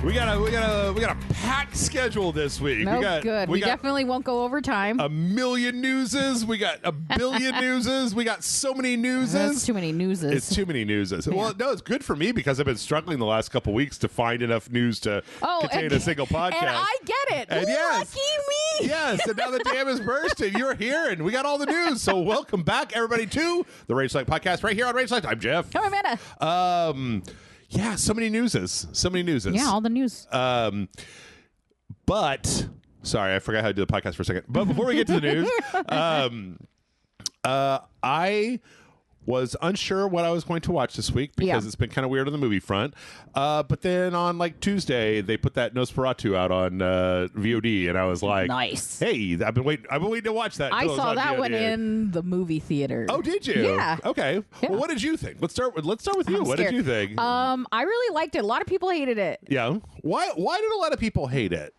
We got a packed schedule this week. No, good. We definitely won't go over time. A million newses. We got a billion newses. We got so many newses. That's too many newses. It's too many newses. Yeah. Well, no, it's good for me because I've been struggling the last couple weeks to find enough news to contain a single podcast. And I get it. And Lucky me. Yes, and now the dam is bursting. You're here, and we got all the news. So welcome back, everybody, to the RageSelect podcast right here on RageSelect. I'm Jeff. I'm Amanda. Yeah, so many newses. Yeah, all the news. But sorry, I forgot how to do the podcast for a second. But before we get to the news, I was unsure what I was going to watch this week because it's been kind of weird on the movie front. But then on like Tuesday, they put that Nosferatu out on VOD, and I was like, nice. Hey, I've been waiting to watch that. I saw that one in the movie theater. Oh, did you? Yeah. Okay. Yeah. Well, what did you think? Let's start with you. What did you think? I really liked it. A lot of people hated it. Yeah. Why did a lot of people hate it?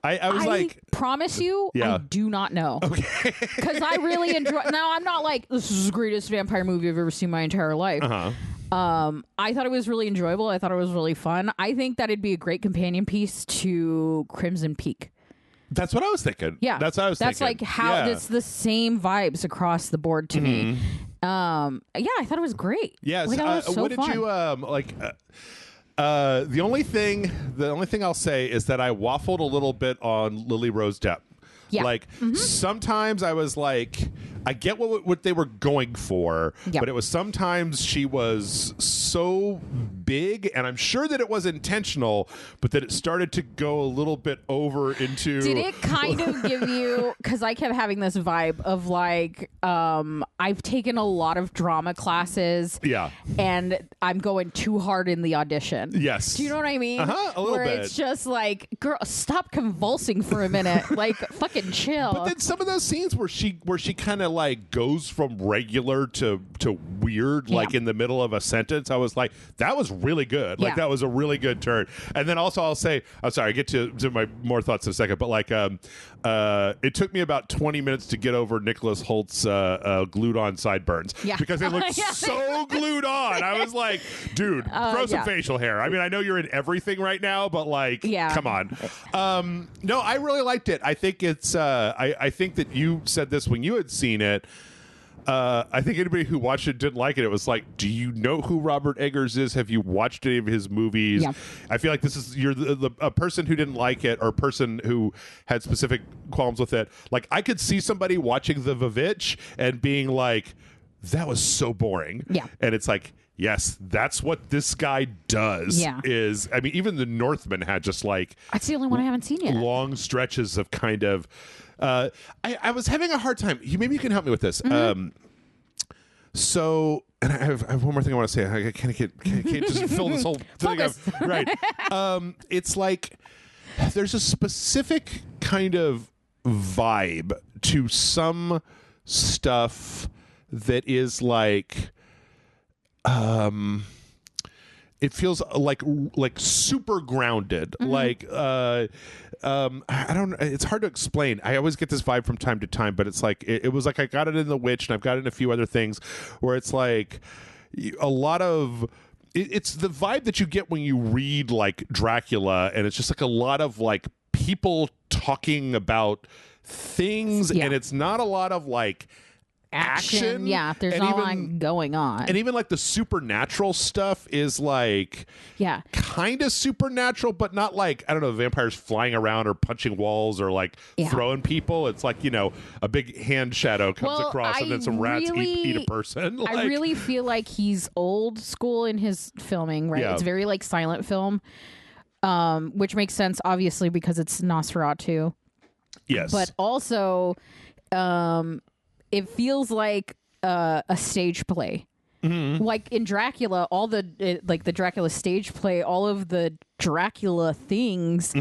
I was like, promise you, I do not know. Okay. Because I really enjoy. Now, I'm not like, this is the greatest vampire movie I've ever seen my entire life. I thought it was really enjoyable. I thought it was really fun. I think that it'd be a great companion piece to Crimson Peak. That's what I was thinking. Yeah. That's what I was thinking. That's like how it's the same vibes across the board to me. I thought it was great. Yes. Like, was so what fun. did you like? The only thing I'll say is that I waffled a little bit on Lily Rose Depp. Yeah. Like sometimes I was like, I get what they were going for, but it was sometimes she was so big, and I'm sure that it was intentional, but that it started to go a little bit over into. Did it kind of give you? Because I kept having this vibe of like, I've taken a lot of drama classes, and I'm going too hard in the audition. Yes. Do you know what I mean? A little Where bit. it's just like, girl, stop convulsing for a minute, like fucking chill. But then some of those scenes where she kind of like goes from regular to weird, like in the middle of a sentence, I was like, that was really good. Like that was a really good turn. And then also I'll say, I'm sorry, I get to my more thoughts in a second, but like it took me about 20 minutes to get over Nicholas Holt's glued on sideburns because they looked so glued on. I was like, dude, grow some facial hair. I mean, I know you're in everything right now, but like, come on. No, I really liked it. I think it's I think that you said this when you had seen it. I think anybody who watched it didn't like it. It was like, do you know who Robert Eggers is? Have you watched any of his movies? Yeah. I feel like this is you're a person who didn't like it, or a person who had specific qualms with it. Like, I could see somebody watching The Vavitch and being like, that was so boring. Yeah. And it's like, yes, that's what this guy does. Yeah. Is, I mean, even The Northman had just like, that's the only one I haven't seen yet. Long stretches of kind of. I was having a hard time. Maybe you can help me with this. So, and I have one more thing I want to say. I can't just fill this whole thing up. Right. It's like there's a specific kind of vibe to some stuff that is like, it feels like super grounded. Like, I don't. It's hard to explain. I always get this vibe from time to time, but it's like it was like I got it in The Witch, and I've got it in a few other things, where it's like a lot of. It's the vibe that you get when you read like Dracula, and it's just like a lot of like people talking about things, and it's not a lot of like. Action. Yeah, there's not a lot going on. And even like the supernatural stuff is like kind of supernatural, but not like, I don't know, vampires flying around or punching walls or like throwing people. It's like, you know, a big hand shadow comes across and then some rats eat a person. Like, I really feel like he's old school in his filming, right? It's very like silent film, which makes sense obviously because it's Nosferatu. Yes. But also it feels like a stage play. Like in Dracula, all the like the Dracula stage play, all of the Dracula things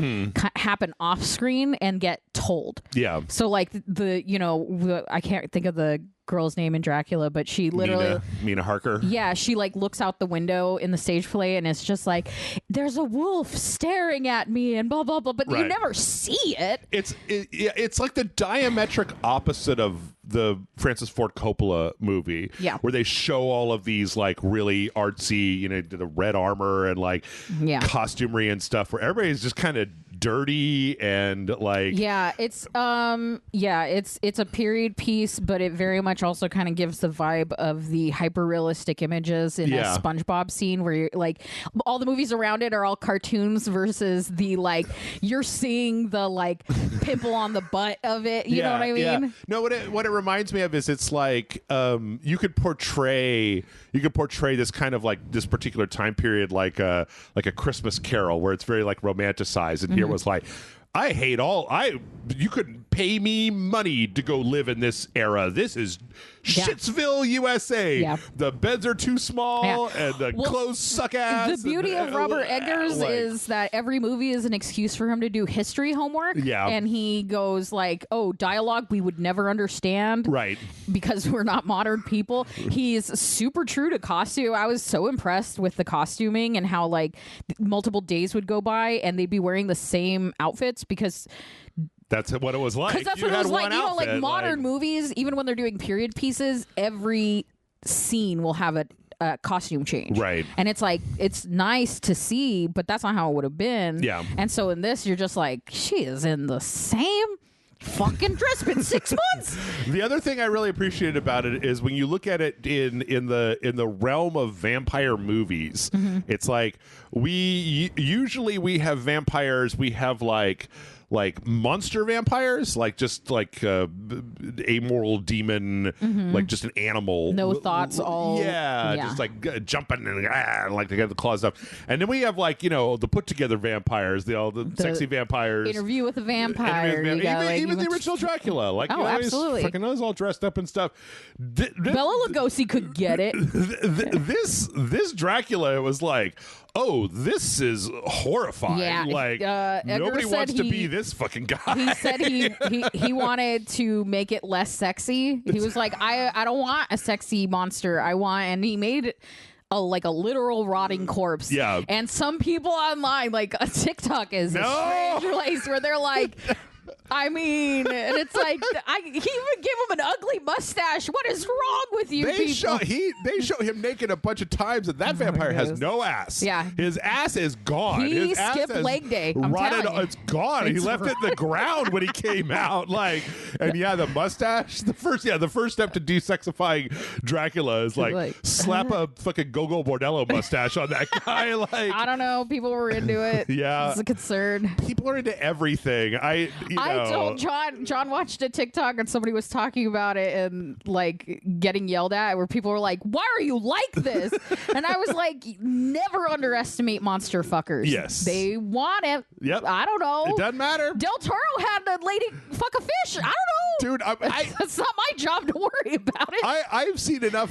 happen off screen and get told. Yeah. So like I can't think of the girl's name in Dracula, but she literally Mina Harker. Yeah, she like looks out the window in the stage play and it's just like, there's a wolf staring at me and blah blah blah, but you never see it. It's like the diametric opposite of the Francis Ford Coppola movie, where they show all of these like really artsy, you know, the red armor and like costumery and stuff, where everybody's just kind of dirty and like it's a period piece, but it very much also kind of gives the vibe of the hyper realistic images in a SpongeBob scene where you're like all the movies around it are all cartoons versus the like you're seeing the like pimple on the butt of it, you know what I mean? No, what it reminds me of is it's like you could portray this kind of like this particular time period like a Christmas Carol where it's very like romanticized, and here was like, you couldn't pay me money to go live in this era. This is Shitsville, USA. Yeah. The beds are too small and the clothes suck ass. The beauty of Robert Eggers is that every movie is an excuse for him to do history homework. Yeah. And he goes like, oh, dialogue we would never understand. Right. Because we're not modern people. He's super true to costume. I was so impressed with the costuming and how like multiple days would go by and they'd be wearing the same outfits because that's what it was like. Because that's what it was like. You know, like modern movies, even when they're doing period pieces, every scene will have a costume change. Right. And it's like, it's nice to see, but that's not how it would have been. Yeah. And so in this, you're just like, she is in the same fucking dress been 6 months. The other thing I really appreciated about it is when you look at it in the realm of vampire movies, it's like we have vampires, we have like monster vampires, like just like amoral demon, like just an animal, no thoughts, all just like jumping and like they got the claw stuff. And then we have like, you know, the put together vampires, the sexy vampires. Interview with a Vampire, even the original Dracula, like absolutely, fucking those all dressed up and stuff. Bela Lugosi could get it. This Dracula was like, oh, this is horrifying. Yeah, like nobody wants to be this fucking guy. He said he wanted to make it less sexy. He was like, I don't want a sexy monster. And he made it a literal rotting corpse. Yeah. And some people online, like a TikTok is a strange place where they're like, I mean, and it's like, he even gave him an ugly mustache. What is wrong with you people? They show him naked a bunch of times, and that vampire has no ass. Yeah. His ass is gone. He skipped leg day. It's gone. He left it in the ground when he came out. Like, and the mustache. The first step to desexifying Dracula is like slap a fucking Gogo Bordello mustache on that guy. Like, I don't know. People were into it. Yeah. It's a concern. People are into everything. I told John watched a TikTok and somebody was talking about it and like getting yelled at where people were like, why are you like this? And I was like, never underestimate monster fuckers. Yes. They want it. Yep. I don't know. It doesn't matter. Del Toro had a lady fuck a fish. I don't know. Dude, it's not my job to worry about it. I've seen enough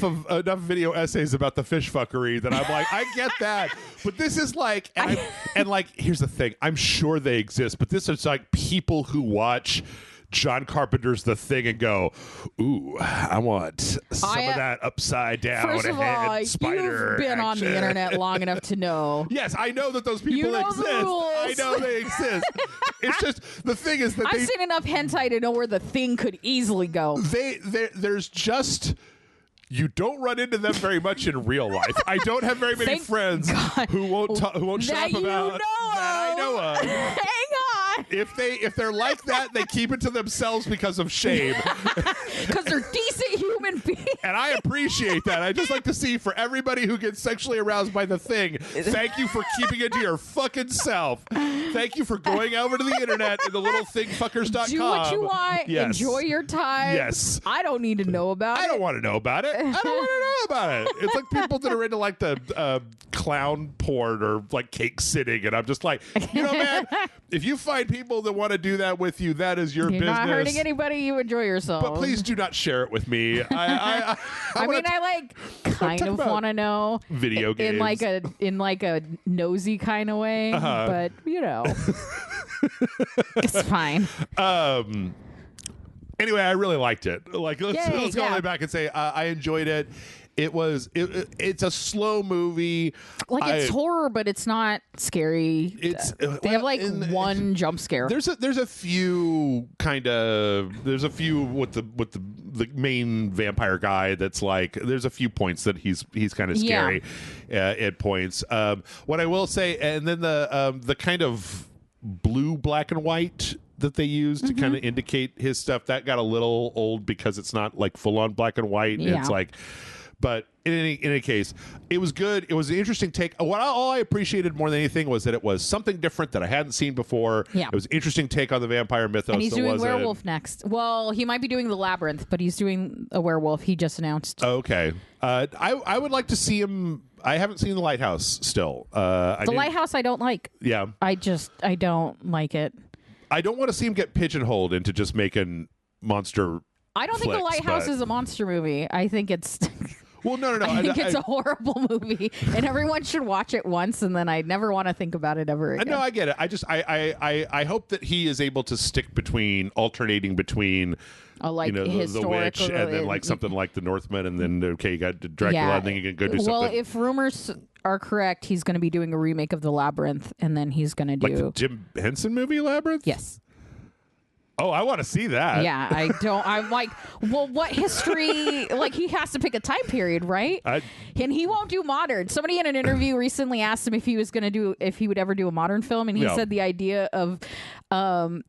video essays about the fish fuckery that I'm like, I get that. But this is like, and like, here's the thing. I'm sure they exist, but this is like people who watch John Carpenter's The Thing and go, ooh, I want some of that upside down first of all, spider you've been action. On the internet long enough to know. Yes, I know that those people exist. I know they exist. It's just, the thing is that I've seen enough hentai to know where The Thing could easily go. There's just... You don't run into them very much in real life. I don't have very many friends who won't shut up about that I know of. Hang on. If they're like that, they keep it to themselves because of shame. Because they're decent human beings. And I appreciate that. I just like to see, for everybody who gets sexually aroused by The Thing, thank you for keeping it to your fucking self. Thank you for going over to the internet and the little thingfuckers.com. Do what you want. Yes. Enjoy your time. Yes. I don't need to know about it. I don't want to know about it. I don't want to know about it. It's like people that are into like the clown porn or like cake sitting, and I'm just like, you know, man, if you find people that want to do that with you, that is your You're business. Not hurting anybody. You enjoy yourself. But please do not share it with me. I kind of want to know video games in like a nosy kind of way, but you know, it's fine. Anyway, I really liked it. Like, let's go way back and say I enjoyed it. It's a slow movie. Like, it's horror, but it's not scary. They have like one jump scare. There's a few with the main vampire guy that's like, there's a few points that he's kind of scary at points. What I will say, and then the kind of blue, black and white that they use to kind of indicate his stuff, that got a little old because it's not like full on black and white. It's like. But in any case, it was good. It was an interesting take. All I appreciated more than anything was that it was something different that I hadn't seen before. Yeah. It was an interesting take on the vampire mythos. And he's doing werewolf next. Well, he might be doing the labyrinth, but he's doing a werewolf. He just announced. Okay. I would like to see him. I haven't seen The Lighthouse still. The Lighthouse I don't like. Yeah. I don't like it. I don't want to see him get pigeonholed into just making monster I don't think The Lighthouse is a monster movie. I think it's... Well, no. I think it's a horrible movie, and everyone should watch it once, and then I never want to think about it ever again. No, I get it. I hope that he is able to stick alternating between, the witch, and then like something like the Northman, and then you got Dracula, and then you can go do something. Well, if rumors are correct, he's going to be doing a remake of The Labyrinth, and then he's going to do like the Jim Henson movie Labyrinth. Yes. Oh, I want to see that. Yeah, I don't. I'm like, well, what history? Like, he has to pick a time period, right? And he won't do modern. Somebody in an interview recently asked him if he would ever do a modern film, and he said the idea of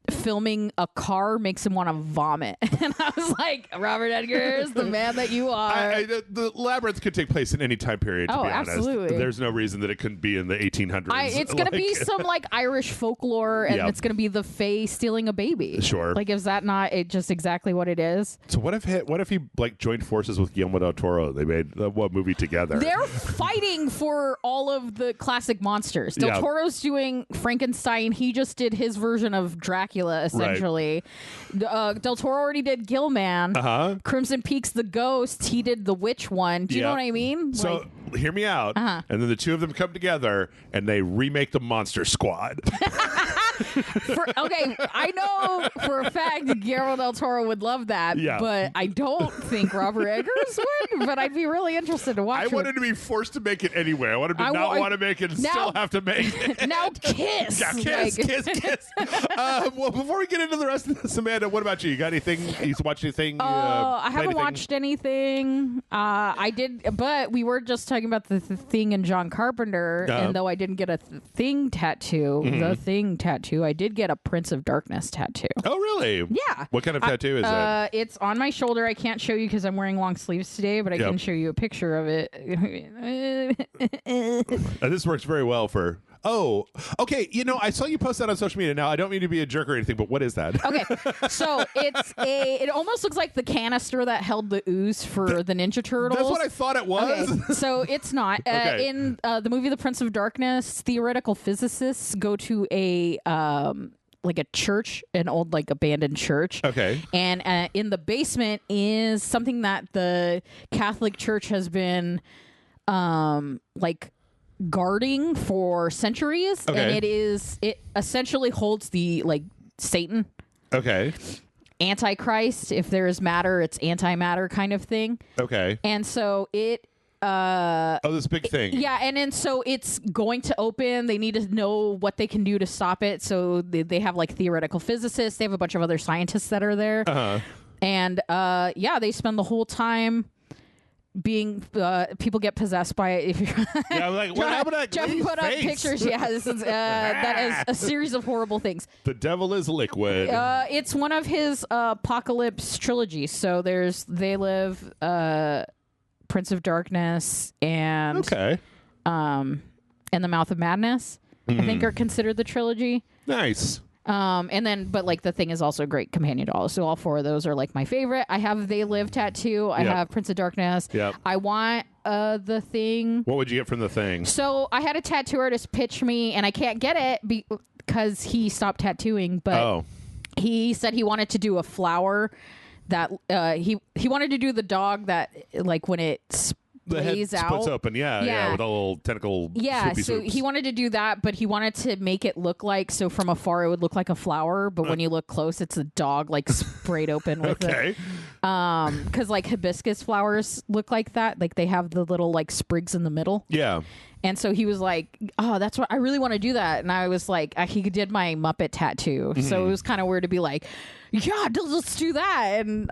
filming a car makes him want to vomit. And I was like, Robert Eggers, the man that you are. The Labyrinth could take place in any time period. To be honest, absolutely. There's no reason that it couldn't be in the 1800s. It's going to be some like Irish folklore, and it's going to be the Fae stealing a baby. Sure. Like, is that not just exactly what it is? So what if he like joined forces with Guillermo del Toro? They made one movie together. They're fighting for all of the classic monsters. Del Toro's doing Frankenstein. He just did his version of Dracula, essentially. Right. Del Toro already did Gillman. Crimson Peak's The Ghost. He did the witch one. Do you know what I mean? So hear me out. And then the two of them come together and they remake the Monster Squad. Okay, I know for a fact Guillermo del Toro would love that, but I don't think Robert Eggers would, but I'd be really interested to watch it. I wanted to be forced to make it anyway. I wanted to not want to make it and still have to make it. Now kiss. Yeah, kiss. Well, before we get into the rest of this, Amanda, what about you? You got anything? You watched anything? I haven't watched anything. I did, but we were just talking about the Thing and John Carpenter, and though I didn't get a Thing tattoo, the Thing tattoo, I did get a Prince of Darkness tattoo. Oh, really? Yeah. What kind of tattoo is it? It's on my shoulder. I can't show you because I'm wearing long sleeves today, but I can show you a picture of it. This works very well for... Oh, okay. I saw you post that on social media. Now, I don't mean to be a jerk or anything, but what is that? Okay. So it almost looks like the canister that held the ooze for the Ninja Turtles. That's what I thought it was. Okay. So it's not. Okay. In the movie The Prince of Darkness, theoretical physicists go to a church, an old abandoned church. Okay. And in the basement is something that the Catholic Church has been guarding for centuries. Okay. And it essentially holds the Satan. Okay. Antichrist. If there is matter, it's antimatter kind of thing. Okay. And so it this big thing. Yeah, and then so it's going to open. They need to know what they can do to stop it. So they have theoretical physicists. They have a bunch of other scientists that are there. And they spend the whole time being people get possessed by it. If you're what happened to Jeff put up pictures. Yeah, this is, that is a series of horrible things. The devil is liquid. It's one of his apocalypse trilogies. So there's They Live, Prince of Darkness, and and The Mouth of Madness. I think are considered the trilogy. Nice. And then, but the Thing is also a great companion to all. So all four of those are my favorite. I have They Live tattoo. I have Prince of Darkness. Yep. I want The Thing. What would you get from The Thing? So I had a tattoo artist pitch me, and I can't get it because he stopped tattooing. But he said he wanted to do a flower that he wanted to do the dog that when it lays out. Splits open, yeah, with a little tentacle. Yeah, so swoops. he wanted to do that, but he wanted to make it look like, so from afar it would look like a flower, but when you look close, it's a dog like sprayed open with it. Because like hibiscus flowers look like that, like they have the little like sprigs in the middle. Yeah. And so he was like, oh, that's what I really want to do that. And I was like, he did my Muppet tattoo. So it was kind of weird to be like, yeah, let's do that. And,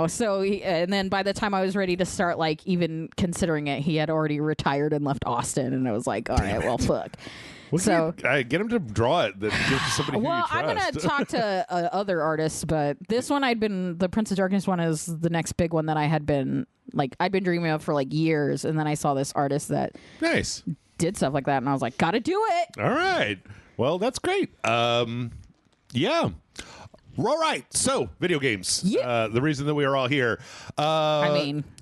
so and then by the time I was ready to start, like, even considering it, he had already retired and left Austin. And I was like, all right, well, fuck. So get him to draw it. That gives to somebody who you trust. I'm gonna talk to other artists, but this one the Prince of Darkness one is the next big one that I'd been dreaming of for like years, and then I saw this artist that did stuff like that, and I was like, gotta do it. All right, well, that's great. Yeah. All right, so video games. Yeah. The reason that we are all here.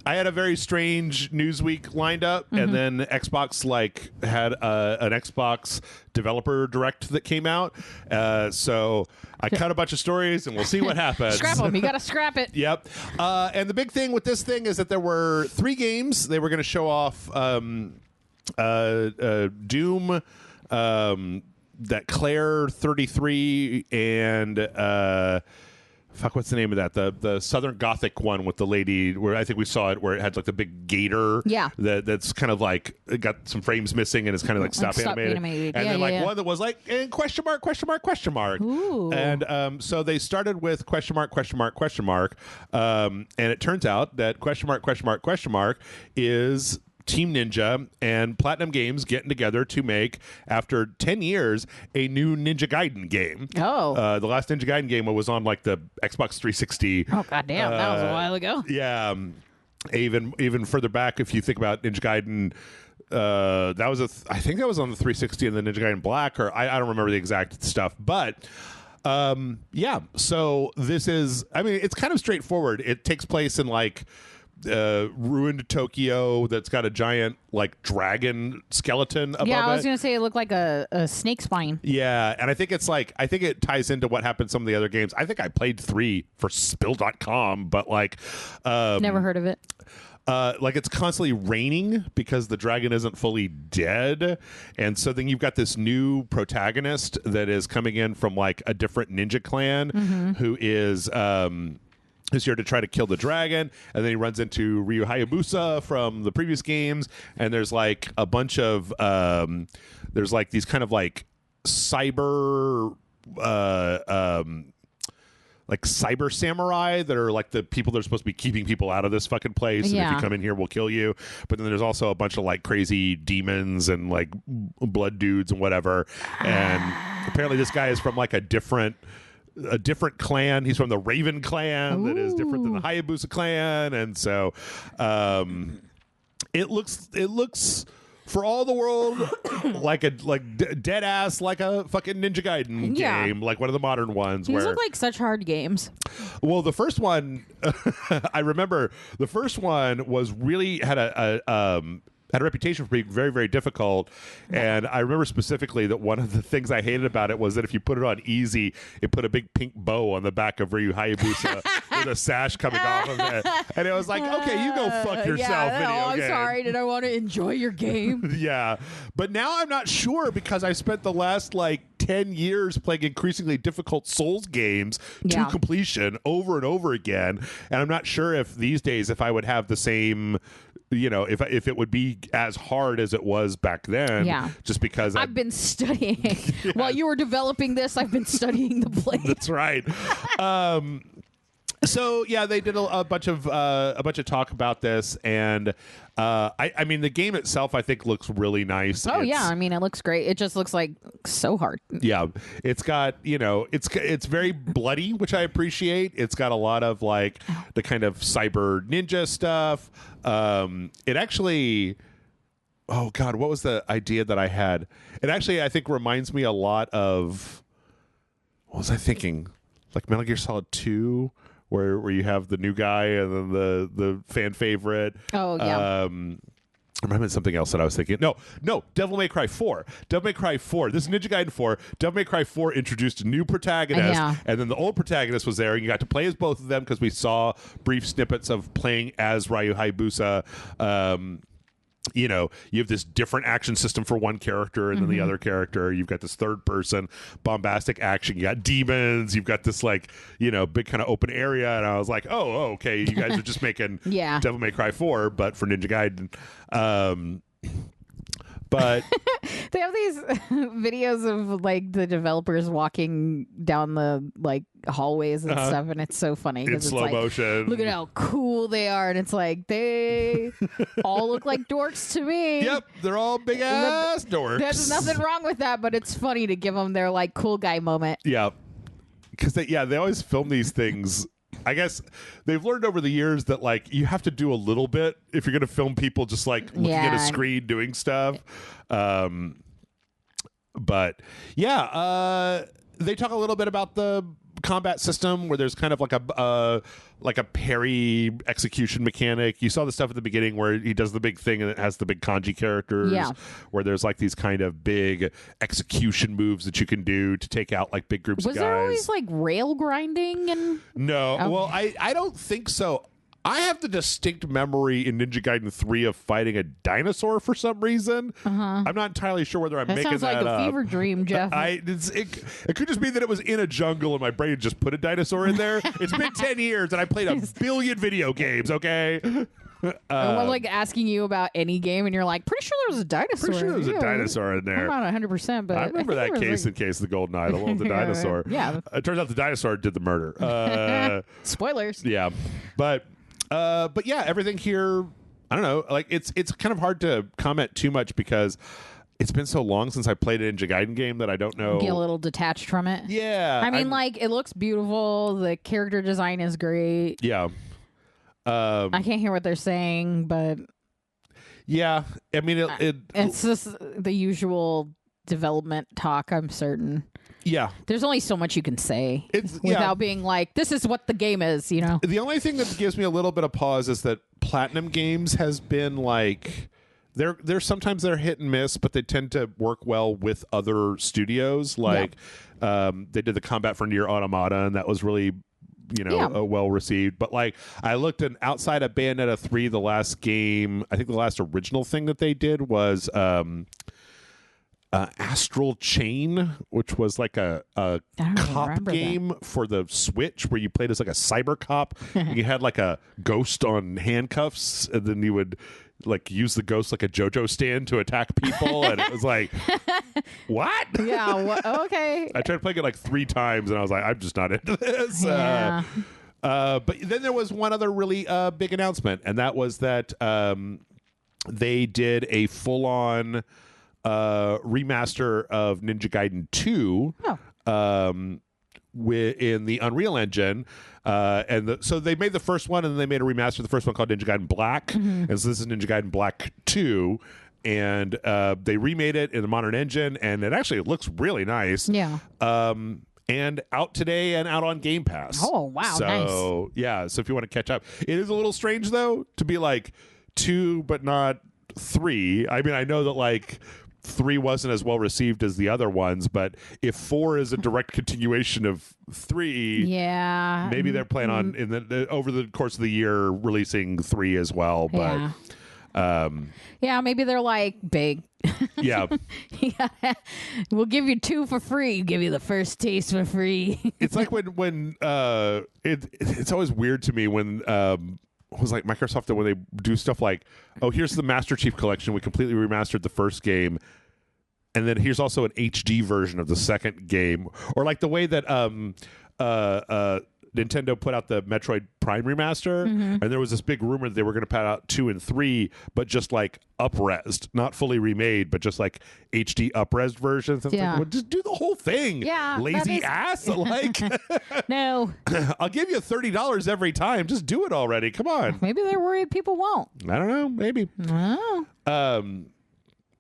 I had a very strange news week lined up, and then Xbox had an Xbox developer direct that came out. So I cut a bunch of stories, and we'll see what happens. Scrap them. You got to scrap it. Yep. And the big thing with this thing is that there were 3 games. They were going to show off Doom. That Clair 33 and what's the name of that? The Southern Gothic one with the lady where I think we saw it where it had like the big gator. Yeah. That's kind of like it got some frames missing and it's kind of like stop animated. And then one that was like question mark. Ooh. And so they started with question mark. And it turns out that question mark is Team Ninja and Platinum Games getting together to make, after 10 years, a new Ninja Gaiden game. Oh. The last Ninja Gaiden game was on like the Xbox 360. Oh, goddamn. That was a while ago. Yeah. Even further back, if you think about Ninja Gaiden, I think that was on the 360 and the Ninja Gaiden Black, or I don't remember the exact stuff, but so this is, it's kind of straightforward. It takes place in like ruined Tokyo that's got a giant like dragon skeleton above it. Yeah, I was going to say it looked like a snake spine. Yeah, and I think it ties into what happened in some of the other games. I think I played 3 for spill.com, but like never heard of it. Like it's constantly raining because the dragon isn't fully dead, and so then you've got this new protagonist that is coming in from like a different ninja clan who is here to try to kill the dragon, and then he runs into Ryu Hayabusa from the previous games, and there's like a bunch of there's like these kind of like cyber samurai that are like the people that are supposed to be keeping people out of this fucking place. And if you come in here, we'll kill you. But then there's also a bunch of like crazy demons and like blood dudes and whatever. And apparently this guy is from like a different clan. He's from the Raven clan. That is different than the Hayabusa clan. And so it looks for all the world like dead ass like a fucking Ninja Gaiden game, like one of the modern ones. These look like such hard games. Well, the first one I remember the first one was really had a reputation for being very, very difficult. And I remember specifically that one of the things I hated about it was that if you put it on easy, it put a big pink bow on the back of Ryu Hayabusa with a sash coming off of it. And it was like, okay, you go fuck yourself, video I'm game. sorry. Did I want to enjoy your game? Yeah. But now I'm not sure because I spent the last like 10 years playing increasingly difficult Souls games to completion over and over again. And I'm not sure if these days, if I would have the same... if it would be as hard as it was back then, just because I've been studying while you were developing this. I've been studying the blade. That's right. So yeah, they did a bunch of talk about this, and I mean the game itself I think looks really nice. It looks great. It just looks like so hard. Yeah, it's got it's very bloody, which I appreciate. It's got a lot of like the kind of cyber ninja stuff. It actually, oh god, what was the idea that I had? It actually I think reminds me a lot of, what was I thinking? Like Metal Gear Solid 2. Where you have the new guy and then the fan favorite. Oh, yeah. I remember something else that I was thinking. No, Devil May Cry 4. Devil May Cry 4. This is Ninja Gaiden 4. Devil May Cry 4 introduced a new protagonist, and then the old protagonist was there, and you got to play as both of them because we saw brief snippets of playing as Ryu Hayabusa. you know, you have this different action system for one character and then the other character. You've got this third person bombastic action. You got demons. You've got this like, you know, big kind of open area. And I was like, oh, okay. You guys are just making Devil May Cry 4, but for Ninja Gaiden. But they have these videos of like the developers walking down the like hallways and stuff, and it's so funny in slow motion. Look at how cool they are, and it's like they all look like dorks to me. Yep, they're all big ass dorks. There's nothing wrong with that, but it's funny to give them their like cool guy moment. Yeah, because they always film these things. I guess they've learned over the years that like you have to do a little bit if you're going to film people just like looking at a screen doing stuff. But yeah, they talk a little bit about the combat system where there's kind of like a parry execution mechanic. You saw the stuff at the beginning where he does the big thing and it has the big kanji characters, where there's like these kind of big execution moves that you can do to take out like big groups of guys. Was there always like rail grinding and no? Okay. Well, I don't think so. I have the distinct memory in Ninja Gaiden 3 of fighting a dinosaur for some reason. I'm not entirely sure whether I'm making that up. That sounds like a fever dream, Jeff. It could just be that it was in a jungle and my brain just put a dinosaur in there. It's been 10 years and I played a billion video games, okay? I'm like asking you about any game and you're like, pretty sure there was a dinosaur. Pretty sure there was a dinosaur in there. I'm not 100%, but I remember that case in Case of the Golden Idol of the dinosaur. Yeah. It turns out the dinosaur did the murder. Spoilers. Yeah. But yeah, everything here, I don't know, like it's kind of hard to comment too much because it's been so long since I played a Ninja Gaiden game that I don't know. Get a little detached from it. Yeah. I mean, like, it looks beautiful. The character design is great. Yeah. I can't hear what they're saying, but yeah, I mean, it's just the usual development talk, I'm certain. Yeah. There's only so much you can say without being like, this is what the game is, you know? The only thing that gives me a little bit of pause is that Platinum Games has been like, they're sometimes they're hit and miss, but they tend to work well with other studios. Like, they did the combat for Nier Automata, and that was really, you know, well received. But like, I looked, and outside of Bayonetta 3, the last game, I think the last original thing that they did was Astral Chain, which was like a cop game for the Switch where you played as like a cyber cop and you had like a ghost on handcuffs, and then you would like use the ghost like a JoJo stand to attack people. And it was like, what? Yeah, okay. I tried playing it like 3 times and I was like, I'm just not into this. Yeah. But then there was one other really big announcement, and that was that they did a full-on remaster of Ninja Gaiden 2 in the Unreal Engine. So they made the first one, and then they made a remaster of the first one called Ninja Gaiden Black. And so this is Ninja Gaiden Black 2. And they remade it in the modern engine, and it looks really nice. Yeah. And out today and out on Game Pass. Oh, wow. So, nice. Yeah. So if you want to catch up, it is a little strange, though, to be like 2 but not 3. I mean, I know that like 3 wasn't as well received as the other ones, but if 4 is a direct continuation of 3, maybe they're planning on over the course of the year releasing 3 as well. But maybe they're like big. Yeah. We'll give you 2 for free. Give you the first taste for free. It's like when it's always weird to me when it was like Microsoft, when they do stuff like, oh, here's the Master Chief Collection. We completely remastered the first game. And then here's also an HD version of the second game. Or like the way that Nintendo put out the Metroid Prime remaster. And there was this big rumor that they were going to put out 2 and 3, but just like up-resed, not fully remade, but just like HD up-resed versions. Like, well, just do the whole thing. Yeah, lazy ass. Like, no, I'll give you $30 every time. Just do it already. Come on. Maybe they're worried people won't. I don't know. Maybe. Oh.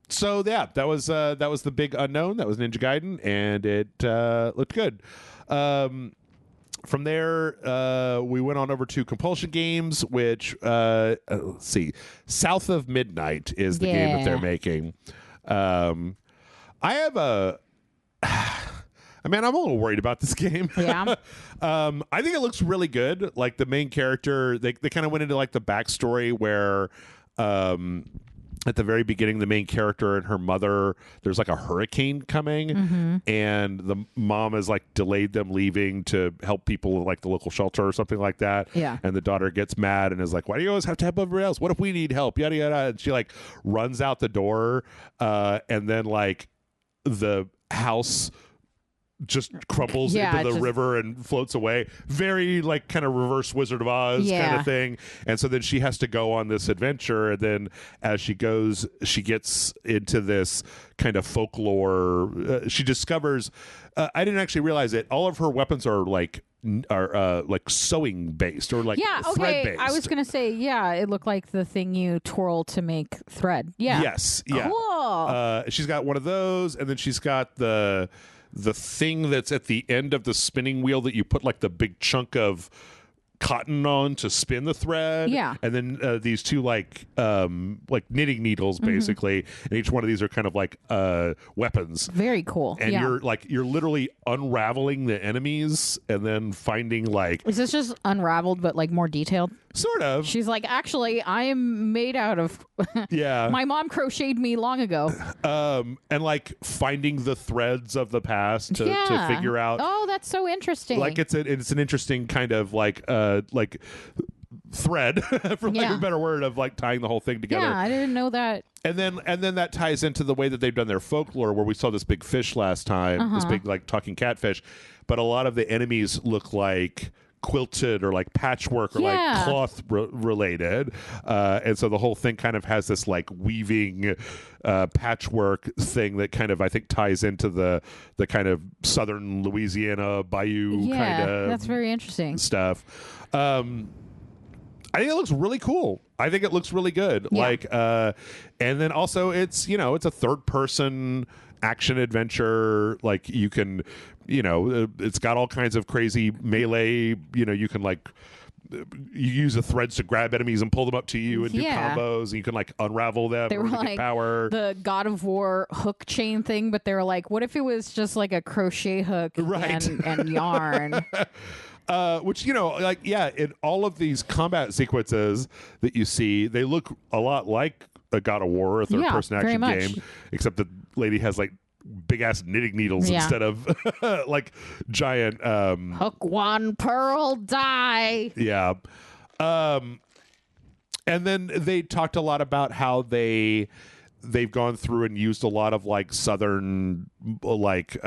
So yeah, that was the big unknown. That was Ninja Gaiden, and it looked good. From there, we went on over to Compulsion Games, which, let's see, South of Midnight is the game that they're making. I have I'm a little worried about this game. Yeah. I think it looks really good. Like the main character, they kind of went into like the backstory where at the very beginning, the main character and her mother, there's like a hurricane coming, and the mom has like delayed them leaving to help people in like the local shelter or something like that. Yeah. And the daughter gets mad and is like, why do you always have to help everybody else? What if we need help? Yada, yada. And she like runs out the door, and then like the house just crumbles into the river and floats away. Very like kind of reverse Wizard of Oz kind of thing. And so then she has to go on this adventure, and then as she goes, she gets into this kind of folklore. She discovers I didn't actually realize it, all of her weapons are like sewing based or like thread based. I was gonna say it looked like the thing you twirl to make thread. Yes. Cool. She's got one of those, and then she's got the thing that's at the end of the spinning wheel that you put like the big chunk of cotton on to spin the thread. Yeah. And then these two like knitting needles basically, and each one of these are kind of like weapons. Very cool. And you're literally unraveling the enemies and then finding like, is this just unraveled but like more detailed? Sort of. She's like, actually, I am made out of my mom crocheted me long ago. And like finding the threads of the past to figure out. Oh, that's so interesting. Like it's an interesting kind of like thread, for lack of a better word, of like tying the whole thing together. Yeah, I didn't know that. And then that ties into the way that they've done their folklore, where we saw this big fish last time, this big like talking catfish, but a lot of the enemies look like quilted or like patchwork or like cloth related, and so the whole thing kind of has this like weaving patchwork thing that kind of I think ties into the kind of southern Louisiana bayou kind of that's very interesting stuff. I think it looks really cool. I think it looks really good. Like and then also it's it's a third person action adventure. Like you can it's got all kinds of crazy melee. You can like you use the threads to grab enemies and pull them up to you and do combos, and you can like unravel them. They were like power. The God of War hook chain thing, but they were like, what if it was just like a crochet hook and yarn? Which in all of these combat sequences that you see, they look a lot like a God of War or third person action game, except the lady has like big ass knitting needles instead of like giant hook one, pearl die. Yeah. And then they talked a lot about how they've gone through and used a lot of like southern like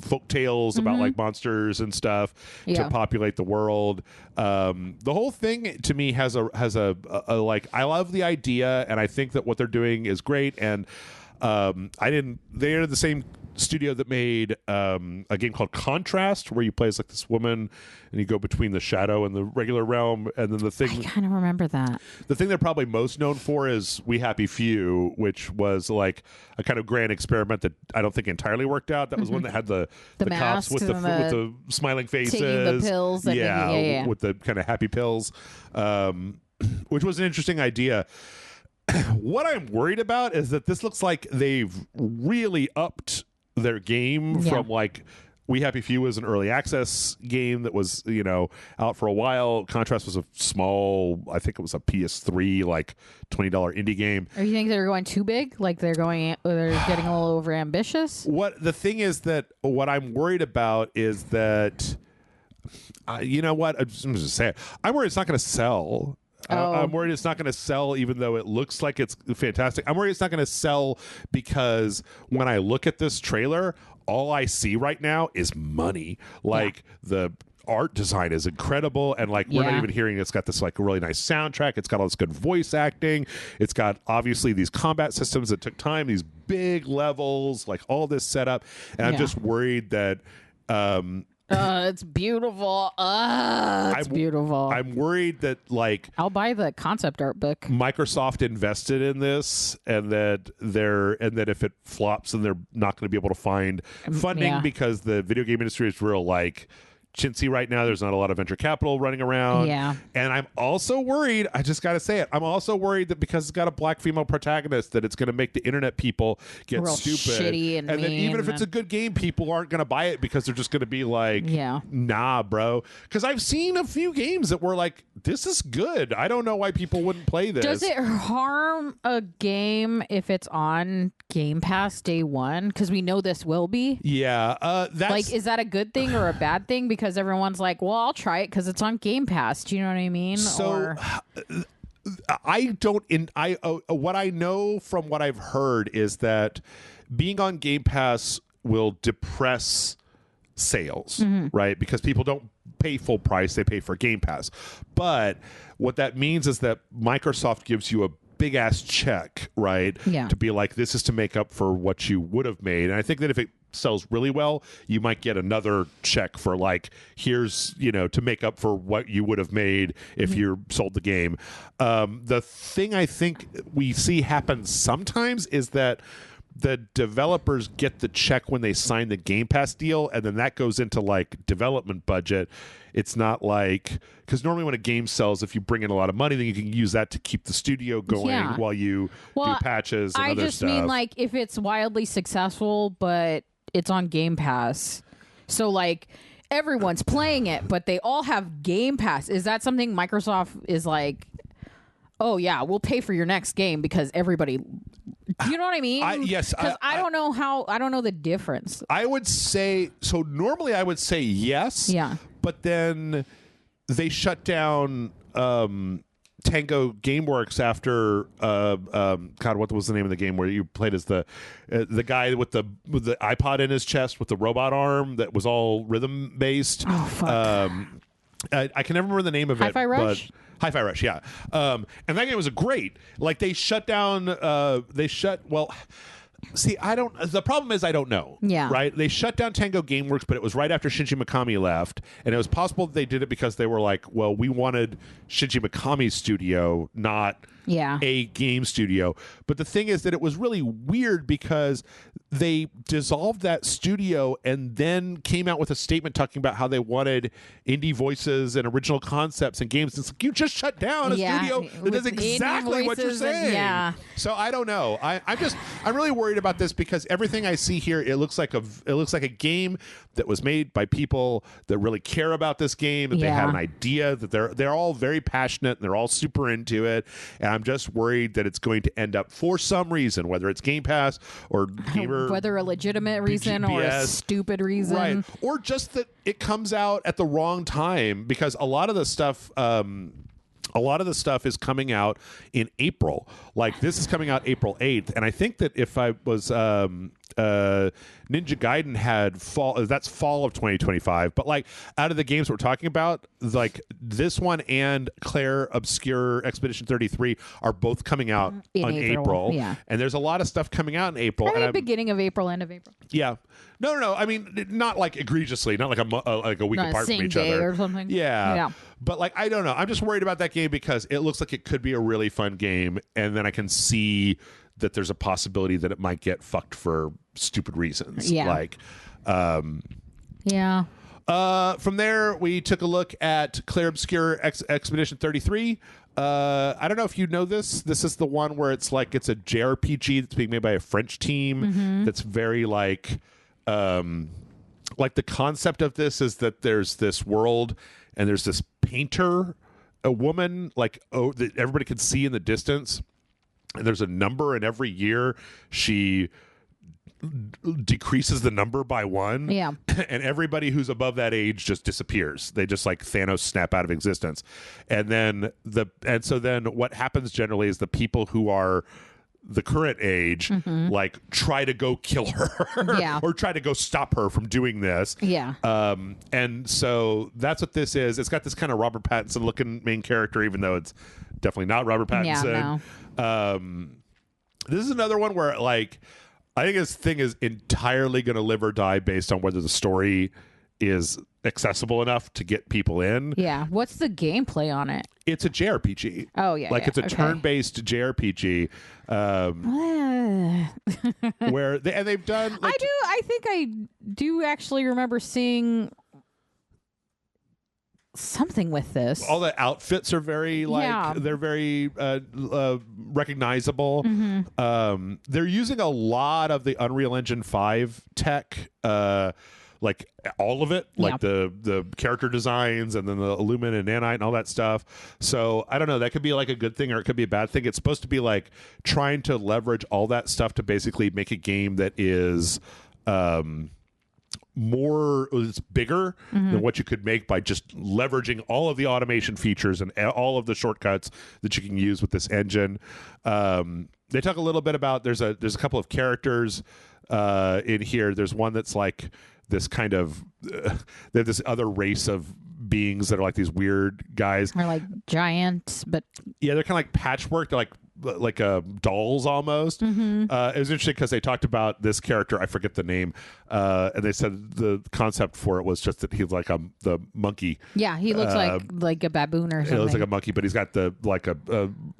folk tales about like monsters and stuff to populate the world. The whole thing to me has a like, I love the idea, and I think that what they're doing is great. And they're the same studio that made a game called Contrast, where you play as like this woman and you go between the shadow and the regular realm. And then the thing I kind of remember that. The thing they're probably most known for is We Happy Few, which was like a kind of grand experiment that I don't think entirely worked out. That was one that had the cops with the smiling faces, taking the pills, with the kind of happy pills, which was an interesting idea. What I'm worried about is that this looks like they've really upped their game from like We Happy Few was an early access game that was out for a while. Contrast was a small, I think it was a PS3 like $20 indie game. Or you think they're going too big? Like they're getting a little over ambitious? What the thing is that what I'm worried about is that you know what? I'm just saying, I'm worried it's not going to sell. I'm worried it's not going to sell, even though it looks like it's fantastic. I'm worried it's not going to sell because when I look at this trailer, all I see right now is money. Like the art design is incredible, and like we're not even hearing it's got this like really nice soundtrack. It's got all this good voice acting. It's got obviously these combat systems that took time, these big levels, like all this setup. And I'm just worried that it's beautiful. It's beautiful. I'm worried that like I'll buy the concept art book. Microsoft invested in this, and that if it flops, then they're not going to be able to find funding because the video game industry is real like chintzy right now. There's not a lot of venture capital running around. Yeah. And I'm also worried, I just got to say it, I'm also worried that because it's got a black female protagonist, that it's going to make the internet people get real stupid. shitty and then even if it's a good game, people aren't going to buy it because they're just going to be like, nah, bro. Because I've seen a few games that were like, this is good. I don't know why people wouldn't play this. Does it harm a game if it's on Game Pass day one? Because we know this will be. Yeah. That's like, is that a good thing or a bad thing? Because everyone's like, well, I'll try it because it's on Game Pass. Do you know what I mean? So I don't. What I know from what I've heard is that being on Game Pass will depress sales, right? Because people don't pay full price; they pay for Game Pass. But what that means is that Microsoft gives you a big ass check, right? Yeah. To be like, this is to make up for what you would have made. And I think that if it sells really well, you might get another check for like, here's, to make up for what you would have made if you sold the game. The thing I think we see happen sometimes is that the developers get the check when they sign the Game Pass deal, and then that goes into like development budget. It's not like, because normally when a game sells, if you bring in a lot of money, then you can use that to keep the studio going while you do patches and other stuff. I just mean like if it's wildly successful, but it's on Game Pass. So like everyone's playing it, but they all have Game Pass. Is that something Microsoft is like, oh yeah, we'll pay for your next game because everybody... Do you know what I mean? Yes. Because I don't know the difference. I would say, so normally I would say yes. Yeah. But then they shut down Tango Gameworks after God, what was the name of the game where you played as the guy with the iPod in his chest with the robot arm that was all rhythm based? Oh fuck. I can never remember the name of Hi-Fi it. Rush? But Hi-Fi Rush, yeah. And that game was great. Like they shut down. See, the problem is I don't know. Yeah. Right? They shut down Tango Gameworks, but it was right after Shinji Mikami left. And it was possible that they did it because they were like, well, we wanted Shinji Mikami's studio, not a game studio. But the thing is that it was really weird because they dissolved that studio and then came out with a statement talking about how they wanted indie voices and original concepts and games. It's like, you just shut down a studio that does exactly what you're saying. So I don't know. I'm really worried about this because everything I see here, it looks like a game that was made by people that really care about this game, that they had an idea, that they're all very passionate and they're all super into it. And I'm just worried that it's going to end up, for some reason, whether it's Game Pass or whether a legitimate reason or a stupid reason, right? Or just that it comes out at the wrong time, because a lot of the stuff is coming out in April. Like this is coming out April 8th. And I think that if I was Ninja Gaiden had that's fall of 2025. But like out of the games we're talking about, like this one and Clair Obscure Expedition 33 are both coming out in April. Yeah. And there's a lot of stuff coming out in April. I think beginning of April, end of April. Yeah. No. I mean, not like egregiously, not like a week apart from each other or something. Yeah. But like, I don't know. I'm just worried about that game because it looks like it could be a really fun game, and then I can see that there's a possibility that it might get fucked for stupid reasons. Yeah. Like, from there, we took a look at Clair Obscure Expedition 33. I don't know if you know this. This is the one where it's like it's a JRPG that's being made by a French team. That's very like the concept of this is that there's this world and there's this painter, a woman that everybody can see in the distance, and there's a number, and every year she decreases the number by one, and everybody who's above that age just disappears. They just like Thanos snap out of existence. And so then what happens generally is the people who are the current age like try to go kill her or try to go stop her from doing this. And so that's what this is. It's got this kind of Robert Pattinson looking main character, even though it's definitely not Robert Pattinson. This is another one where like I think this thing is entirely going to live or die based on whether the story is accessible enough to get people in. Yeah. What's the gameplay on it? It's a JRPG. Oh, yeah. Like it's a turn-based JRPG. Where they've done. Like, I think I do actually remember seeing something with this. All the outfits are very they're very recognizable. They're using a lot of the Unreal Engine 5 tech, like all of it, like the character designs and then the Lumen and Nanite and all that stuff. So I don't know, that could be like a good thing or it could be a bad thing. It's supposed to be like trying to leverage all that stuff to basically make a game that is it's bigger than what you could make by just leveraging all of the automation features and all of the shortcuts that you can use with this engine. They talk a little bit about there's a couple of characters in here. There's one that's like this kind of they have this other race of beings that are like these weird guys. They're like giants, but yeah, they're kind of like patchwork. They're like dolls almost. It was interesting because they talked about this character, I forget the name, and they said the concept for it was just that he's like the monkey. Yeah, he looks like a baboon or something. He looks like a monkey, but he's got the like a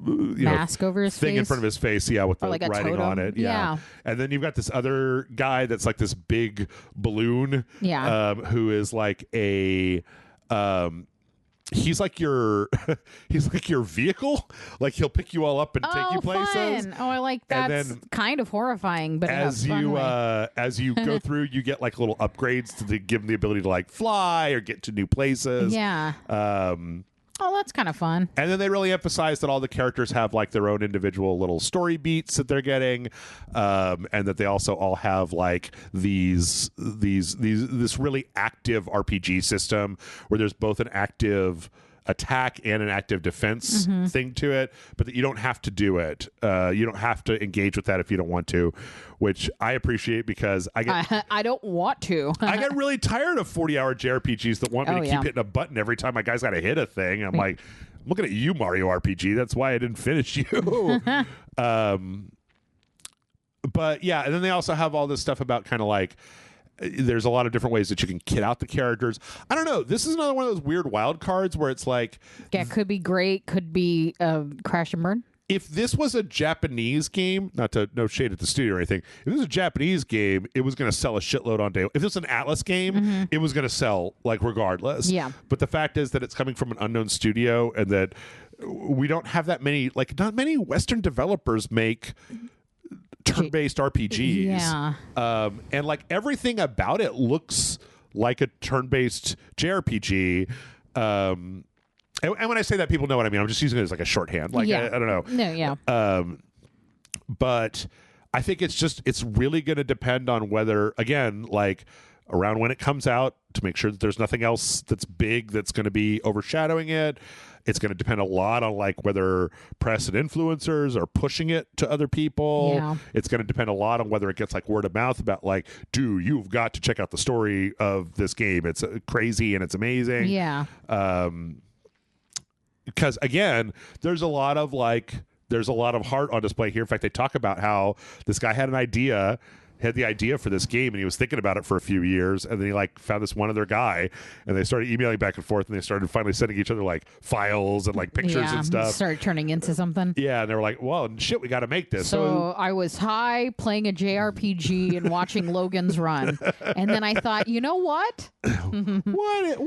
mask over his thing face in front of his face, with the like writing on it. Yeah. And then you've got this other guy that's like this big balloon. Who is like a he's like your vehicle. Like he'll pick you all up and take you places. Fun. Oh, I like that. That's kind of horrifying, but as you go through, you get like little upgrades to give them the ability to like fly or get to new places. Yeah. Oh, that's kind of fun. And then they really emphasize that all the characters have like their own individual little story beats that they're getting, and that they also all have like this really active RPG system where there's both an active attack and an active defense thing to it, but that you don't have to do it. You don't have to engage with that if you don't want to, which I appreciate because I don't want to. I get really tired of 40-hour JRPGs that want me to keep hitting a button every time my guy's got to hit a thing. I'm like, I'm looking at you, Mario RPG. That's why I didn't finish you. But yeah, and then they also have all this stuff about kind of like there's a lot of different ways that you can kit out the characters. I don't know. This is another one of those weird wild cards where it's like... Yeah, could be great. Could be crash and burn. If this was a Japanese game, no shade at the studio or anything, if this was a Japanese game, it was going to sell a shitload on day. If this was an Atlas game, it was going to sell like regardless. Yeah. But the fact is that it's coming from an unknown studio and that we don't have that many, like not many Western developers make turn-based RPGs. Yeah. And like everything about it looks like a turn-based JRPG. And when I say that, people know what I mean. I'm just using it as like a shorthand. Like I don't know. No, yeah. But I think it's really going to depend on whether, again, like around when it comes out, to make sure that there's nothing else that's big that's going to be overshadowing it. It's going to depend a lot on like whether press and influencers are pushing it to other people. Yeah. It's going to depend a lot on whether it gets like word of mouth about like, dude, you've got to check out the story of this game. It's crazy and it's amazing. Yeah. Because again, there's a lot of heart on display here. In fact, they talk about how this guy had the idea for this game and he was thinking about it for a few years, and then he like found this one other guy and they started emailing back and forth, and they started finally sending each other like files and like pictures and stuff. Started turning into something. Yeah, and they were like, well, shit, we got to make this. So I was high playing a JRPG and watching Logan's Run, and then I thought, you know what? What if?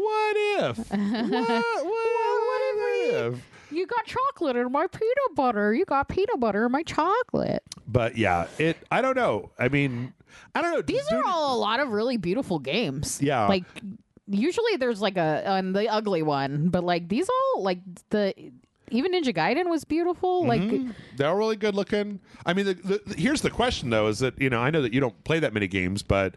What if? You got chocolate in my peanut butter. You got peanut butter in my chocolate. But yeah, I don't know. I mean, I don't know. These are all a lot of really beautiful games. Yeah. Like, usually there's like the ugly one, but like these all, like even Ninja Gaiden was beautiful. Like they're really good looking. I mean, here's the question though: is that I know that you don't play that many games, but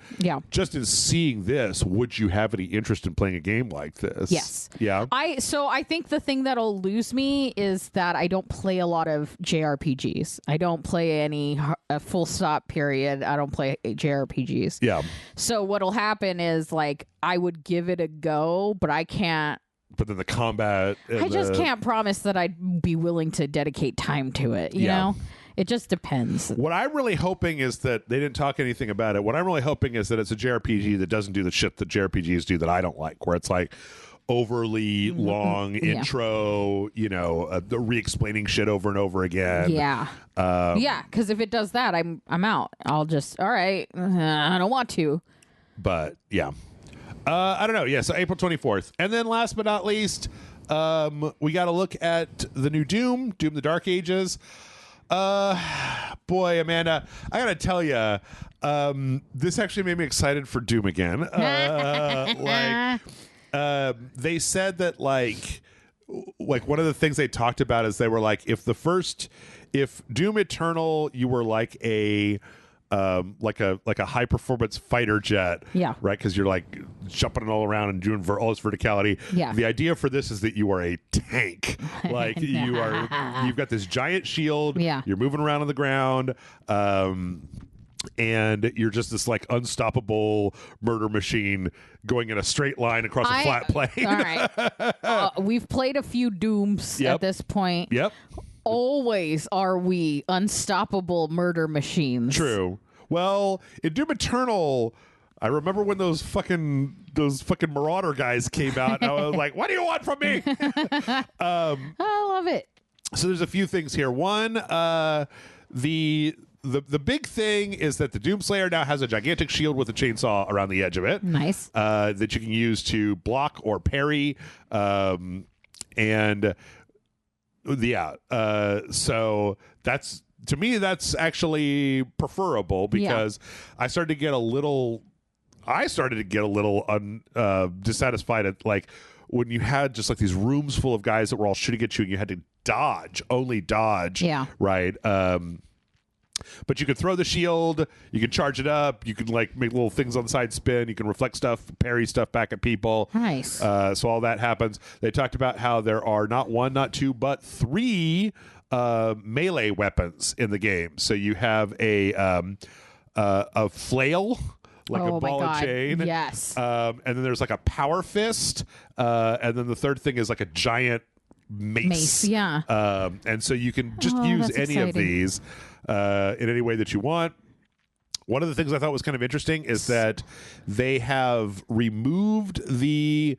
just in seeing this, would you have any interest in playing a game like this? Yes. Yeah. I think the thing that'll lose me is that I don't play a lot of JRPGs. I don't play any full stop period. I don't play JRPGs. Yeah. So what'll happen is like I would give it a go, but I can't. But then the combat... I just can't promise that I'd be willing to dedicate time to it, you know? It just depends. What I'm really hoping is that... They didn't talk anything about it. What I'm really hoping is that it's a JRPG that doesn't do the shit that JRPGs do that I don't like, where it's like overly long intro, the re-explaining shit over and over again. Yeah. Because if it does that, I'm out. I'll just, all right, I don't want to. But, yeah. I don't know. Yeah, so April 24th. And then last but not least, we got to look at the new Doom the Dark Ages. Boy, Amanda, I got to tell you, this actually made me excited for Doom again. They said that like one of the things they talked about is they were like, if Doom Eternal, you were like a high performance fighter jet, yeah, right? Because you're like jumping all around and doing all this verticality. Yeah. The idea for this is that you are a tank, like you've got this giant shield. Yeah. You're moving around on the ground. And you're just this like unstoppable murder machine going in a straight line across a flat plane. All right. We've played a few Dooms at this point. Yep. Always are we unstoppable murder machines. True. Well, in Doom Eternal, I remember when those fucking Marauder guys came out, and I was like, what do you want from me? I love it. So there's a few things here. One, the big thing is that the Doomslayer now has a gigantic shield with a chainsaw around the edge of it. Nice. That you can use to block or parry. So that's, to me, that's actually preferable because I started to get a little dissatisfied at like when you had just like these rooms full of guys that were all shooting at you and you had to only dodge. Yeah. Right. But you can throw the shield, you can charge it up, you can like make little things on the side spin, you can reflect stuff, parry stuff back at people. Nice. So all that happens. They talked about how there are not one, not two, but three melee weapons in the game. So you have a flail, like a ball and chain. Yes. And then there's like a power fist. And then the third thing is like a giant mace. Yeah. And so you can just use any of these in any way that you want. One of the things I thought was kind of interesting is that they have removed the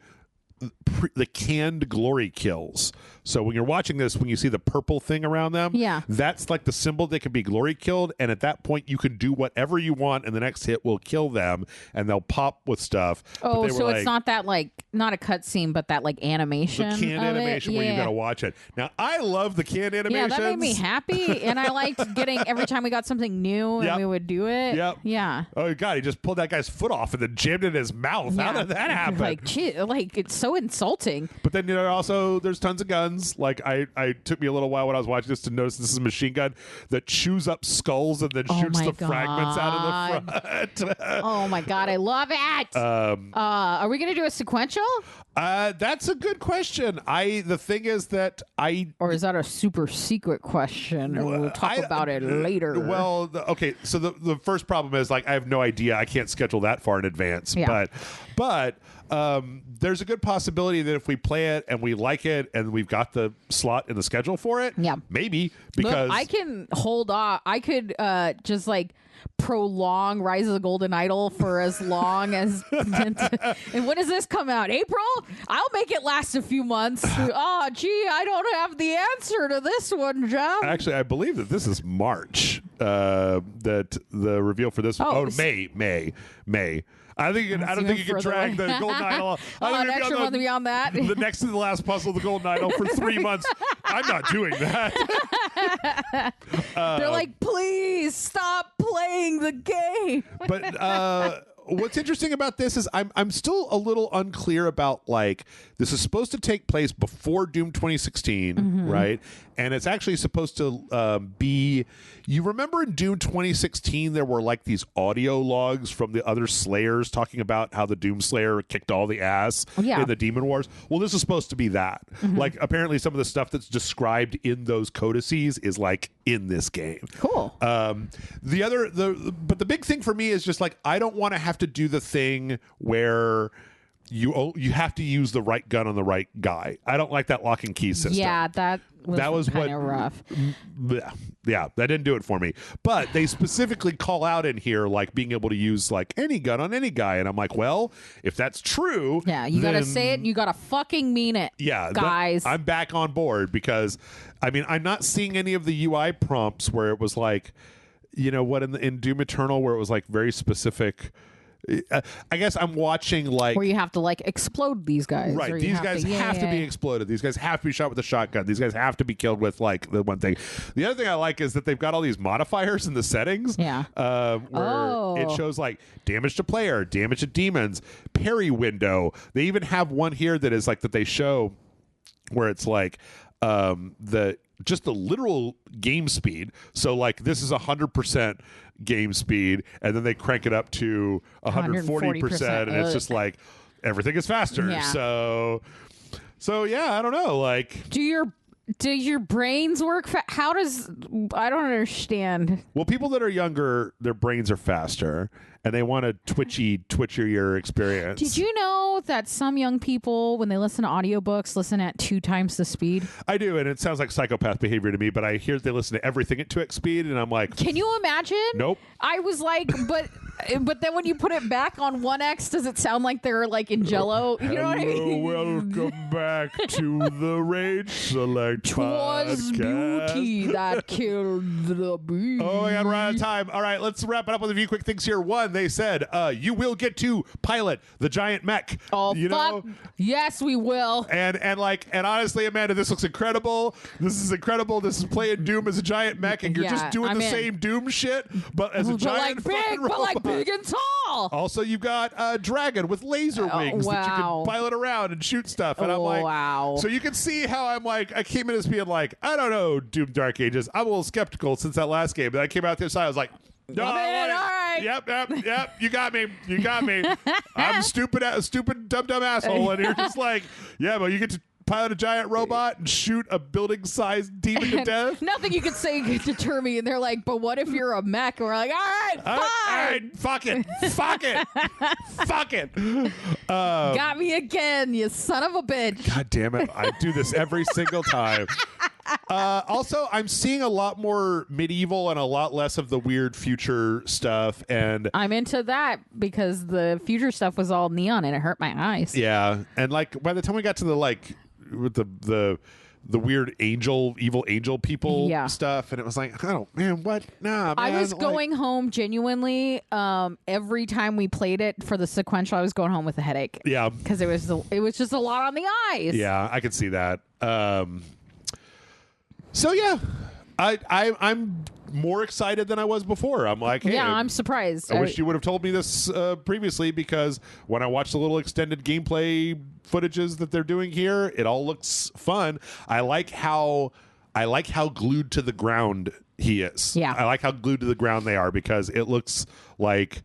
canned glory kills. So when you're watching this, when you see the purple thing around them, that's like the symbol they can be glory killed, and at that point you can do whatever you want and the next hit will kill them and they'll pop with stuff. Oh, so it's not that like not a cutscene, but that like animation. The canned animation where you gotta watch it. Now I love the canned animations. Yeah, that made me happy, and I liked getting every time we got something new and we would do it. Yep. Yeah. Oh god, he just pulled that guy's foot off and then jammed it in his mouth. How did that happen? Like, gee, like it's so insulting. But then there's tons of guns. Like I took me a little while when I was watching this to notice this is a machine gun that chews up skulls and then shoots the fragments out of the front. Oh my god, I love it. Are we gonna do a sequential? That's a good question. The thing is that or is that a super secret question? Or we'll talk about it later. Well, okay. So the first problem is like I have no idea. I can't schedule that far in advance. Yeah. But there's a good possibility that if we play it and we like it and we've got the slot in the schedule for it, maybe because I can hold off. I could just like prolong Rise of the Golden Idol for as long as and when does this come out? April? I'll make it last a few months. Oh gee, I don't have the answer to this one, Jeff. Actually, I believe that this is March. That the reveal for this May. I don't think you can drag the Golden Idol. An extra month beyond that. The next to the last puzzle, the Golden Idol, for 3 months. I'm not doing that. They're like, please stop playing the game. But what's interesting about this is I'm still a little unclear about like this is supposed to take place before Doom 2016, right? And it's actually supposed to be. You remember in Doom 2016 there were like these audio logs from the other Slayers talking about how the Doom Slayer kicked all the ass in the Demon Wars. Well, this is supposed to be that. Like apparently some of the stuff that's described in those codices is like in this game. Cool. But the big thing for me is just like I don't want to have to do the thing where you have to use the right gun on the right guy. I don't like that lock and key system. Yeah, that was kind of rough. Yeah, that didn't do it for me. But they specifically call out in here like being able to use like any gun on any guy, and I'm like, well, if that's true, you gotta say it. And you gotta fucking mean it. Yeah, guys, I'm back on board because I mean I'm not seeing any of the UI prompts where it was like, you know what, in Doom Eternal where it was like very specific. I guess I'm watching like where you have to like explode these guys. Right. These guys have to be exploded. These guys have to be shot with a shotgun. These guys have to be killed with like the one thing. The other thing I like is that they've got all these modifiers in the settings. Yeah. Where it shows like damage to player, damage to demons, parry window. They even have one here that is like that they show where it's like the literal game speed. So like this is 100% game speed, and then they crank it up to 140%, and it's just like everything is faster. Yeah. So yeah, I don't know. Like, do your brains work? How does I don't understand. Well, people that are younger, their brains are faster, and they want a twitchier experience. Did you know that some young people, when they listen to audiobooks, listen at 2 times the speed? I do, and it sounds like psychopath behavior to me, but I hear they listen to everything at 2x speed, and I'm like... Can you imagine? Nope. I was like, but then when you put it back on 1x, does it sound like they're like in Jello? You know what I mean? Welcome back to the RageSelect Twas podcast. beauty that killed the beast. Oh my God, we're out of time. All right, let's wrap it up with a few quick things here. One, they said you will get to pilot the giant mech. Oh, you fuck. know? Yes, we will. And honestly, Amanda, this looks incredible. This is incredible. This is playing Doom as a giant mech, and you're just doing the same Doom shit, but as a giant fucking robot. But like big and tall. Also, you've got a dragon with laser wings that you can pilot around and shoot stuff. And I'm like, wow. So you can see how I'm like, I came in as being like, I don't know, Doom Dark Ages. I'm a little skeptical since that last game. Then I came out the other side, I was like, no, all right. Yep. You got me. I'm stupid, dumb asshole. And you're just like, yeah, but you get to pilot a giant robot and shoot a building-sized demon to death. Nothing you could say could deter me. And they're like, but what if you're a mech? And we're like, all right, fine. All right, fuck it. Got me again, you son of a bitch. God damn it. I do this every single time. Also, I'm seeing a lot more medieval and a lot less of the weird future stuff, and I'm into that because the future stuff was all neon and it hurt my eyes. Yeah, and like by the time we got to the like with the weird evil angel people stuff, and it was like, oh man, what? Nah, man. I was going home genuinely. Every time we played it for the sequential, I was going home with a headache. Yeah, because it was just a lot on the eyes. Yeah, I could see that. So yeah, I'm more excited than I was before. I'm like, hey, I'm surprised. I wish you would have told me this previously, because when I watched the little extended gameplay footages that they're doing here, it all looks fun. I like how glued to the ground he is. Yeah, I like how glued to the ground they are, because it looks like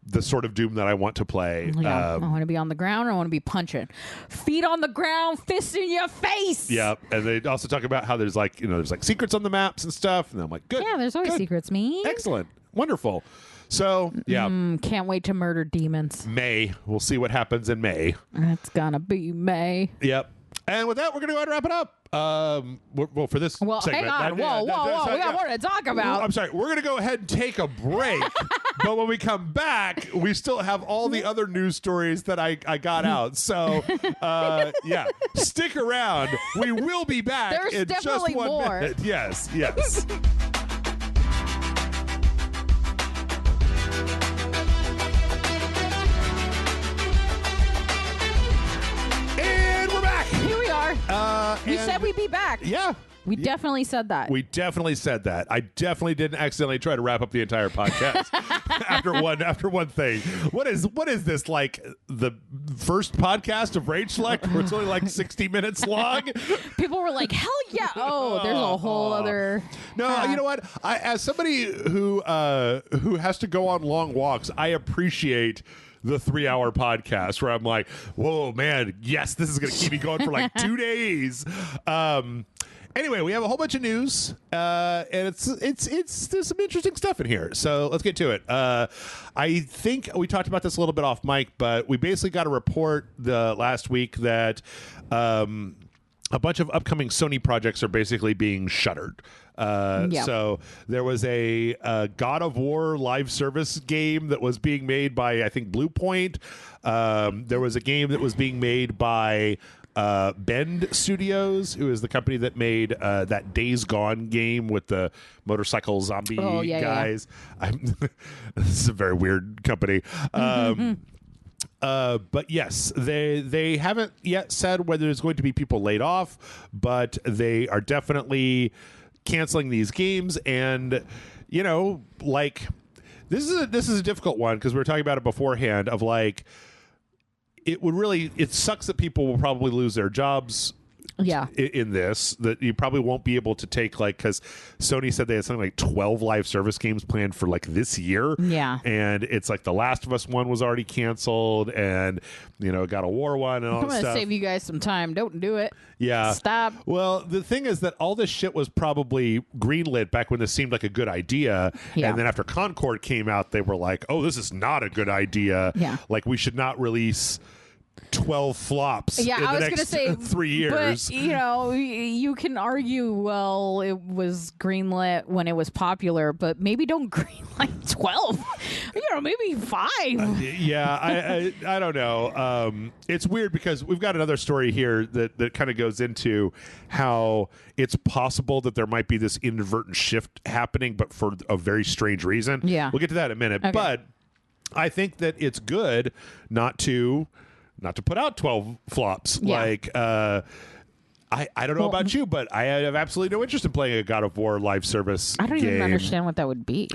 the sort of Doom that I want to play. Yeah, I want to be on the ground. Or I want to be punching. Feet on the ground, fist in your face. Yeah, and they also talk about how there's like secrets on the maps and stuff. And I'm like, good. Yeah, there's always secrets, me. Excellent. Wonderful. So, yeah. Can't wait to murder demons. May. We'll see what happens in May. It's gonna be May. Yep. And with that, we're going to go ahead and wrap it up. Well, for this segment. Hang on. Whoa. We got more to talk about. I'm sorry. We're going to go ahead and take a break. But when we come back, we still have all the other news stories that I got out. So, yeah, stick around. We will be back There's in definitely just 1 more. minute. Yes. We said we'd be back. Yeah. We definitely said that. We definitely said that. I definitely didn't accidentally try to wrap up the entire podcast after one thing. What is this, like the first podcast of RageSelect where it's only like 60 minutes long? People were like, hell yeah. Oh, there's a whole other. No, you know what? As somebody who has to go on long walks, I appreciate the 3-hour podcast where I'm like, whoa, man, yes, this is going to keep me going for like 2 days. Anyway, we have a whole bunch of news, and it's there's some interesting stuff in here. So let's get to it. I think we talked about this a little bit off mic, but we basically got a report last week that a bunch of upcoming Sony projects are basically being shuttered. So there was a God of War live service game that was being made by, I think, Blue Point. There was a game that was being made by Bend Studios, who is the company that made that Days Gone game with the motorcycle zombie guys. This is a very weird company. But yes, they haven't yet said whether there's going to be people laid off, but they are definitely canceling these games. And like this is a difficult one because we were talking about it beforehand of like it sucks that people will probably lose their jobs in this, that you probably won't be able to take, like, because Sony said they had something like 12 live service games planned for like this year. Yeah. And it's like the Last of Us one was already canceled, and God of War one and all that stuff. I'm going to save you guys some time. Don't do it. Yeah. Stop. Well, the thing is that all this shit was probably greenlit back when this seemed like a good idea. Yeah. And then after Concord came out, they were like, oh, this is not a good idea. Yeah. Like, we should not release 12 flops in the next 3 years. But, you can argue, well, it was greenlit when it was popular, but maybe don't greenlight 12. Maybe 5. I don't know. It's weird because we've got another story here that kind of goes into how it's possible that there might be this inadvertent shift happening, but for a very strange reason. Yeah. We'll get to that in a minute. Okay. But I think that it's good not to put out 12 flops. Yeah. Like, I don't know about you, but I have absolutely no interest in playing a God of War live service I don't game. even understand what that would be.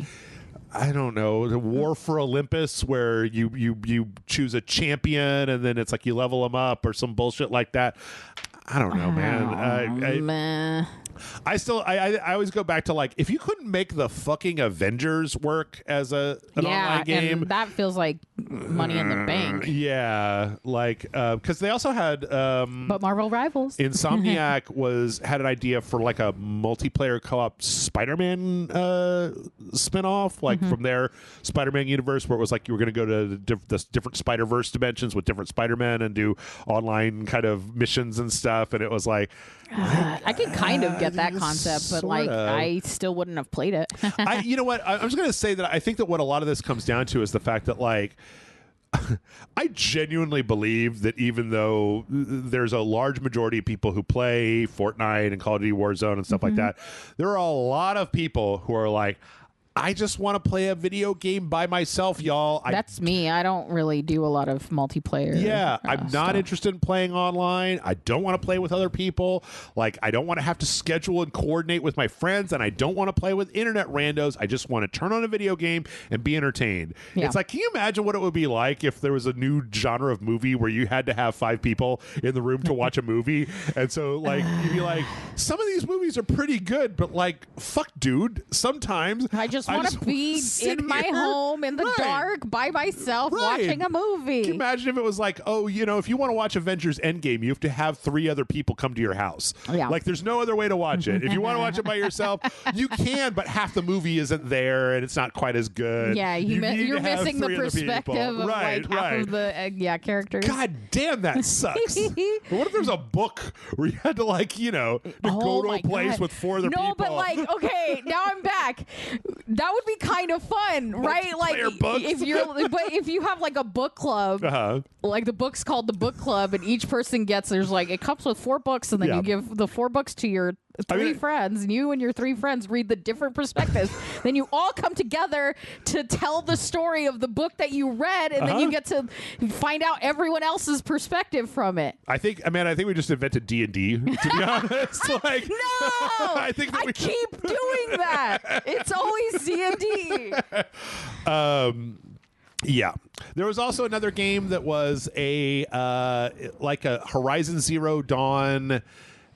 I don't know. The War for Olympus, where you choose a champion and then it's like you level them up or some bullshit like that. I don't know, man. I always go back to, like, if you couldn't make the fucking Avengers work as an online game, and that feels like Money in the Bank. Yeah, like because they also had but Marvel Rivals. Insomniac had an idea for like a multiplayer co-op Spider-Man spinoff, like from their Spider-Man universe, where it was like you were going to go to the different Spider-Verse dimensions with different Spider-Men and do online kind of missions and stuff, and it was like I could kind of get that concept, but like I still wouldn't have played it. You know what? I'm just going to say that I think that what a lot of this comes down to is the fact that, like, I genuinely believe that even though there's a large majority of people who play Fortnite and Call of Duty Warzone and stuff like that, there are a lot of people who are like, I just want to play a video game by myself, y'all. That's me. I don't really do a lot of multiplayer. Yeah, I'm not interested in playing online. I don't want to play with other people. Like, I don't want to have to schedule and coordinate with my friends, and I don't want to play with internet randos. I just want to turn on a video game and be entertained. Yeah. It's like, can you imagine what it would be like if there was a new genre of movie where you had to have 5 people in the room to watch a movie? And so, like, you'd be like, some of these movies are pretty good, but, like, fuck, dude, sometimes I just want to be in my home in the dark by myself watching a movie. Can you imagine if it was like, oh, if you want to watch Avengers Endgame, you have to have 3 other people come to your house. Yeah. Like, there's no other way to watch it. If you want to watch it by yourself, you can, but half the movie isn't there and it's not quite as good. Yeah, you're missing the perspective of like half of the characters. God damn, that sucks. But what if there's a book where you had to, like, go to a place with 4 other people? No, but like, okay, now I'm back. That would be kind of fun, right? Like, if you have like a book club, like the book's called the book club, and each person it comes with 4 books, and then you give the 4 books to your 3 friends, and you and your 3 friends read the different perspectives. Then you all come together to tell the story of the book that you read, and then you get to find out everyone else's perspective from it. I think we just invented D&D, to be honest. Like, no, I keep doing that. It's always D&D. Yeah. There was also another game that was a Horizon Zero Dawn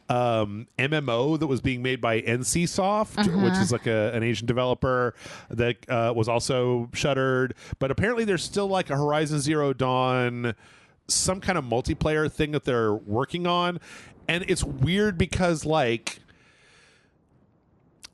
MMO that was being made by NCSoft, which is like an Asian developer that was also shuttered. But apparently there's still like a Horizon Zero Dawn, some kind of multiplayer thing that they're working on. And it's weird because, like,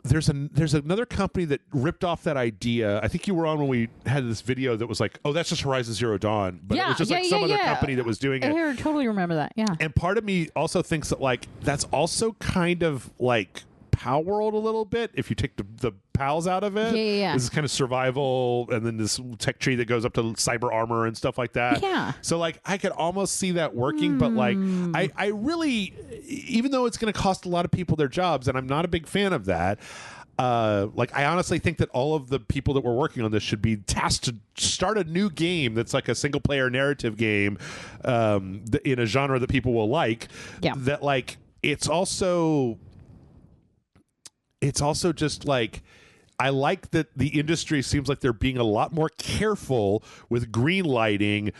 there's another company that ripped off that idea. I think you were on when we had this video that was like, oh, that's just Horizon Zero Dawn. But it was just some other company that was doing it. I totally remember that, yeah. And part of me also thinks that, like, that's also kind of like Pal World a little bit if you take the pals out of it. Yeah. This is kind of survival, and then this tech tree that goes up to cyber armor and stuff like that. Yeah. So like I could almost see that working, but like I really, even though it's going to cost a lot of people their jobs, and I'm not a big fan of that. Like I honestly think that all of the people that were working on this should be tasked to start a new game that's like a single player narrative game in a genre that people will like. Yeah. That like it's also just like I like that the industry seems like they're being a lot more careful with green lighting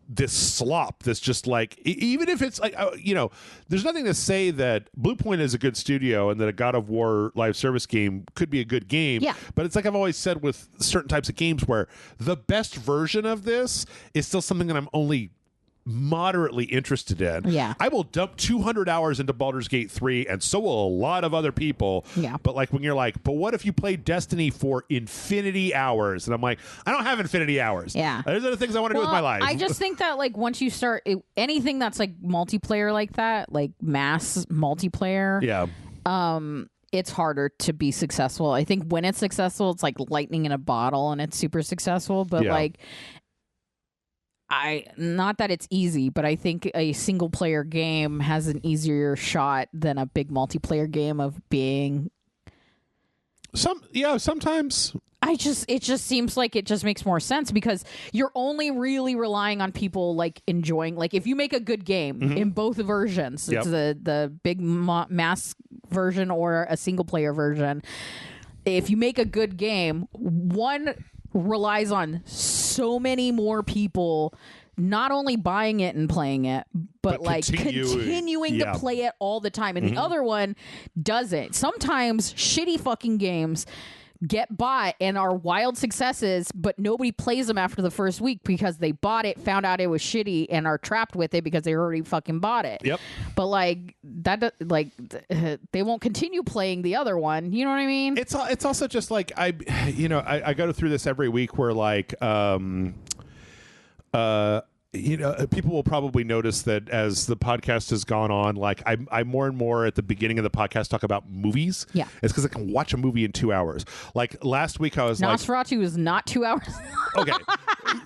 this slop that's just like even if it's like there's nothing to say that Bluepoint is a good studio and that a God of War live service game could be a good game, but it's like I've always said with certain types of games where the best version of this is still something that I'm only moderately interested in. I will dump 200 hours into Baldur's Gate 3 and so will a lot of other people. But like when you're like, but what if you played Destiny for infinity hours? And I'm like, I don't have infinity hours. There's other things I want to do with my life. I just think that like once you start anything that's like multiplayer like that, like mass multiplayer, it's harder to be successful. I think when it's successful, it's like lightning in a bottle and it's super successful. But like not that it's easy, but I think a single player game has an easier shot than a big multiplayer game of being sometimes it just seems like it just makes more sense because you're only really relying on people like enjoying, like if you make a good game in both versions, it's the big mass version or a single player version. If you make a good game, one relies on so many more people not only buying it and playing it, but like continuing to play it all the time. And the other one doesn't. Sometimes shitty fucking games get bought and are wild successes, but nobody plays them after the first week because they bought it, found out it was shitty, and are trapped with it because they already fucking bought it. But like that, like they won't continue playing the other one. You know what I mean? It's also just like I go through this every week where like people will probably notice that as the podcast has gone on, like I more and more at the beginning of the podcast talk about movies. It's because I can watch a movie in 2 hours. Like last week I was Nosferatu is not 2 hours. Okay.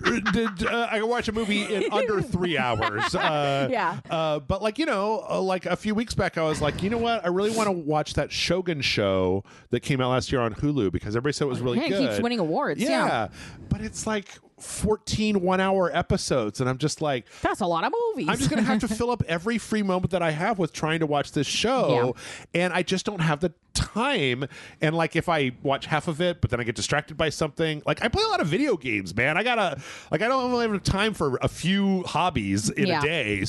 I can watch a movie in under 3 hours. But like, like a few weeks back I was like, you know what? I really want to watch that Shogun show that came out last year on Hulu because everybody said it was really good. It keeps winning awards. But it's like 14 1-hour episodes and I'm just like, that's a lot of movies. I'm just gonna have to fill up every free moment that I have with trying to watch this show, and I just don't have the time. And like if I watch half of it but then I get distracted by something, like I play a lot of video games, man. I don't really have time for a few hobbies in a day.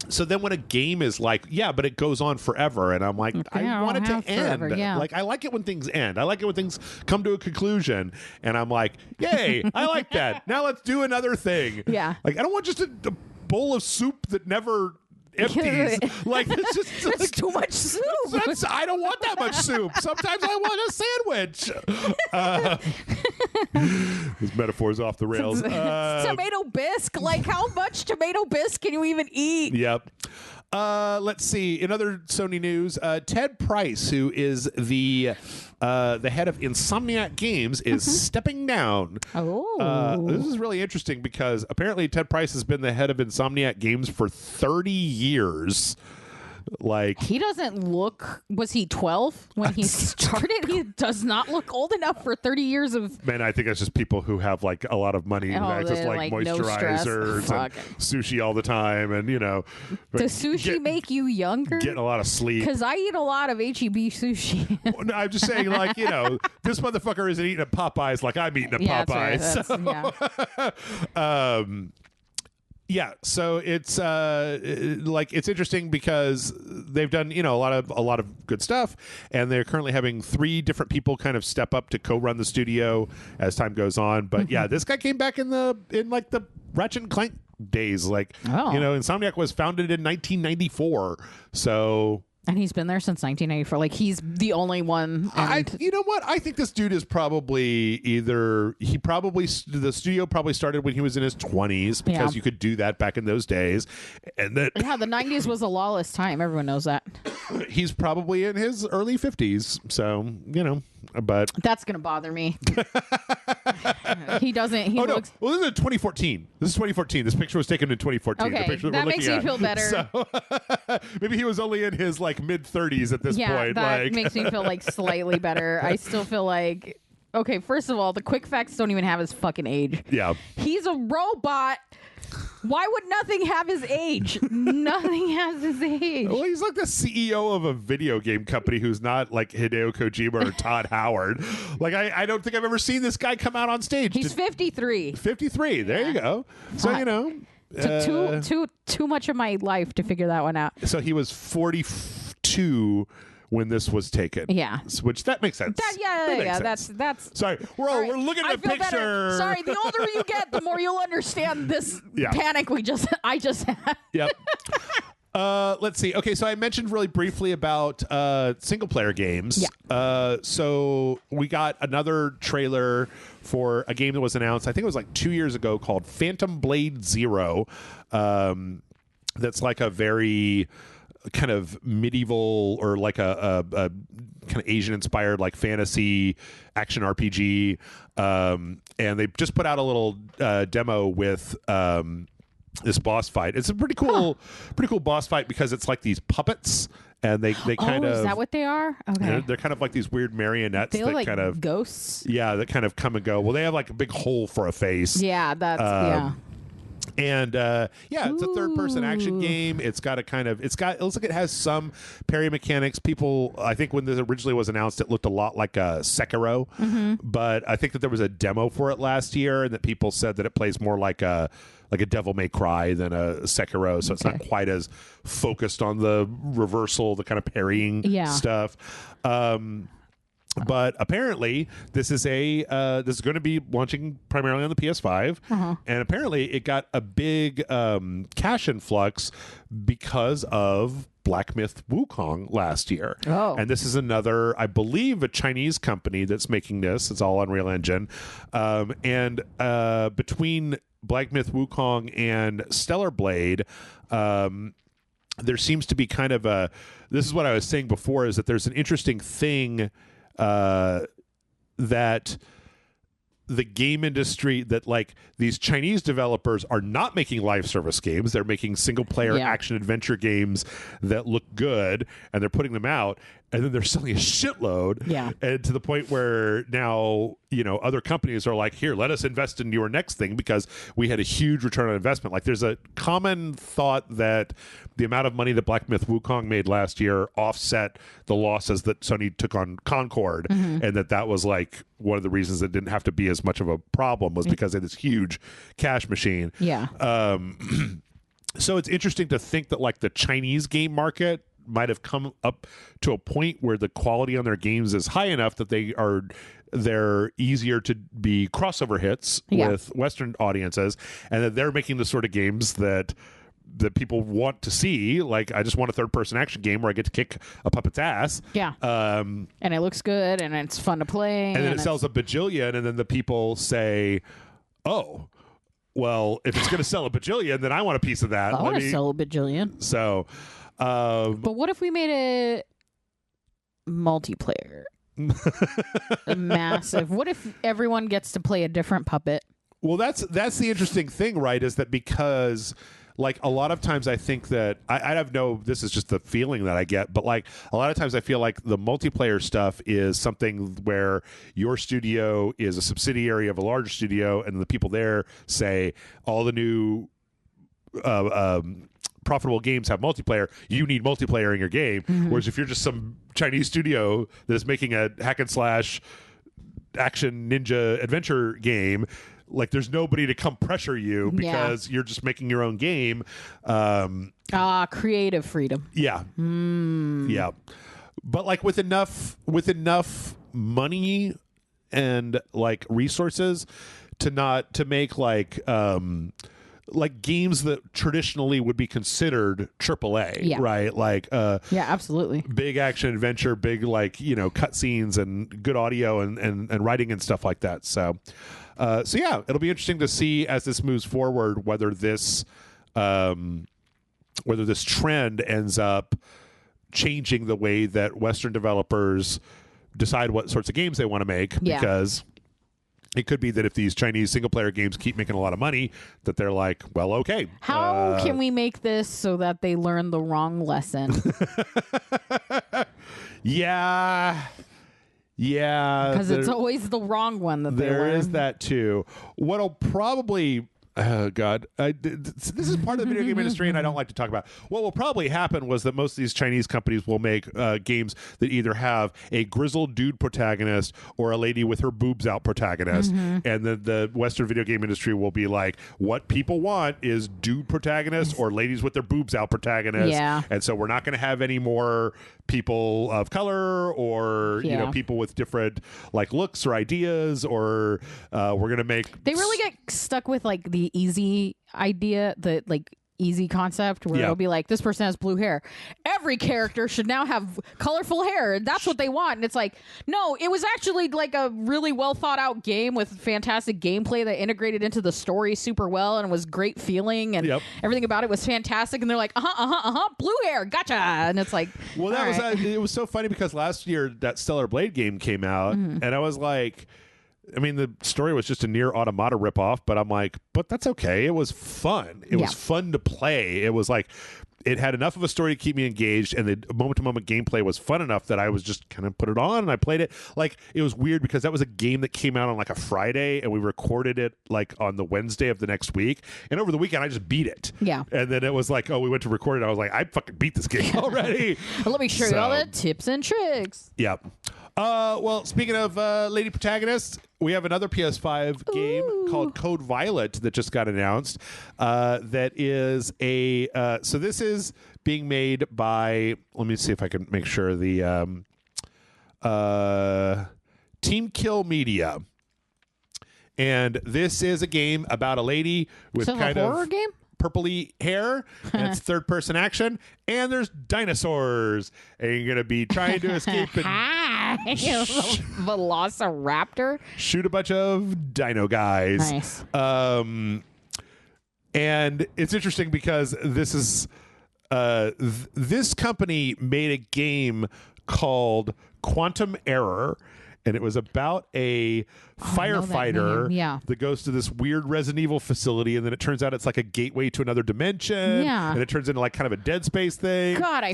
So then when a game is like, but it goes on forever, and I'm like, I want it to end. Forever, Like I like it when things end. I like it when things come to a conclusion, and I'm like, yay, I like that. Now let's do another thing. Like I don't want just a bowl of soup that never empties. Like it's just that's like, too much soup. I don't want that much soup. Sometimes I want a sandwich. This metaphor's off the rails. Tomato bisque. Like how much tomato bisque can you even eat? Let's see. In other Sony news, Ted Price, who is the head of Insomniac Games, is stepping down. This is really interesting because apparently Ted Price has been the head of Insomniac Games for 30 years. Like he doesn't look. Was he 12 when he started? He does not look old enough for 30 years of. Man, I think that's just people who have like a lot of money and access to like moisturizers and sushi all the time, and Does sushi make you younger? Getting a lot of sleep. Because I eat a lot of HEB sushi. No, I'm just saying, like this motherfucker isn't eating at Popeyes like I'm eating at Popeyes. So it's like it's interesting because they've done a lot of good stuff, and they're currently having 3 different people kind of step up to co-run the studio as time goes on. But this guy came back in like the Ratchet and Clank days. Like Insomniac was founded in 1994, so And he's been there since 1994. Like, he's the only one. You know what? I think this dude is probably the studio probably started when he was in his 20s because you could do that back in those days. And that the 90s was a lawless time. Everyone knows that. He's probably in his early 50s. So, but that's going to bother me. He doesn't. He looks. No. Well, this is 2014. This is 2014. This picture was taken in 2014. Okay, the picture that makes me feel better. So, maybe he was only in his mid 30s at this point. Yeah, that makes me feel slightly better. I still feel like, okay, first of all, the quick facts don't even have his fucking age. Yeah. He's a robot. Why would nothing have his age? Nothing has his age. Well, he's like the CEO of a video game company who's not like Hideo Kojima or Todd Howard. I don't think I've ever seen this guy come out on stage. He's 53. 53. There you go. So, Took too much of my life to figure that one out. So he was 42 when this was taken. Yeah. Which that makes sense. That's sorry. We're looking at a picture. Better. Sorry, the older you get, the more you'll understand this panic I just had. Yep. Let's see. Okay, so I mentioned really briefly about single player games. Yeah. So we got another trailer for a game that was announced, I think it was 2 years ago, called Phantom Blade Zero. That's like a very kind of medieval or a kind of Asian inspired fantasy action RPG. And they just put out a little demo with this boss fight. It's a pretty cool boss fight because it's like these puppets and they kind of. Is that what they are? Okay. They're kind of like these weird marionettes they that kind of ghosts. Yeah, that kind of come and go. Well, they have a big hole for a face. Yeah, that's yeah. And it's a third-person action game. It looks like it has some parry mechanics. People, I think when this originally was announced, it looked a lot like a Sekiro. Mm-hmm. But I think that there was a demo for it last year, and that people said that it plays more like a Devil May Cry than a Sekiro. So it's not quite as focused on the reversal, the kind of parrying stuff. But apparently, this is going to be launching primarily on the PS5, and apparently it got a big cash influx because of Black Myth Wukong last year. Oh. And this is another, I believe, a Chinese company that's making this. It's all Unreal Engine. And between Black Myth Wukong and Stellar Blade, there seems to be kind of this is what I was saying before, is that there's an interesting thing that the game industry, that these Chinese developers are not making live service games. They're making single player action adventure games that look good, and they're putting them out, and then they're selling a shitload. Yeah. And to the point where now, other companies are like, here, let us invest in your next thing because we had a huge return on investment. There's a common thought that the amount of money that Black Myth Wukong made last year offset the losses that Sony took on Concord, and that was one of the reasons it didn't have to be as much of a problem was because of this huge cash machine. Yeah. So it's interesting to think that the Chinese game market might have come up to a point where the quality on their games is high enough that they're easier to be crossover hits with Western audiences, and that they're making the sort of games that people want to see. I just want a third-person action game where I get to kick a puppet's ass. Yeah. And it looks good, and it's fun to play. And then it sells a bajillion, and then the people say, oh, well, if it's going to sell a bajillion, then I want a piece of that. I want to sell a bajillion. So... but what if we made it multiplayer? Massive. What if everyone gets to play a different puppet? Well, that's the interesting thing, right? Is that because a lot of times I think that I have this is just the feeling that I get, but a lot of times I feel like the multiplayer stuff is something where your studio is a subsidiary of a larger studio, and the people there say all the new profitable games have multiplayer. You need multiplayer in your game. Whereas if you're just some Chinese studio that's making a hack and slash action ninja adventure game, there's nobody to come pressure you because you're just making your own game. Creative freedom. Yeah. Yeah. But with enough money and resources to make like games that traditionally would be considered AAA, right? Like absolutely. Big action adventure, big like cutscenes and good audio and writing and stuff like that. So yeah, it'll be interesting to see as this moves forward whether this trend ends up changing the way that Western developers decide what sorts of games they want to make, because it could be that if these Chinese single-player games keep making a lot of money, that they're like, well, okay. How can we make this so that they learn the wrong lesson? Yeah. Because it's always the wrong one that they learn. There is that, too. What'll probably... Oh, God. This is part of the video game industry, and I don't like to talk about. What will probably happen was that most of these Chinese companies will make games that either have a grizzled dude protagonist or a lady with her boobs out protagonist. And then the Western video game industry will be like, what people want is dude protagonists or ladies with their boobs out protagonists. Yeah. And so we're not going to have any more people of color or people with different like looks or ideas, or we're going to make... They really get stuck with like the easy idea, the like easy concept where it'll be like, this person has blue hair, every character should now have colorful hair, and that's what they want. And it's like, no, it was actually like a really well thought out game with fantastic gameplay that integrated into the story super well and was great feeling, and everything about it was fantastic. And they're like, blue hair, gotcha. And it's like, well, it was so funny because last year that Stellar Blade game came out, and I was like, I mean, the story was just a Nier Automata ripoff, but I'm like, but that's okay. It was fun. It was fun to play. It was like, it had enough of a story to keep me engaged, and the moment-to-moment gameplay was fun enough that I was just kind of put it on, and I played it. Like, it was weird because that was a game that came out on like a Friday, and we recorded it like on the Wednesday of the next week, and over the weekend I just beat it. Yeah. And then it was like, oh, we went to record it. I was like, I fucking beat this game already. Well, let me show you all the tips and tricks. Yep. Well, speaking of lady protagonists, we have another PS5 game called Code Violet that just got announced. That is a so this is being made by, let me see if I can make sure, the Team Kill Media. And this is a game about a lady with kind of horror game? Purpley hair, and it's third-person action, and there's dinosaurs, and you're going to be trying to escape and Velociraptor, shoot a bunch of dino guys. Nice. And it's interesting because this is this company made a game called Quantum Error, and it was about a firefighter that goes to this weird Resident Evil facility, and then it turns out it's like a gateway to another dimension. Yeah. And it turns into like kind of a Dead Space thing. God, I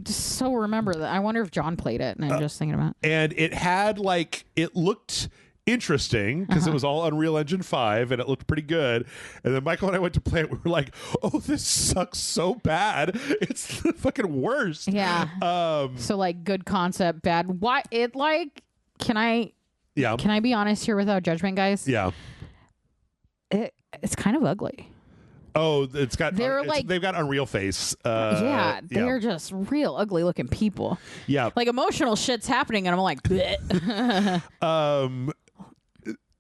just so remember that. I wonder if John played it, and I'm just thinking about it. And it had like, it looked interesting because it was all Unreal Engine 5 and it looked pretty good. And then Michael and I went to play it. We were like, oh, this sucks so bad. It's the fucking worst. Yeah. So like good concept, bad. Why it like... Can I be honest here without judgment, guys? Yeah. It's kind of ugly. Oh, they've got Unreal Face. They're just real ugly looking people. Yeah. Like emotional shit's happening and I'm like,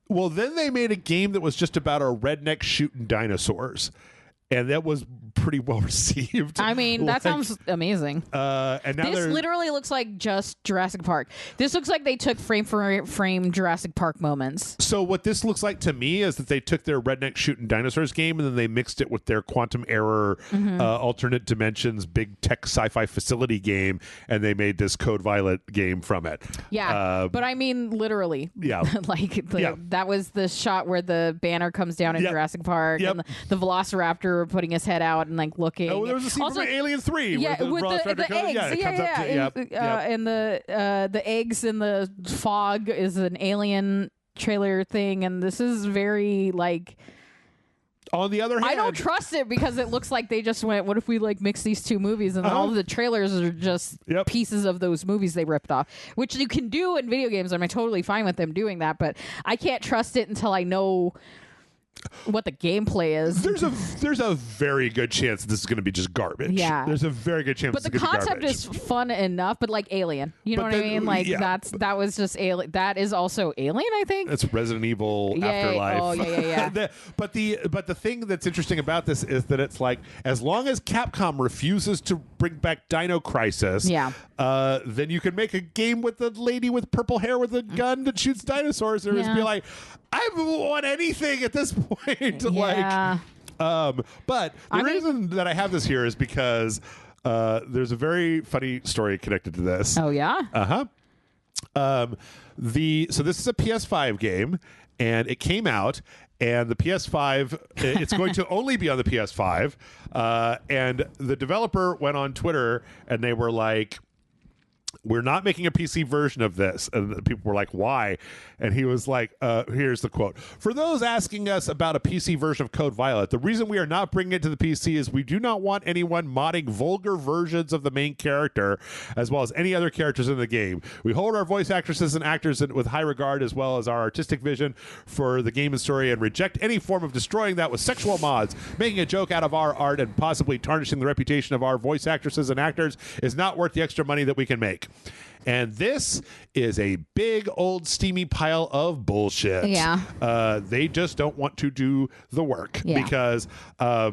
well, then they made a game that was just about a redneck shooting dinosaurs. And that was pretty well received. I mean, that sounds amazing. And now this literally looks like just Jurassic Park. This looks like they took frame for frame Jurassic Park moments. So what this looks like to me is that they took their redneck shooting dinosaurs game and then they mixed it with their Quantum Error alternate dimensions big tech sci-fi facility game, and they made this Code Violet game from it. Yeah, but I mean literally. Yeah, like that was the shot where the banner comes down in Jurassic Park and the Velociraptor putting his head out and like looking. Oh, there was a scene from Alien 3 with the eggs. And the eggs in the fog is an Alien trailer thing, and this is very like. On the other hand, I don't trust it because it looks like they just went, what if we like mix these two movies, and all of the trailers are just pieces of those movies they ripped off, which you can do in video games. I'm totally fine with them doing that, but I can't trust it until I know what the gameplay is. There's a very good chance this is going to be just garbage. Yeah. There's a very good chance. But the concept is fun enough. But like Alien, you know what I mean? Like that was just Alien. That is also Alien, I think. It's Resident Evil Afterlife. Oh yeah. But the thing that's interesting about this is that it's like, as long as Capcom refuses to bring back Dino Crisis, then you can make a game with the lady with purple hair with a gun that shoots dinosaurs and just be like, I haven't won anything at this point. But the reason that I have this here is because there's a very funny story connected to this. Oh yeah. So this is a PS5 game, and it came out, and the PS5 it's going to only be on the PS5, and the developer went on Twitter and they were like, we're not making a PC version of this. And people were like, why? And he was like, here's the quote. For those asking us about a PC version of Code Violet, the reason we are not bringing it to the PC is we do not want anyone modding vulgar versions of the main character, as well as any other characters in the game. We hold our voice actresses and actors with high regard, as well as our artistic vision for the game and story, and reject any form of destroying that with sexual mods. Making a joke out of our art and possibly tarnishing the reputation of our voice actresses and actors is not worth the extra money that we can make. And this is a big old steamy pile of bullshit. Yeah. They just don't want to do the work because I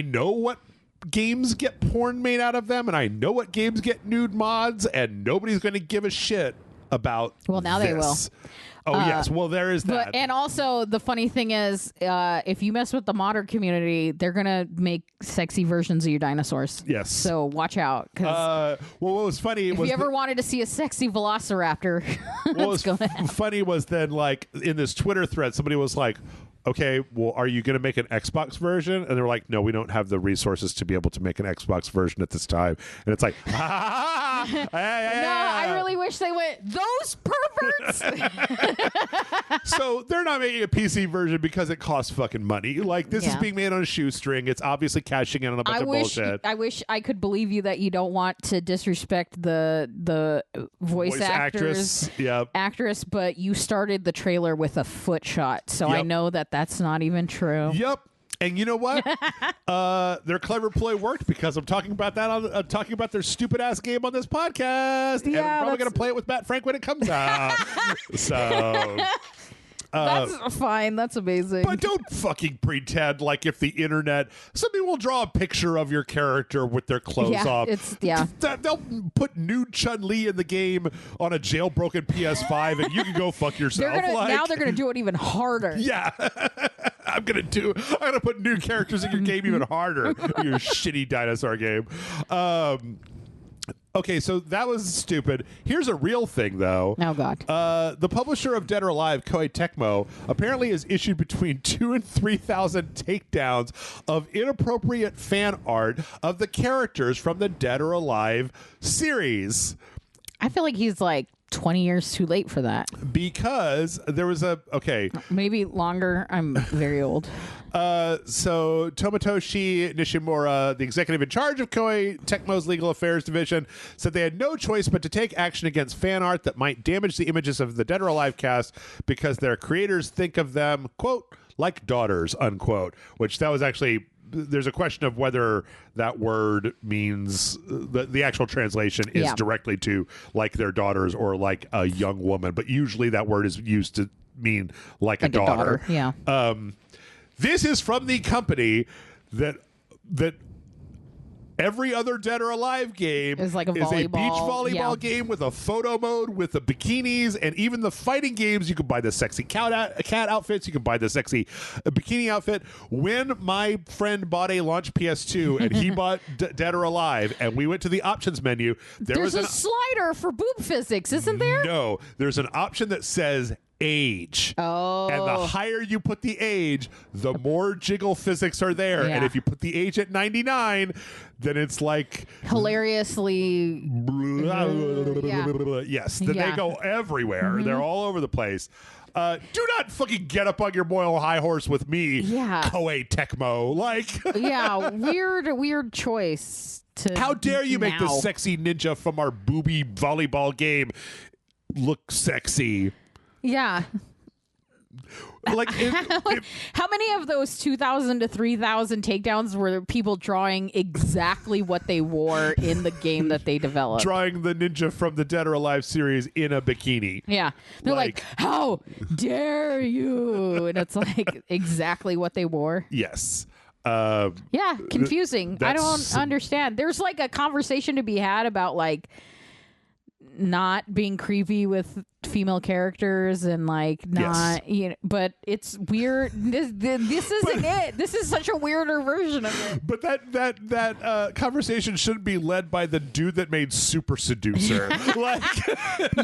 know what games get porn made out of them, and I know what games get nude mods, and nobody's going to give a shit about now this. They will. Oh, yes. Well, there is that. And also, the funny thing is, if you mess with the modder community, they're going to make sexy versions of your dinosaurs. Yes. So watch out. Well, what was funny if was... you ever wanted to see a sexy velociraptor... what was funny was then, like, in this Twitter thread, somebody was like, okay, well, are you going to make an Xbox version? And they're like, no, we don't have the resources to be able to make an Xbox version at this time. And it's like, no, I really wish they went, those perverts. So they're not making a PC version because it costs fucking money. Like, this is being made on a shoestring. It's obviously cashing in on a bunch of bullshit. I wish I could believe you that you don't want to disrespect the voice actress, but you started the trailer with a foot shot. So I know that's not even true. Yep. And you know what? Their clever ploy worked, because I'm talking about that talking about their stupid ass game on this podcast. And I'm probably going to play it with Matt Frank when it comes out. So that's fine. That's amazing. But don't fucking pretend like if the internet, somebody will draw a picture of your character with their clothes off. They'll put nude Chun-Li in the game on a jailbroken PS5, and you can go fuck yourself. Now they're gonna do it even harder. Yeah. I'm gonna put new characters in your game even harder. Your shitty dinosaur game. Okay, so that was stupid. Here's a real thing, though. Oh, God. The publisher of Dead or Alive, Koei Tecmo, apparently has issued between 2,000 and 3,000 takedowns of inappropriate fan art of the characters from the Dead or Alive series. I feel like he's like 20 years too late for that. Because there was maybe longer. I'm very old. So Tomotoshi Nishimura, the executive in charge of Koei Tecmo's legal affairs division, said they had no choice but to take action against fan art that might damage the images of the Dead or Alive cast because their creators think of them, quote, like daughters, unquote, which that was actually... There's a question of whether that word means the actual translation is directly to like their daughters or like a young woman, but usually that word is used to mean like a daughter. Yeah. This is from the company that every other Dead or Alive game is like a beach volleyball game with a photo mode with the bikinis, and even the fighting games. You can buy the sexy cat outfits. You can buy the sexy bikini outfit. When my friend bought a launch PS2 and he bought Dead or Alive, and we went to the options menu, there's a slider for boob physics, isn't there? No, there's an option that says age. Oh. And the higher you put the age, the more jiggle physics are there. Yeah. And if you put the age at 99, then it's like hilariously yes. Then they go everywhere. Mm-hmm. They're all over the place. Do not fucking get up on your moral high horse with me, Koei Tecmo. Weird choice. How dare you make the sexy ninja from our booby volleyball game look sexy? Yeah. Like, how many of those 2,000 to 3,000 takedowns were people drawing exactly what they wore in the game that they developed? Drawing the ninja from the Dead or Alive series in a bikini. Yeah. They're like, how dare you? And it's like exactly what they wore. Yes. Yeah, confusing. I don't understand. There's like a conversation to be had about like not being creepy with female characters and like not but it's weird. This isn't it. This is such a weirder version of it. But that conversation shouldn't be led by the dude that made Super Seducer. Like,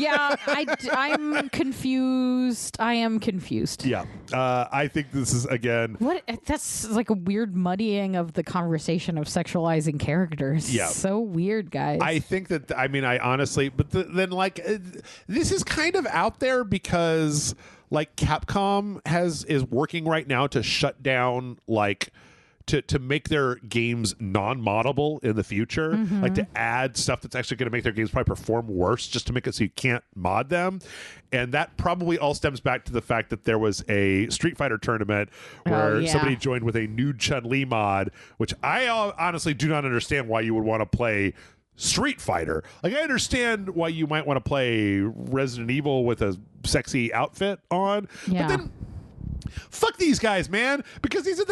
yeah, I'm confused. I am confused. Yeah, I think this is again that's like a weird muddying of the conversation of sexualizing characters. Yeah, so weird, guys. I think that I honestly, but then like this is kind of out there because like Capcom is working right now to shut down like to make their games non-moddable in the future, like to add stuff that's actually going to make their games probably perform worse just to make it so you can't mod them. And that probably all stems back to the fact that there was a Street Fighter tournament where somebody joined with a nude Chun-Li mod, which I honestly do not understand why you would want to play Street Fighter. Like, I understand why you might want to play Resident Evil with a sexy outfit on, but then fuck these guys, man, because these are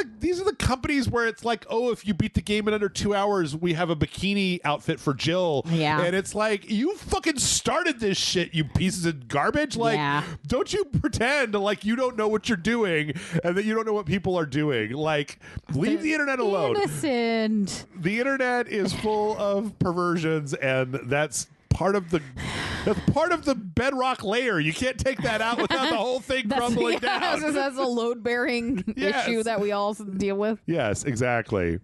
the companies where it's like, oh, if you beat the game in under 2 hours, we have a bikini outfit for Jill. Yeah. And it's like, you fucking started this shit, you pieces of garbage. Like, don't you pretend like you don't know what you're doing and that you don't know what people are doing. Like, leave the internet alone. Innocent. The internet is full of perversions, and that's part of the bedrock layer. You can't take that out without the whole thing crumbling down. That's a load-bearing issue that we all deal with. Yes, exactly.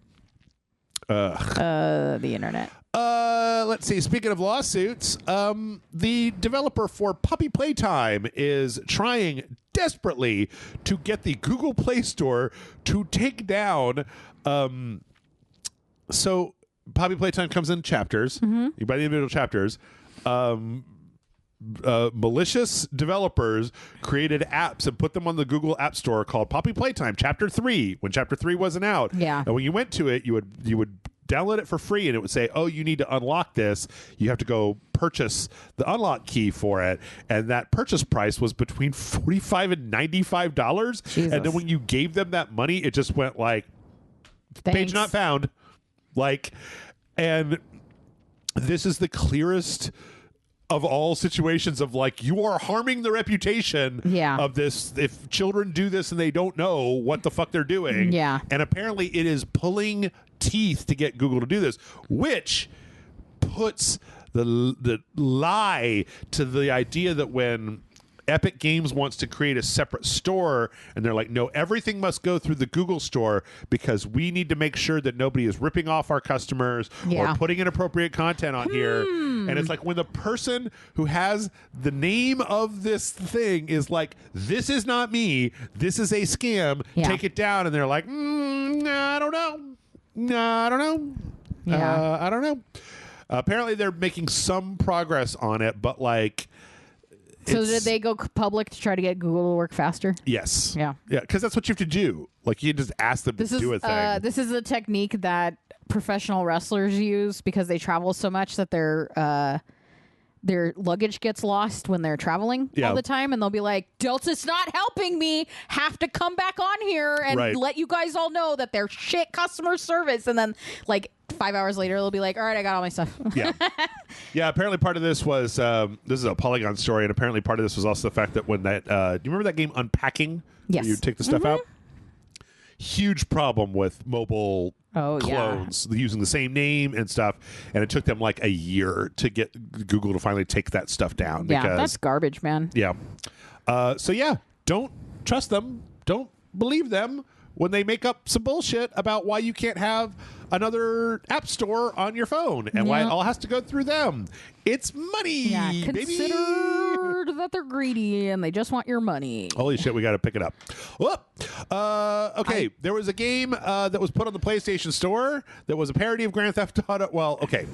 The internet. Let's see. Speaking of lawsuits, the developer for Puppy Playtime is trying desperately to get the Google Play Store to take down. So Puppy Playtime comes in chapters. You buy the individual chapters. Malicious developers created apps and put them on the Google App Store called Puppy Playtime Chapter 3 when Chapter 3 wasn't out. Yeah. And when you went to it, you would download it for free, and it would say, oh, you need to unlock this. You have to go purchase the unlock key for it. And that purchase price was between $45 and $95. Jesus. And then when you gave them that money, it just went like, page not found. Like, and this is the clearest of all situations of like, you are harming the reputation of this. If children do this and they don't know what the fuck they're doing. Yeah. And apparently it is pulling teeth to get Google to do this, which puts the lie to the idea that when Epic Games wants to create a separate store and they're like, no, everything must go through the Google store because we need to make sure that nobody is ripping off our customers or putting inappropriate content on here. And it's like when the person who has the name of this thing is like, this is not me, this is a scam, take it down. And they're like, I don't know. I don't know. I don't know. Apparently they're making some progress on it, but like, so did they go public to try to get Google to work faster? Yes. Yeah. Yeah, because that's what you have to do. Like, you just ask them to do a thing. This is a technique that professional wrestlers use because they travel so much that their luggage gets lost when they're traveling all the time, and they'll be like, Delta's not helping me, have to come back on here and let you guys all know that they're shit customer service. And then like 5 hours later they'll be like, all right, I got all my stuff. Yeah, apparently part of this was this is a Polygon story, and apparently part of this was also the fact that when that do you remember that game Unpacking? Yes. You take the stuff out. Huge problem with mobile clones using the same name and stuff, and it took them like a year to get Google to finally take that stuff down. Yeah, because, that's garbage, man. Yeah. So yeah, don't trust them. Don't believe them when they make up some bullshit about why you can't have another app store on your phone, and why it all has to go through them. It's money, Consider baby. that they're greedy and they just want your money. Holy shit, we got to pick it up. Okay, there was a game that was put on the PlayStation Store that was a parody of Grand Theft Auto. Well, okay.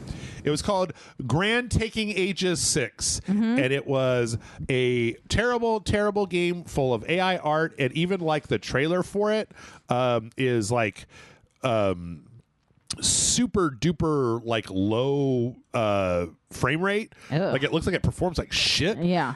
It was called Grand Taking Ages 6, and it was a terrible, terrible game full of AI art, and even like the trailer for it is like super duper like low frame rate. Ugh. Like it looks like it performs like shit. Yeah.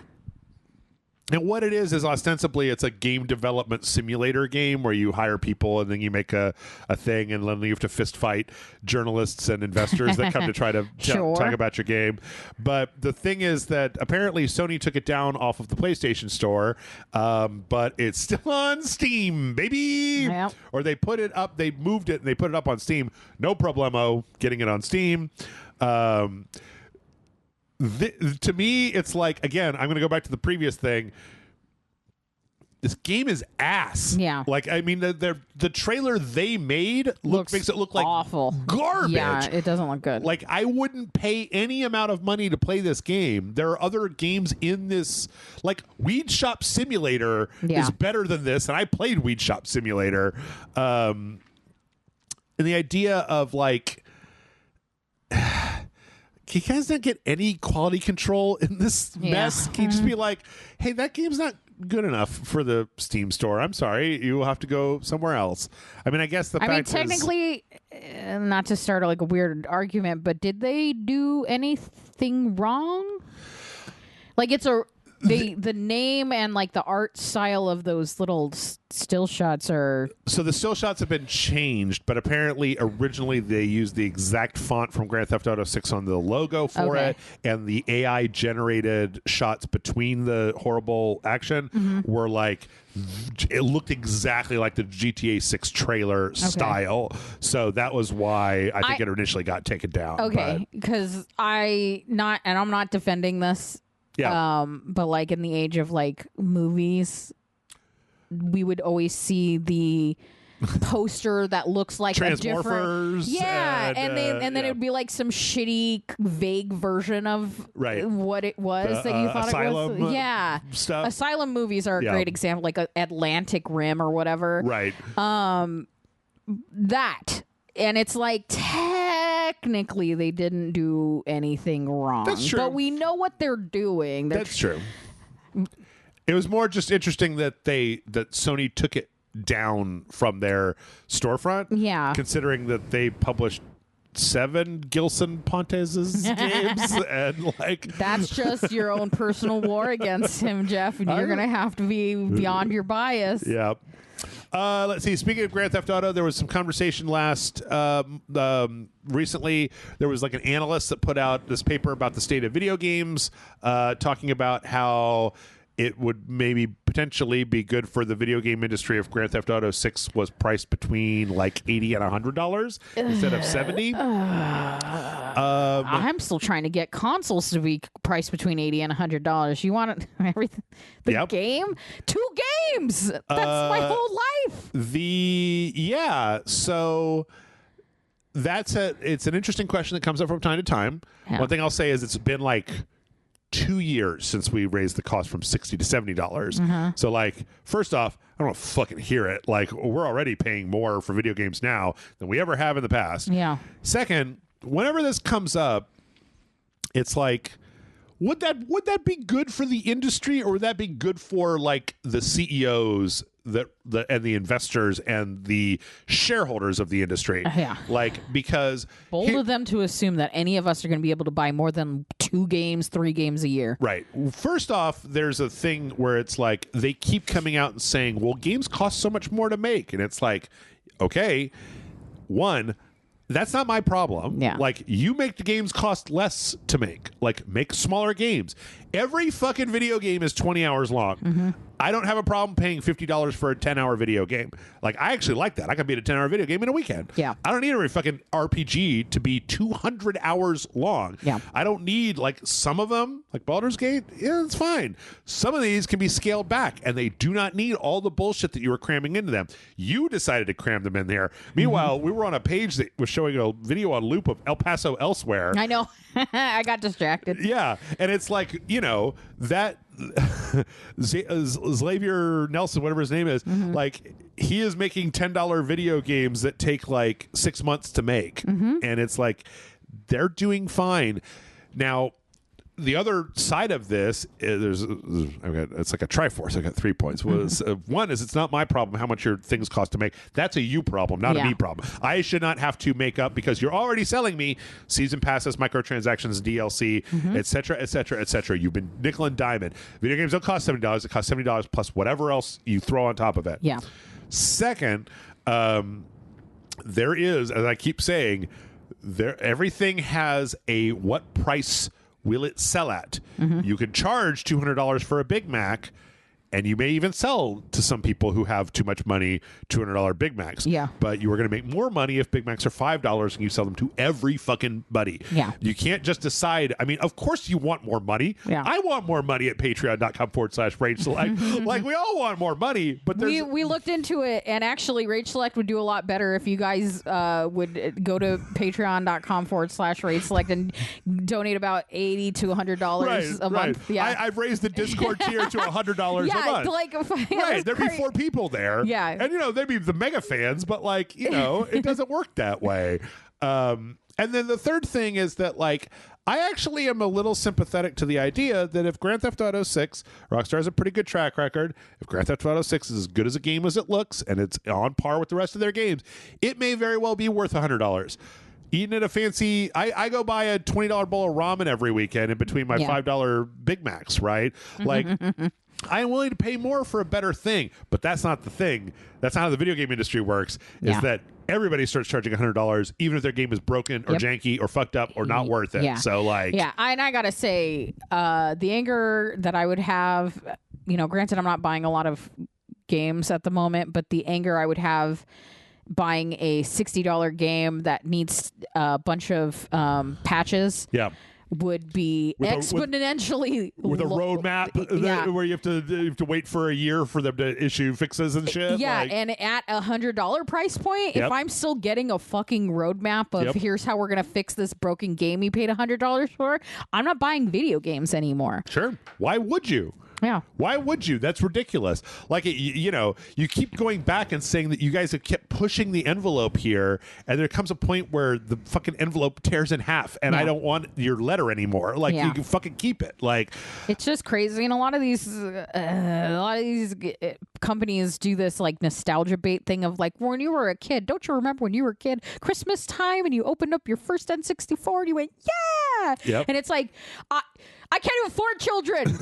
And what it is ostensibly it's a game development simulator game where you hire people and then you make a thing, and then you have to fist fight journalists and investors that come to try to talk about your game. But the thing is that apparently Sony took it down off of the PlayStation Store, but it's still on Steam, baby. Yep. Or they put it up, they moved it and they put it up on Steam. No problemo getting it on Steam. To me, it's like, again, I'm going to go back to the previous thing. This game is ass. Yeah. Like, I mean, the trailer they made makes it look like awful garbage. Yeah, it doesn't look good. Like, I wouldn't pay any amount of money to play this game. There are other games in this, like Weed Shop Simulator is better than this, and I played Weed Shop Simulator. And the idea of like, can you guys not get any quality control in this mess? Can you just be like, hey, that game's not good enough for the Steam store. I'm sorry. You will have to go somewhere else. I mean, I guess the fact technically, not to start like a weird argument, but did they do anything wrong? Like the name and like the art style of those little still shots are... So the still shots have been changed, but apparently originally they used the exact font from Grand Theft Auto 6 on the logo for it, and the AI generated shots between the horrible action were like, it looked exactly like the GTA 6 trailer style. So that was why I think it initially got taken down. Okay, because I'm not defending this. Yeah. But like in the age of like movies, we would always see the poster that looks like a different, and then it would be like some shitty vague version of what it was that you thought Asylum it was. Yeah, stuff. Asylum movies are a great example, like Atlantic Rim or whatever. Right. That. And it's like, technically, they didn't do anything wrong. That's true. But we know what they're doing. That's true. It was more just interesting that Sony took it down from their storefront. Yeah. Considering that they published 7 Gilson Pontes' games. And like... That's just your own personal war against him, Jeff. And you're going to have to be beyond your bias. Yeah. Let's see. Speaking of Grand Theft Auto, there was some conversation recently. There was like an analyst that put out this paper about the state of video games, talking about how it would maybe potentially be good for the video game industry if Grand Theft Auto 6 was priced between like $80 and $100 instead of $70. I'm still trying to get consoles to be priced between $80 and $100. You want everything? The game? 2 games! That's my whole life! So it's an interesting question that comes up from time to time. Yeah. One thing I'll say is it's been like 2 years since we raised the cost from $60 to $70. So like, first off, I don't fucking hear it. Like, we're already paying more for video games now than we ever have in the past. Yeah. Second, whenever this comes up, it's like, would that be good for the industry, or would that be good for like the CEOs and the investors and the shareholders of the industry? Yeah. Like, because bold of them to assume that any of us are going to be able to buy more than 2 games, 3 games a year. Right. First off, there's a thing where it's like they keep coming out and saying, well, games cost so much more to make. And it's like, okay, one, that's not my problem. Yeah. Like, you make the games cost less to make. Like, make smaller games. Every fucking video game is 20 hours long. I don't have a problem paying $50 for a 10-hour video game. Like, I actually like that. I can beat a 10-hour video game in a weekend. Yeah. I don't need a fucking RPG to be 200 hours long. Yeah. I don't need, like, some of them, like Baldur's Gate, yeah, it's fine. Some of these can be scaled back, and they do not need all the bullshit that you were cramming into them. You decided to cram them in there. Meanwhile, we were on a page that was showing a video on loop of El Paso Elsewhere. I know. I got distracted. Yeah. And it's like, that Xavier Nelson, whatever his name is, like, he is making $10 video games that take like 6 months to make. And it's like, they're doing fine. Now, the other side of this is it's like a Triforce. I got 3 points. One is, it's not my problem how much your things cost to make. That's a you problem, not a me problem. I should not have to make up because you're already selling me season passes, microtransactions, DLC, et cetera, et cetera, et cetera. You've been nickel and diamond. Video games don't cost $70. It costs $70 plus whatever else you throw on top of it. Yeah. Second, there is, as I keep saying, everything has a what price will it sell at? You can charge $200 for a Big Mac, and you may even sell to some people who have too much money $200 Big Macs. Yeah. But you are going to make more money if Big Macs are $5 and you sell them to every fucking buddy. Yeah. You can't just decide. I mean, of course you want more money. Yeah. I want more money at patreon.com/RageSelect. Like, we all want more money, but there's... We looked into it, and actually RageSelect would do a lot better if you guys would go to patreon.com/RageSelect and donate about $80 to $100 a month. Yeah. I've raised the Discord tier to $100 a month. Like, right, there'd be 4 people there. Yeah. And, they'd be the mega fans, but, like, it doesn't work that way. And then the third thing is that, like, I actually am a little sympathetic to the idea that if Grand Theft Auto 6, Rockstar has a pretty good track record, if Grand Theft Auto 6 is as good as a game as it looks, and it's on par with the rest of their games, it may very well be worth $100. Eating at a fancy, I go buy a $20 bowl of ramen every weekend in between my $5 Big Macs, right? Like... I am willing to pay more for a better thing, but that's not the thing. That's not how the video game industry works, is that everybody starts charging $100, even if their game is broken or janky or fucked up or not worth it. Yeah. So, like... Yeah, and I gotta say, the anger that I would have, granted I'm not buying a lot of games at the moment, but the anger I would have buying a $60 game that needs a bunch of patches... Yeah. would be exponentially with a roadmap where you have to wait for a year for them to issue fixes and shit. Yeah, and at $100 price point, if I'm still getting a fucking roadmap of here's how we're gonna fix this broken game you paid $100 for, I'm not buying video games anymore. Sure. Why would you? Yeah. Why would you? That's ridiculous. Like, you keep going back and saying that you guys have kept pushing the envelope here, and there comes a point where the fucking envelope tears in half, and I don't want your letter anymore. Like, you can fucking keep it. Like, it's just crazy. And a lot of these companies do this, like, nostalgia bait thing of, like, when you were a kid, don't you remember when you were a kid, Christmas time, and you opened up your first N64 and you went, yeah. Yep. And it's like, I can't even afford children.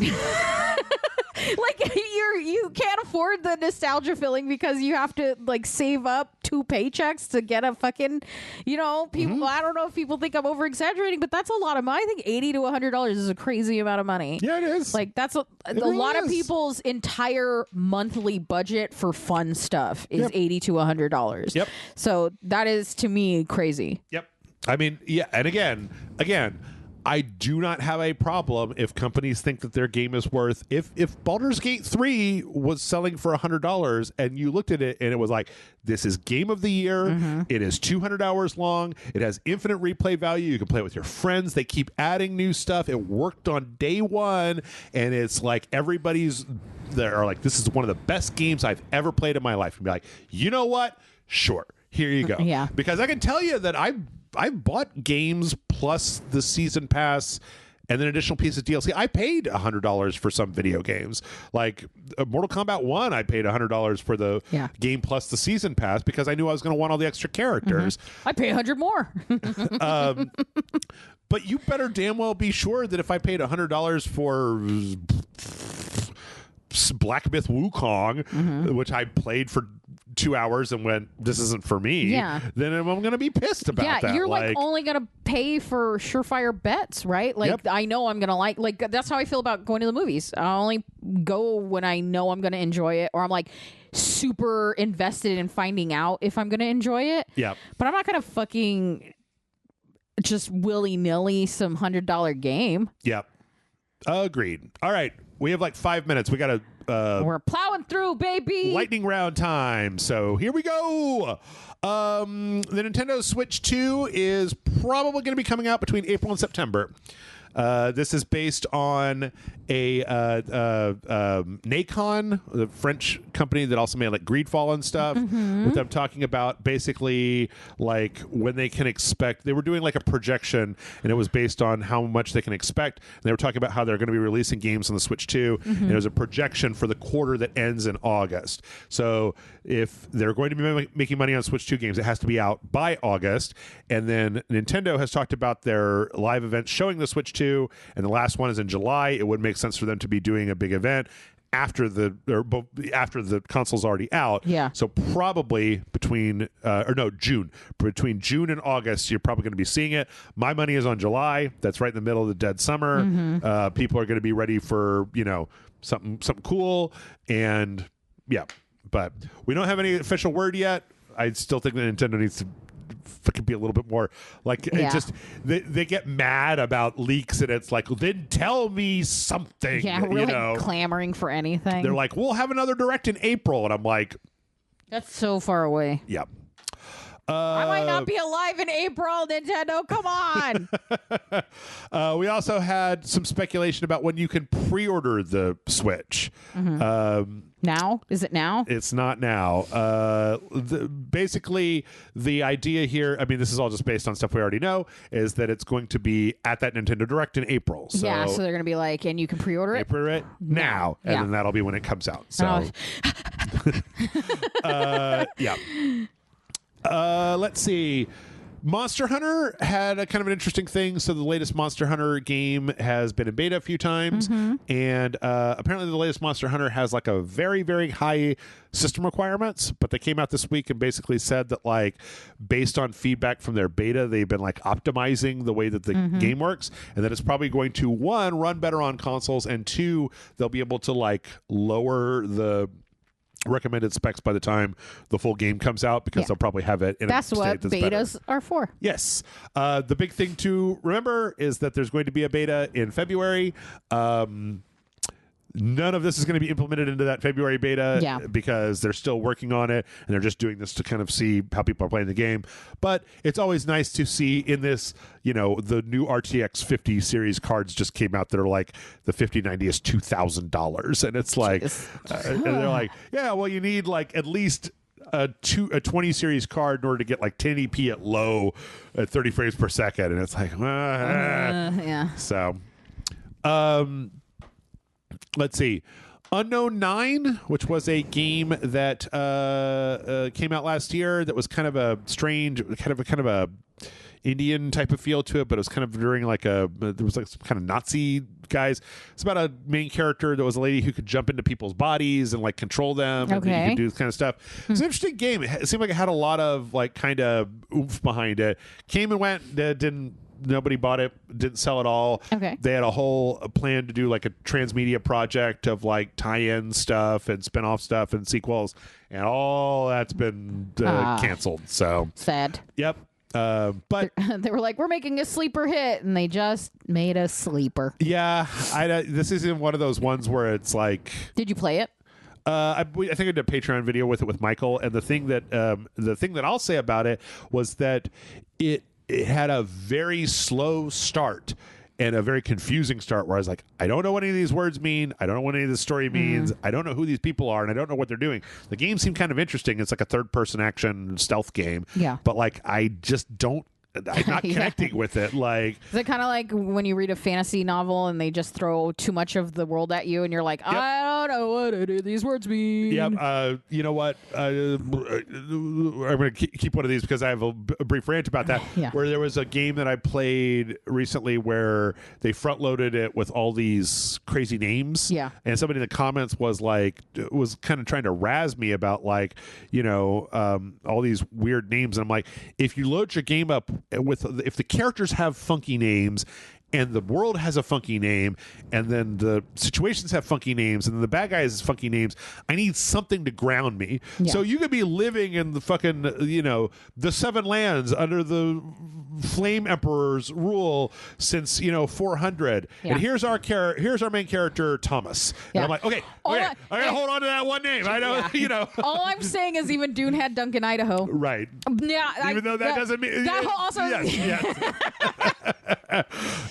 Like, you can't afford the nostalgia feeling because you have to, like, save up 2 paychecks to get a fucking, people. I don't know if people think I'm over exaggerating, but that's a lot of money. I think $80 to $100 is a crazy amount of money. Yeah, it is. Like, that's a lot of people's entire monthly budget for fun stuff is $80 to $100. Yep. So that is, to me, crazy. Yep. I mean, yeah, and again, I do not have a problem if companies think that their game is worth... If Baldur's Gate 3 was selling for $100 and you looked at it and it was like, this is game of the year, it is 200 hours long, it has infinite replay value, you can play it with your friends, they keep adding new stuff, it worked on day one, and it's like everybody's... They're like, this is one of the best games I've ever played in my life. And be like, you know what? Sure. Here you go. Yeah. Because I can tell you that I've bought games plus the season pass and then additional piece of DLC. I paid $100 for some video games. Like Mortal Kombat 1, I paid $100 for the game plus the season pass because I knew I was going to want all the extra characters. I pay $100 more. But you better damn well be sure that if I paid $100 for Black Myth Wukong, which I played for 2 hours and went, this isn't for me, then I'm going to be pissed about that. You're like only going to pay for surefire bets, right? Like, I know I'm going to like, that's how I feel about going to the movies. I only go when I know I'm going to enjoy it, or I'm like super invested in finding out if I'm going to enjoy it. Yeah. But I'm not going to fucking just willy-nilly some $100 game. Yep. Agreed. All right. We have like 5 minutes. We got to... we're plowing through, baby. Lightning round time. So here we go. The Nintendo Switch 2 is probably going to be coming out between April and September. This is based on a Nacon, the French company that also made like Greedfall and stuff. With them talking about basically like when they can expect. They were doing like a projection, and it was based on how much they can expect. And they were talking about how they're going to be releasing games on the Switch 2. And it was a projection for the quarter that ends in August. So if they're going to be making money on Switch 2 games, it has to be out by August. And then Nintendo has talked about their live events showing the Switch 2, and the last one is in July. It would make sense for them to be doing a big event after the console's already out. Yeah. So probably between June. Between June and August, you're probably going to be seeing it. My money is on July. That's right in the middle of the dead summer. People are going to be ready for, something cool, and but we don't have any official word yet. I still think that Nintendo needs to fucking be a little bit more like it just they get mad about leaks, and it's like, then tell me something. Really clamoring for anything. They're like, we'll have another direct in April, and I'm like, that's so far away. I might not be alive in April, Nintendo. Come on. We also had some speculation about when you can pre-order the Switch. Now? Is it now? It's not now. Basically, the idea here, I mean, this is all just based on stuff we already know, is that it's going to be at that Nintendo Direct in April. So so they're going to be like, and you can pre-order it? Pre-order it now. And then that'll be when it comes out. So, let's see. Monster Hunter had a kind of an interesting thing. So the latest Monster Hunter game has been in beta a few times, and apparently the latest Monster Hunter has like a very, very high system requirements, but they came out this week and basically said that like based on feedback from their beta, they've been like optimizing the way that the game works, and that it's probably going to, one, run better on consoles, and two, they'll be able to like lower the recommended specs by the time the full game comes out, because they'll probably have it in that's a state what that's betas better. Are for. Yes. The big thing to remember is that there's going to be a beta in February. None of this is going to be implemented into that February beta because they're still working on it, and they're just doing this to kind of see how people are playing the game. But it's always nice to see in this, the new RTX 50 series cards just came out that are like the 5090 is $2,000, and it's like, and they're like, yeah, well, you need like at least a 20 series card in order to get like 1080p at low at 30 frames per second, and it's like, So, let's see. Unknown 9, which was a game that came out last year that was kind of a strange, kind of a Indian type of feel to it, but it was kind of during like there was like some kind of Nazi guys. It's about a main character that was a lady who could jump into people's bodies and like control them, and you could do this kind of stuff. It's an interesting game. It seemed like it had a lot of like kind of oomph behind it. Came and went, nobody bought it, didn't sell at all. They had a whole plan to do like a transmedia project of like tie-in stuff and spin-off stuff and sequels, and all that's been canceled. So sad. Yep. But they were like, we're making a sleeper hit, and they just made a sleeper. Yeah. This isn't one of those ones where it's like, did you play it? I think I did a Patreon video with it with Michael, and the thing that I'll say about it was that it had a very slow start and a very confusing start, where I was like, I don't know what any of these words mean. I don't know what any of this story means. I don't know who these people are, and I don't know what they're doing. The game seemed kind of interesting. It's like a third-person action stealth game. Yeah. But like, I just don't. I'm not connecting with it. Like, is it kind of like when you read a fantasy novel and they just throw too much of the world at you, and you're like, I out what do these words mean. Yep. You know what? I'm going to keep one of these because I have a brief rant about that. Yeah. Where there was a game that I played recently where they front loaded it with all these crazy names. Yeah. And somebody in the comments was like, was kind of trying to razz me about like, you know, all these weird names. And I'm like, if you load your game up if the characters have funky names and the world has a funky name, and then the situations have funky names, and then the bad guys has funky names, I need something to ground me. Yeah. So you could be living in the fucking, you know, the Seven Lands under the Flame Emperor's rule since, you know, 400. Yeah. And here's our main character, Thomas. And Yeah. I'm like, okay, I gotta hold on to that one name. I know, Yeah. you know. All I'm saying is even Dune had Duncan, Idaho. Right. Yeah. Even though that doesn't mean that also. yes.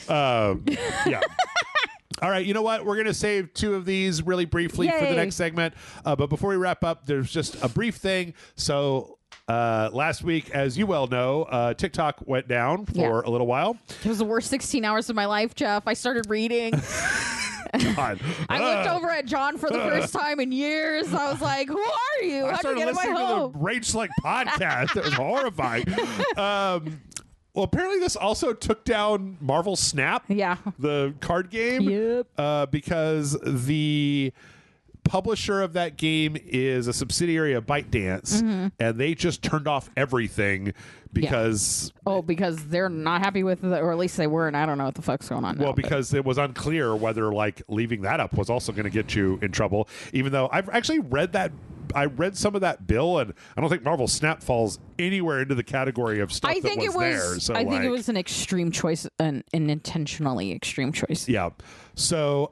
Yeah. All right, you know what? We're going to save two of these really briefly for the Yay. next segment. But before we wrap up, there's just a brief thing. So last week, as you well know, TikTok went down for a little while. It was the worst 16 hours of my life, Jeff. I started reading. God. I looked over at John for the first time in years. I was like, who are you? I How'd you started get in my listening to home? the RageSelect podcast. It was horrifying. Well, apparently this also took down Marvel Snap, Yeah. the card game, Yep. because the publisher of that game is a subsidiary of ByteDance, and they just turned off everything because... Oh, because they're not happy with it, or at least they weren't. I don't know what the fuck's going on now. Well, because it was unclear whether, like, leaving that up was also going to get you in trouble, even though I've actually read that. I read some of that bill, and I don't think Marvel Snap falls anywhere into the category of stuff I think that was there. So I think it like- was an extreme choice, an intentionally extreme choice. Yeah. So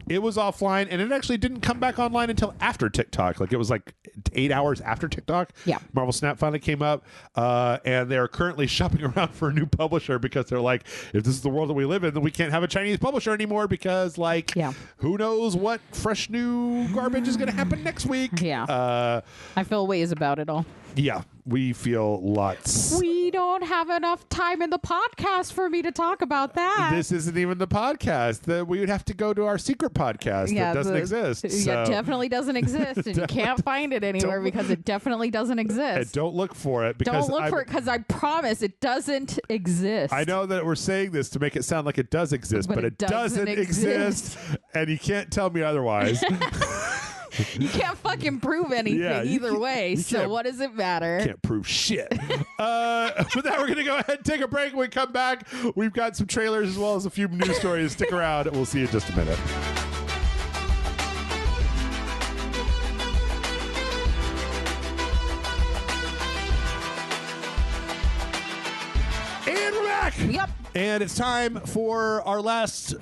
it was offline, and it actually didn't come back online until after TikTok. Like, it was like 8 hours after TikTok. Yeah. Marvel Snap finally came up, and they're currently shopping around for a new publisher because they're like, if this is the world that we live in, then we can't have a Chinese publisher anymore because, like, who knows what fresh new garbage is going to happen next week. Yeah. I feel ways about it all. Yeah. We feel lots. We don't have enough time in the podcast for me to talk about that. This isn't even the podcast. That we would have to go to our secret podcast that doesn't exist. Yeah, definitely doesn't exist, and you can't find it anywhere because it definitely doesn't exist. And don't look for it. Because Don't look for it because I promise it doesn't exist. I know that we're saying this to make it sound like it does exist, but it doesn't exist, and you can't tell me otherwise. You can't fucking prove anything either way, so what does it matter? Can't prove shit. With that, we're going to go ahead and take a break. When we come back, we've got some trailers as well as a few news stories. Stick around, and we'll see you in just a minute. And we're back. Yep. And it's time for our last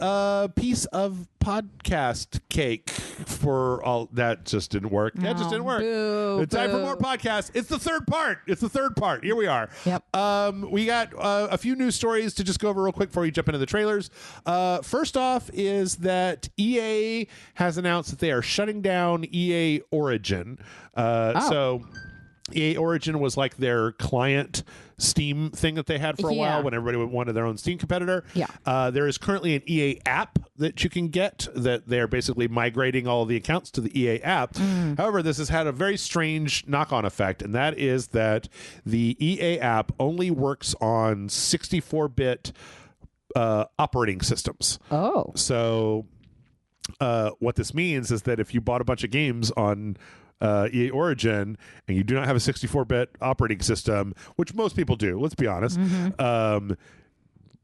piece of podcast cake for all that just didn't work. That just didn't work. It's time for more podcasts. It's the third part. Here we are. Yep. We got a few news stories to just go over real quick before we jump into the trailers. First off is that EA has announced that they are shutting down EA Origin. So EA Origin was like their client Steam thing that they had for a while when everybody wanted their own Steam competitor. Yeah. There is currently an EA app that you can get that they're basically migrating all of the accounts to the EA app. However, this has had a very strange knock-on effect, and that is that the EA app only works on 64-bit operating systems. Oh. So what this means is that if you bought a bunch of games on EA Origin and you do not have a 64-bit operating system, which most people do, let's be honest,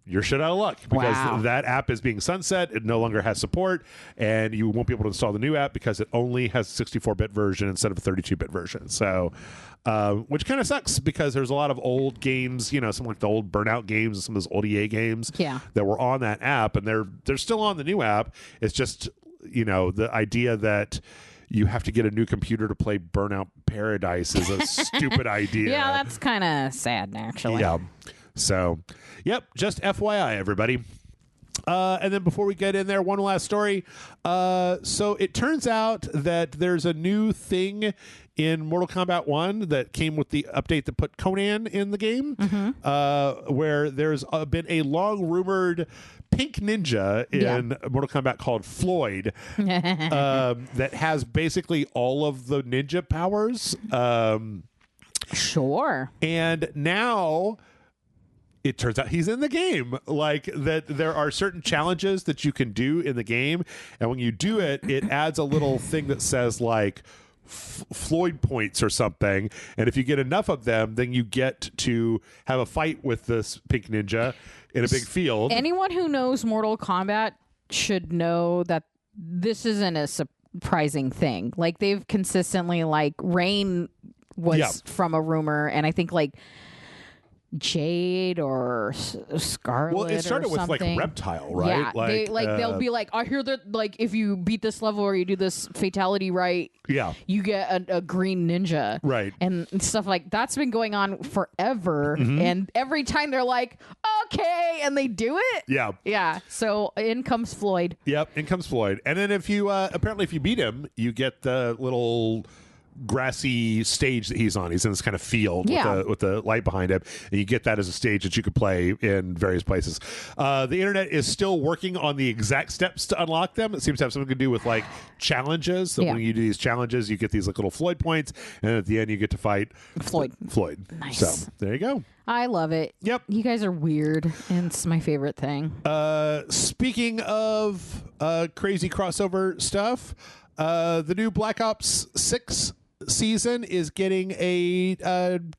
you're shit out of luck because that app is being sunset. It no longer has support, and you won't be able to install the new app because it only has a 64-bit version instead of a 32-bit version. So, which kind of sucks because there's a lot of old games, you know, some like the old Burnout games and some of those old EA games that were on that app, and they're still on the new app. It's just, you know, the idea that you have to get a new computer to play Burnout Paradise is a stupid idea. Yeah, that's kind of sad, actually. Yeah. So, yep, just FYI, everybody. And then before we get in there, one last story. So it turns out that there's a new thing in Mortal Kombat 1 that came with the update that put Conan in the game, where there's been a long rumored pink ninja in Mortal Kombat called Floyd that has basically all of the ninja powers. Sure. And now it turns out he's in the game. Like that there are certain challenges that you can do in the game, and when you do it, it adds a little thing that says like Floyd points or something, and if you get enough of them, then you get to have a fight with this pink ninja in a big field. Anyone who knows Mortal Kombat should know that this isn't a surprising thing. Like they've consistently, like Rain was from a rumor, and I think like Jade or Scarlet. Well, it started or with like Reptile, right? Yeah, they'll be like, I hear that like if you beat this level or you do this fatality right, you get a green ninja, right? And stuff like that's been going on forever. And every time they're like, okay, and they do it, yeah. So in comes Floyd. Yep, in comes Floyd, and then if you apparently if you beat him, you get the little grassy stage that he's on. He's in this kind of field with the light behind him, and you get that as a stage that you could play in various places. The internet is still working on the exact steps to unlock them. It seems to have something to do with like challenges. So when you do these challenges, you get these like little Floyd points, and at the end you get to fight Floyd. Nice. So there you go. I love it. Yep. You guys are weird, and it's my favorite thing. Speaking of crazy crossover stuff, the new Black Ops 6 season is getting a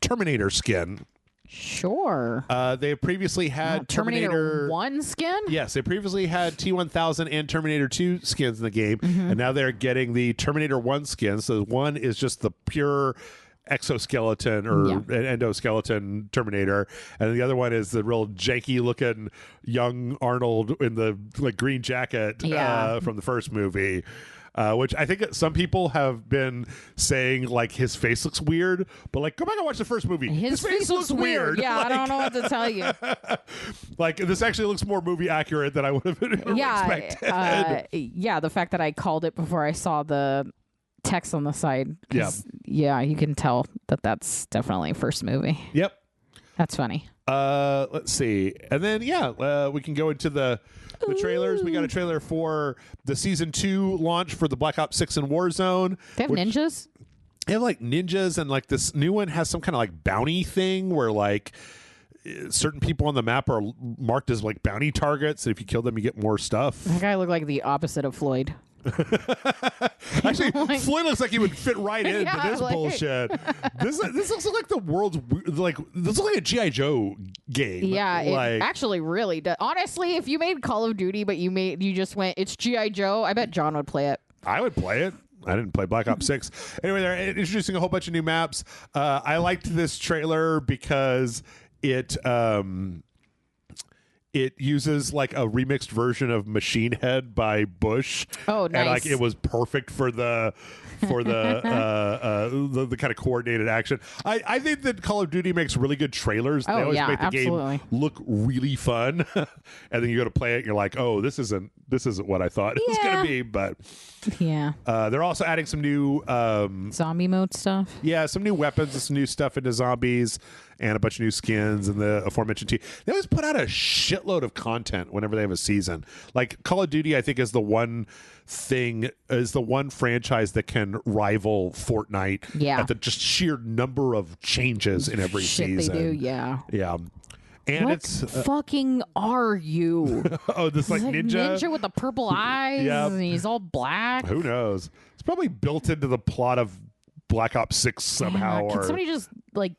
Terminator skin. Sure. They previously had Terminator 1 skin? Yes, they previously had T-1000 and Terminator 2 skins in the game, and now they're getting the Terminator 1 skin. So one is just the pure exoskeleton or endoskeleton Terminator, and the other one is the real janky looking young Arnold in the like green jacket from the first movie. Which I think that some people have been saying like his face looks weird, but like go back and watch the first movie. His face looks weird. Yeah, like, I don't know what to tell you. Like this actually looks more movie accurate than I would have expected. Yeah, the fact that I called it before I saw the text on the side. Yeah, you can tell that that's definitely first movie. Yep. That's funny. Let's see. And then we can go into the trailers. We got a trailer for the season 2 launch for the Black Ops 6 and Warzone. They have ninjas? They have like ninjas, and like this new one has some kind of like bounty thing where like certain people on the map are marked as like bounty targets. And if you kill them, you get more stuff. That guy looked like the opposite of Floyd. Actually, Floyd looks like he would fit right into this bullshit. This looks like the world's like this looks like a G.I. Joe game. Yeah, like, it actually really does. Honestly, if you made Call of Duty, but you just went, it's G.I. Joe, I bet John would play it. I would play it. I didn't play Black Ops 6. Anyway, they're introducing a whole bunch of new maps. I liked this trailer because it uses like a remixed version of Machine Head by Bush. Oh, nice. And like it was perfect for the the kind of coordinated action. I think that Call of Duty makes really good trailers. They always make the game look really fun. And then you go to play it and you're like, oh, this isn't what I thought it was going to be. But they're also adding some new zombie mode stuff. Yeah, some new weapons and some new stuff into zombies and a bunch of new skins and the aforementioned team. They always put out a shitload of content whenever they have a season. Like Call of Duty, I think is the one franchise that can rival Fortnite at the just sheer number of changes in every season. They do, yeah. And what it's fucking are you? Oh, this like ninja with the purple eyes, and he's all black. Who knows? It's probably built into the plot of Black Ops 6 somehow. Can somebody just like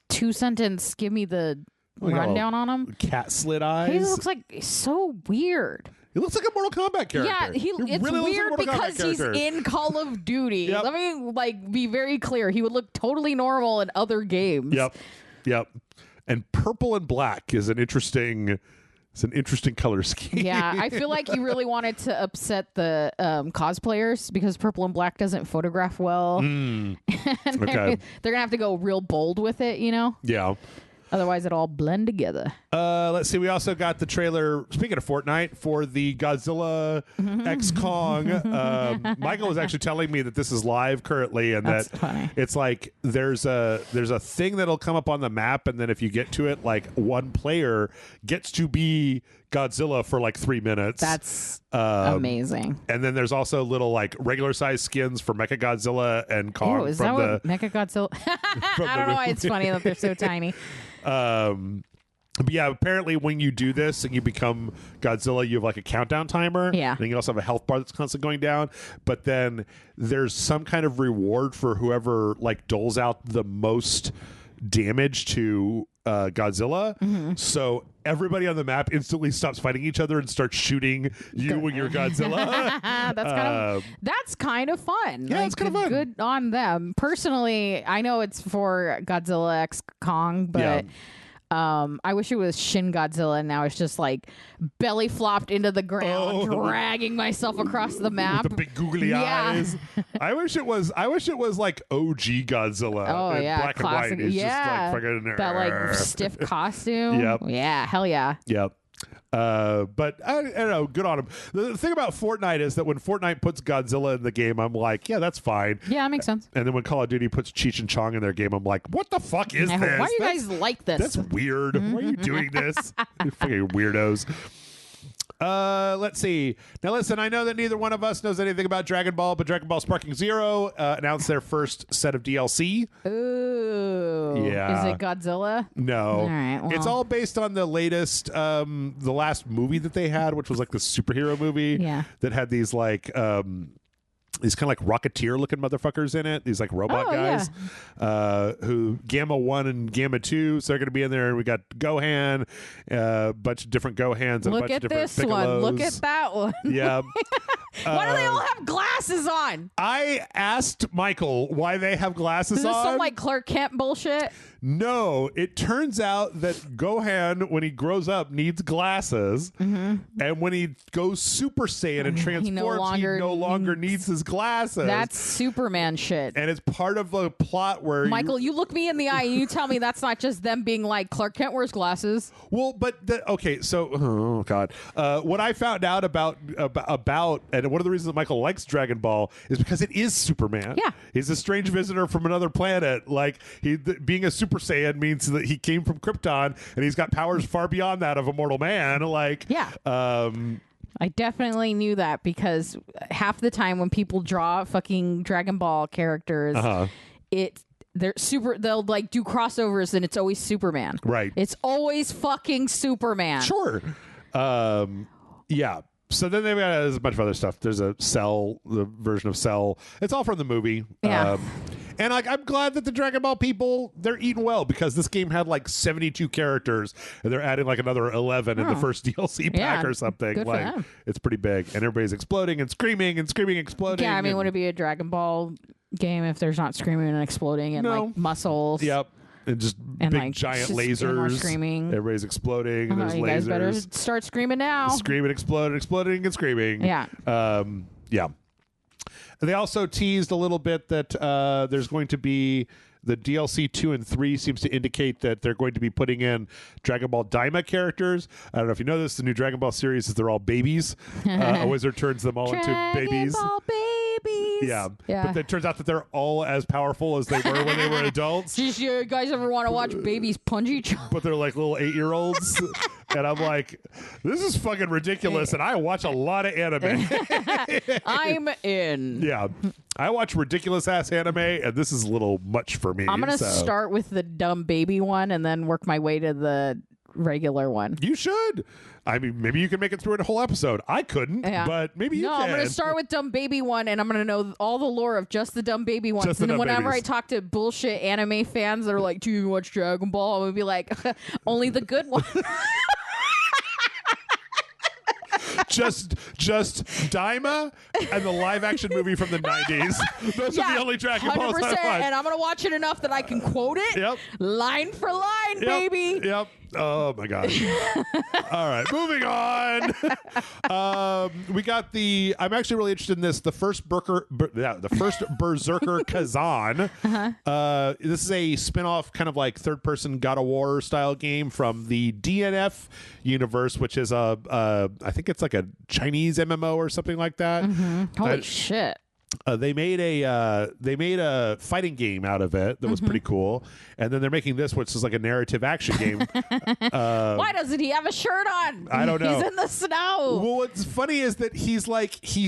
2-sentence give me the rundown on him? Cat slit eyes. He looks like so weird. He looks like a Mortal Kombat character. Yeah, it's really weird because he's in Call of Duty. Let me be very clear. He would look totally normal in other games. Yep. And purple and black is an interesting color scheme. Yeah, I feel like he really wanted to upset the cosplayers because purple and black doesn't photograph well. And they're gonna have to go real bold with it, you know? Yeah. Otherwise, it all blend together. Let's see. We also got the trailer, speaking of Fortnite, for the Godzilla X Kong. Michael was actually telling me that this is live currently, and That's that funny. it's like there's a thing that'll come up on the map, and then if you get to it, like one player gets to be Godzilla for like 3 minutes. That's amazing. And then there's also little like regular size skins for Mechagodzilla and Kong. Is from that what Mechagodzilla? I don't know why it's funny that they're so tiny. But yeah, apparently when you do this and you become Godzilla, you have like a countdown timer. Yeah. And you also have a health bar that's constantly going down. But then there's some kind of reward for whoever like doles out the most damage to Godzilla. So everybody on the map instantly stops fighting each other and starts shooting you when you're Godzilla. That's kind of fun. Yeah, like, it's kind of fun. Good on them. Personally, I know it's for Godzilla X Kong, but I wish it was Shin Godzilla, and now it's just like belly flopped into the ground, dragging myself across the map with the big googly eyes. I wish it was like OG Godzilla. Oh yeah, black classic. and white. It's yeah, just like fucking that like stiff costume. Yep. Yeah, hell yeah. Yep. But I don't know, good on him. The thing about Fortnite is that when Fortnite puts Godzilla in the game, I'm like, yeah, that's fine. Yeah, that makes sense. And then when Call of Duty puts Cheech and Chong in their game, I'm like, what the fuck is this? Why do you guys like this? That's weird. Why are you doing this? You fucking weirdos. Let's see. Now, listen, I know that neither one of us knows anything about Dragon Ball, but Dragon Ball Sparking Zero announced their first set of DLC. Ooh. Yeah. Is it Godzilla? No. All right, well. It's all based on the latest, the last movie that they had, which was like the superhero movie that had these like, these kind of like Rocketeer looking motherfuckers in it. These like robot guys who Gamma 1 and Gamma 2. So they're going to be in there. And we got Gohan, a bunch of different Gohans. And Look a bunch at of different this one. Piccolos. Look at that one. Yeah. Why do they all have glasses on? I asked Michael why they have glasses Is this on. some like Clark Kent bullshit? No, it turns out that Gohan, when he grows up, needs glasses, and when he goes Super Saiyan and transforms, he no longer needs his glasses. That's Superman shit. And it's part of a plot where Michael, you look me in the eye and you tell me that's not just them being like Clark Kent wears glasses. Well, but okay, so oh god, what I found out about, and one of the reasons that Michael likes Dragon Ball is because it is Superman. Yeah, he's a strange visitor from another planet. Like being a Super Saiyan means that he came from Krypton and he's got powers far beyond that of a mortal man. Like, yeah. I definitely knew that because half the time when people draw fucking Dragon Ball characters, they'll like do crossovers and it's always Superman. Right. It's always fucking Superman. Sure. Yeah. So then they've got a bunch of other stuff. There's a Cell, the version of Cell. It's all from the movie. Yeah. And like, I'm glad that the Dragon Ball people, they're eating well because this game had like 72 characters and they're adding like another 11 in the first DLC pack or something. Good for like them. It's pretty big. And everybody's exploding and screaming, exploding. Yeah, I mean, would it be a Dragon Ball game if there's not screaming and exploding and like muscles? Yep. And just and big like, giant just lasers. more screaming. Everybody's exploding. And there's you lasers. guys better start screaming now. Screaming, exploding, and screaming. Yeah. Yeah. They also teased a little bit that there's going to be the DLC 2 and 3 seems to indicate that they're going to be putting in Dragon Ball Daima characters. I don't know if you know this. The new Dragon Ball series is they're all babies. A wizard turns them all into babies. Dragon Ball babies. Yeah. But it turns out that they're all as powerful as they were when they were adults. Did you guys ever want to watch babies punch each other? But they're like little 8-year-olds. And I'm like, this is fucking ridiculous. And I watch a lot of anime. I'm in. Yeah. I watch ridiculous ass anime, and this is a little much for me. I'm going to start with the dumb baby one and then work my way to the regular one. You should. I mean, maybe you can make it through a whole episode. I couldn't, but maybe you can. No, I'm going to start with dumb baby one, and I'm going to know all the lore of just the dumb baby ones. Just the and dumb whenever babies. I talk to bullshit anime fans that are like, do you watch Dragon Ball? I'm going to be like, only the good one. just Daima and the live action movie from the 90s. Those are the only Dragon Balls I watch. And I'm going to watch it enough that I can quote it line for line, baby. Yep. Oh my gosh. All right, moving on. We got I'm actually really interested in this. The first Berserker Kazan. This is a spin-off kind of like third-person God of War style game from the DNF universe, which is I think it's like a Chinese MMO or something like that. Holy shit. They made a fighting game out of it that was pretty cool, and then they're making this, which is like a narrative action game. Why doesn't he have a shirt on? I don't know. He's in the snow. Well, what's funny is that he's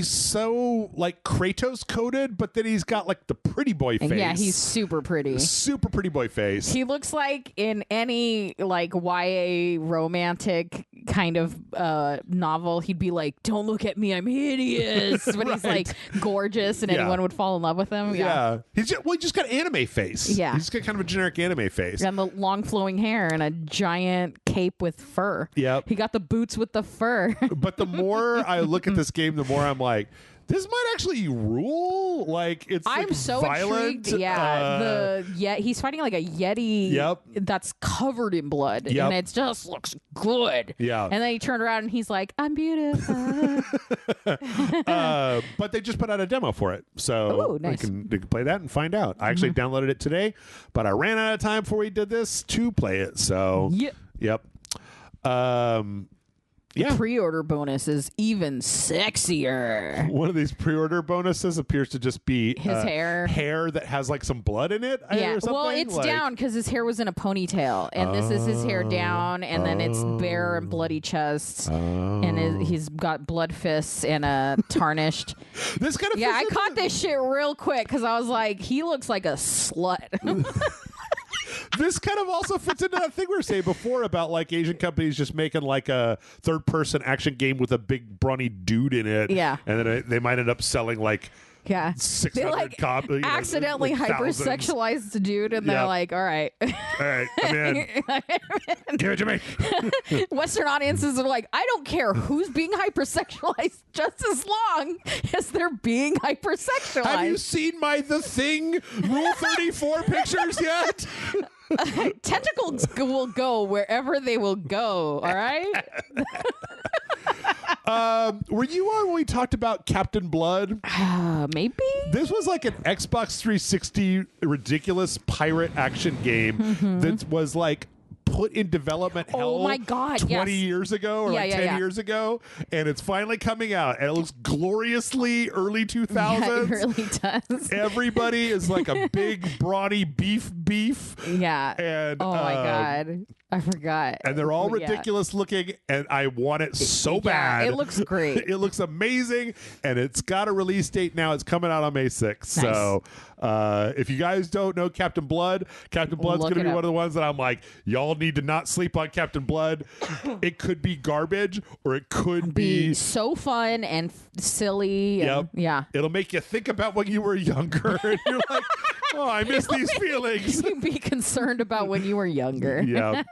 so like Kratos coded, but then he's got like the pretty boy face. Yeah, he's super pretty. Super pretty boy face. He looks like in any like YA romantic kind of novel, he'd be like, "Don't look at me, I'm hideous," but he's like gorgeous. And anyone would fall in love with him. Yeah. He just got anime face. Yeah. He's got kind of a generic anime face. And the long flowing hair and a giant cape with fur. Yep. He got the boots with the fur. But the more I look at this game, the more I'm like, this might actually rule. Like, it's I'm like so violent. intrigued. Yeah, he's fighting like a yeti that's covered in blood, and it just looks good. Yeah, and then he turned around and he's like, "I'm beautiful." But they just put out a demo for it, so nice. they can play that and find out. I actually downloaded it today, but I ran out of time before we did this to play it. So yep. The pre-order bonus is even sexier. One of these pre-order bonuses appears to just be his hair that has like some blood in it. Yeah, or something. Well, it's down because his hair was in a ponytail, and this is his hair down, and then it's bare and bloody chest, and he's got blood fists and a tarnished. This kind of I caught this shit real quick because I was like, he looks like a slut. This kind of also fits into that thing we were saying before about like Asian companies just making like a third-person action game with a big brawny dude in it. Yeah, and then they might end up selling like 600 they like copies. Accidentally hypersexualized the dude, and they're like, "All right, I'm in. Give it to me." Western audiences are like, "I don't care who's being hypersexualized, just as long as they're being hypersexualized." Have you seen my The Thing Rule 34 pictures yet? Tentacles will go wherever they will go. All right. Were you on when we talked about Captain Blood? Maybe. This was like an Xbox 360 ridiculous pirate action game that was like put in development hell 20 years ago or 10 years ago, and it's finally coming out, and it looks gloriously early 2000s. Yeah, it really does. Everybody is like a big brawny beef. Yeah. And oh my god, I forgot. And they're all ridiculous looking, and I want it so bad. It looks great. It looks amazing, and it's got a release date now. It's coming out on May 6th. Nice. So if you guys don't know Captain Blood's going to be one of the ones that I'm like, y'all need to not sleep on Captain Blood. It could be garbage, or it could be so fun and silly. And, yeah. It'll make you think about when you were younger, and you're like, oh, I miss these feelings. You'd be concerned about when you were younger. Yeah.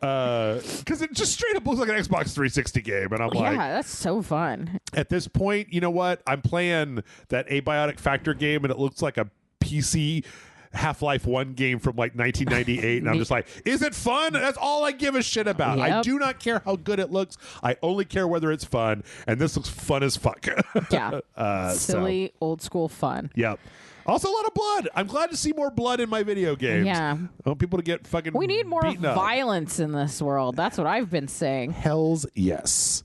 Because it just straight up looks like an Xbox 360 game, and I'm like, yeah, that's so fun. At this point, you know what? I'm playing that Abiotic Factor game, and it looks like a PC Half-Life 1 game from like 1998, and I'm just like, is it fun? That's all I give a shit about. I do not care how good it looks. I only care whether it's fun, and this looks fun as fuck. Yeah. Silly, old school fun. Yep. Also, a lot of blood. I'm glad to see more blood in my video games. Yeah. I want people to get fucking We need more violence up. In this world. That's what I've been saying. Hells yes.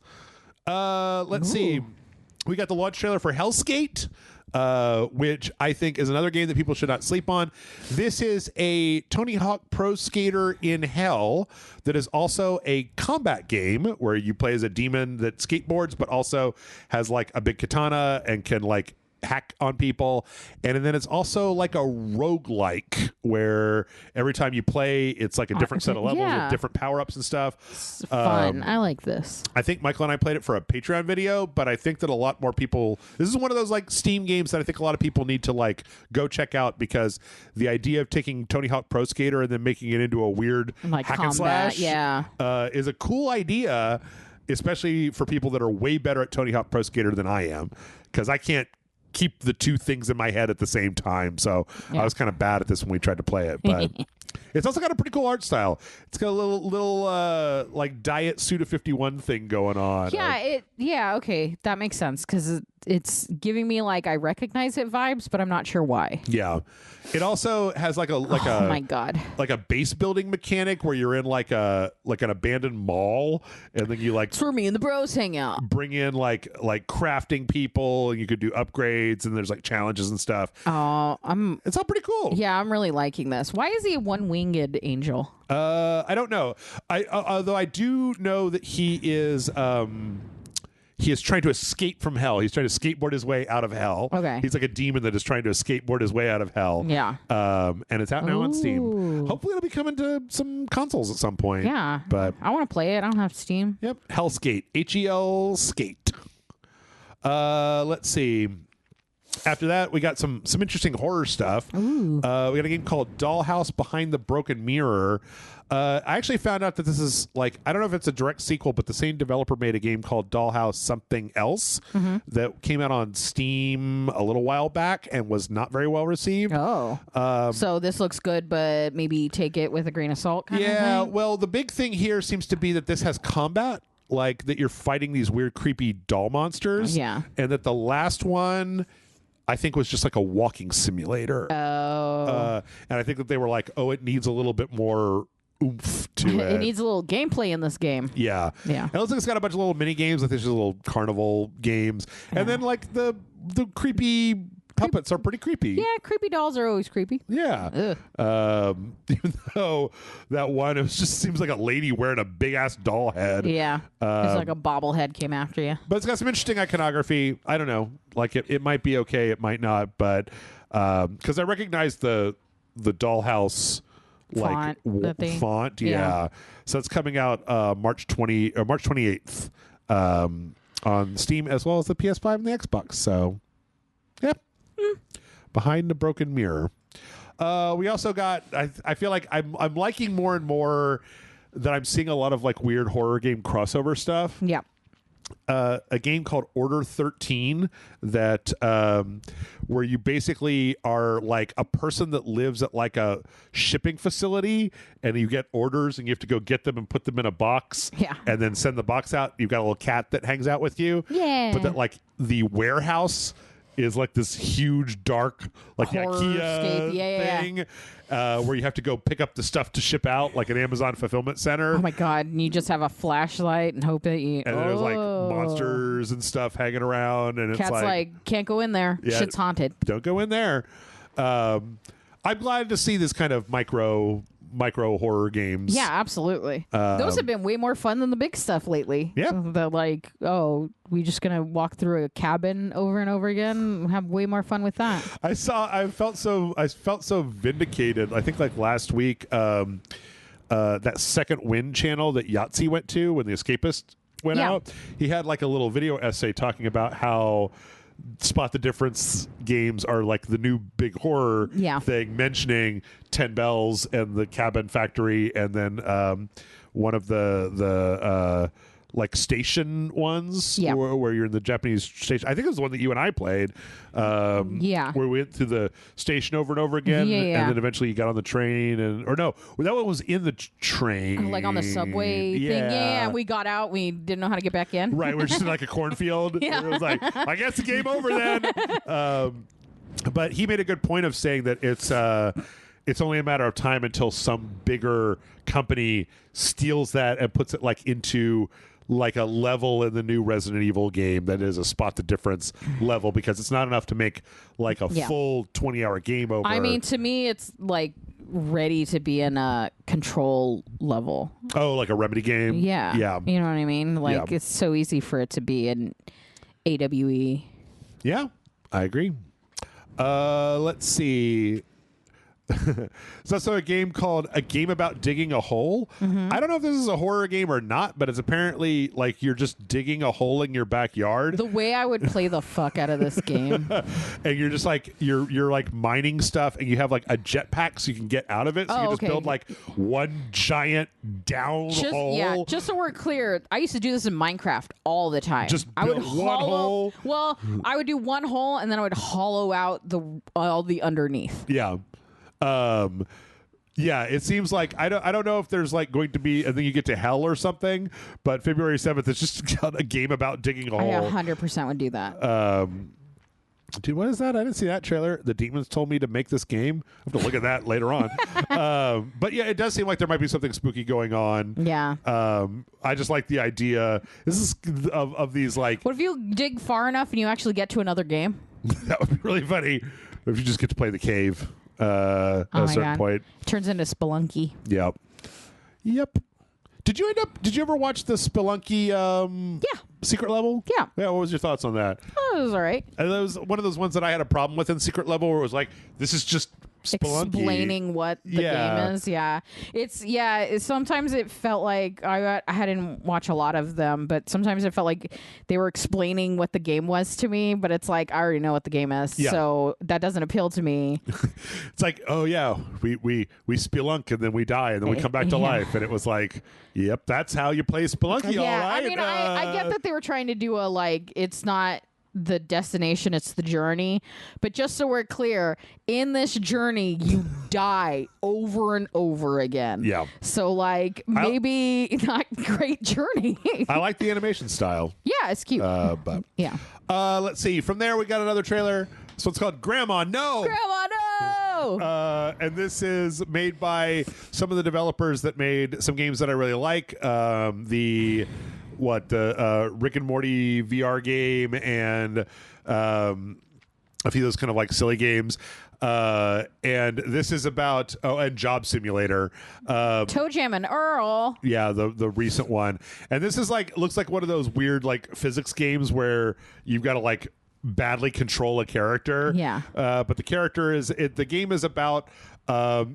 Let's see. We got the launch trailer for Hellskate, which I think is another game that people should not sleep on. This is a Tony Hawk Pro Skater in Hell that is also a combat game where you play as a demon that skateboards, but also has like a big katana and can like hack on people. And then it's also like a roguelike where every time you play, it's like a different set of levels with different power-ups and stuff. It's fun. I like this. I think Michael and I played it for a Patreon video, but I think that a lot more people, this is one of those like Steam games that I think a lot of people need to like go check out, because the idea of taking Tony Hawk Pro Skater and then making it into a weird like hack combat, and slash is a cool idea, especially for people that are way better at Tony Hawk Pro Skater than I am, because I can't keep the two things in my head at the same time. So I was kind of bad at this when we tried to play it, but It's also got a pretty cool art style. It's got a little like Diet Suda 51 thing going on. Yeah, okay, that makes sense because it's giving me like I recognize it vibes, but I'm not sure why. Yeah, it also has like a oh my god, like a base building mechanic where you're in like an abandoned mall, and then you like it's where me and the bros hang out. Bring in like crafting people, and you could do upgrades, and there's like challenges and stuff. Oh, it's all pretty cool. Yeah, I'm really liking this. Why is he a one-winged angel? I don't know. Although I do know that he is trying to escape from hell. He's trying to skateboard his way out of hell. Okay. He's like a demon that is trying to skateboard his way out of hell. Yeah. And it's out now on Steam. Hopefully it'll be coming to some consoles at some point. Yeah. But I want to play it. I don't have Steam. Yep. Hellskate. HEL Skate. Let's see. After that, we got some interesting horror stuff. We got a game called Dollhouse Behind the Broken Mirror. I actually found out that this is like, I don't know if it's a direct sequel, but the same developer made a game called Dollhouse Something Else that came out on Steam a little while back and was not very well received. Oh. So this looks good, but maybe take it with a grain of salt kind of thing? Well, the big thing here seems to be that this has combat. Like that you're fighting these weird, creepy doll monsters. Yeah. And that the last one, I think, was just like a walking simulator. Oh. And I think that they were like, it needs a little bit more oomph to it. It needs a little gameplay in this game. Yeah. Yeah. And it looks like it's got a bunch of little mini games, like there's just little carnival games. Yeah. And then like the creepy puppets are pretty creepy. Yeah, creepy dolls are always creepy. Yeah. Even though that one, it just seems like a lady wearing a big ass doll head. Yeah. It's like a bobblehead came after you. But it's got some interesting iconography. I don't know. Like it might be okay, it might not, but because I recognize the dollhouse like font. Yeah. So it's coming out March 28th on Steam as well as the PS5 and the Xbox. So yep. Behind the Broken Mirror. We also got I feel like I'm liking more and more that I'm seeing a lot of like weird horror game crossover stuff. Yeah. A game called Order 13 that where you basically are like a person that lives at like a shipping facility, and you get orders and you have to go get them and put them in a box. Yeah. And then send the box out. You've got a little cat that hangs out with you. Yeah. But that like the warehouse is like this huge dark like IKEA thing where you have to go pick up the stuff to ship out like an Amazon fulfillment center. Oh my god, and you just have a flashlight and hope that you and then there's like monsters and stuff hanging around, and Cat's it's like can't go in there. Yeah, shit's haunted. Don't go in there. I'm glad to see this kind of micro horror games. Yeah, absolutely. Those have been way more fun than the big stuff lately. Yeah. The like, we just gonna walk through a cabin over and over again. Have way more fun with that. I felt so vindicated. I think like last week, that Second Wind channel that Yahtzee went to when The Escapist went out. He had like a little video essay talking about how Spot the Difference games are like the new big horror thing, mentioning 10 Bells and the Cabin Factory, and then one of the like station ones where you're in the Japanese station. I think it was the one that you and I played. Where we went through the station over and over again, and then eventually you got on the train, that one was in the train, like on the subway thing. Yeah, we got out. We didn't know how to get back in. Right, we're just in like a cornfield. It was like, I guess the game over then. But he made a good point of saying that it's only a matter of time until some bigger company steals that and puts it like into like a level in the new Resident Evil game that is a Spot the Difference level, because it's not enough to make like a full 20-hour game over. I mean, to me, it's like ready to be in a Control level. Oh, like a Remedy game? Yeah. Yeah. You know what I mean? Like, it's so easy for it to be an AWE. Yeah, I agree. Let's see. It's also a game called A Game About Digging a Hole. I don't know if this is a horror game or not, but it's apparently like you're just digging a hole in your backyard. The way I would play the fuck out of this game. And you're just like you're like mining stuff, and you have like a jetpack so you can get out of it. So you just build like one giant down hole. Yeah, just so we're clear, I used to do this in Minecraft all the time. Just build one hole. Well, I would do one hole and then I would hollow out all the underneath. Yeah. Yeah, it seems like I don't know if there's like going to be, and then you get to hell or something, but February 7th is just a game about digging a hole. I 100% would do that. Dude, what is that? I didn't see that trailer. The demons told me to make this game. I have to look at that later on. But yeah, it does seem like there might be something spooky going on. Yeah. I just like the idea. This is of these like. What if you dig far enough and you actually get to another game? That would be really funny if you just get to play the cave at a certain point. Turns into Spelunky. Yep. Did you ever watch the Spelunky secret level? Yeah. What was your thoughts on that? Oh, it was all right. And that was one of those ones that I had a problem with in secret level where it was like, this is just Spelunky. Explaining what the game is. Yeah. Sometimes it felt like I didn't watch a lot of them, but sometimes it felt like they were explaining what the game was to me, but it's like I already know what the game is. Yeah. So that doesn't appeal to me. It's like, oh yeah, we spelunk and then we die and then we come back to life, and it was like, yep, that's how you play Spelunky. All right. I mean, I get that they were trying to do it's not the destination, it's the journey, but just so we're clear, in this journey you die over and over again. Yeah, so maybe not great journey. I like the animation style. Yeah, it's cute. But yeah, let's see, from there we got another trailer. So it's called Grandma No. And this is made by some of the developers that made some games that I really like. The Rick and Morty VR game and a few of those kind of like silly games. And this is about and Job Simulator. Toe Jam and Earl. Yeah, the recent one. And this is looks like one of those weird like physics games where you've got to like badly control a character. Yeah. But the character the game is about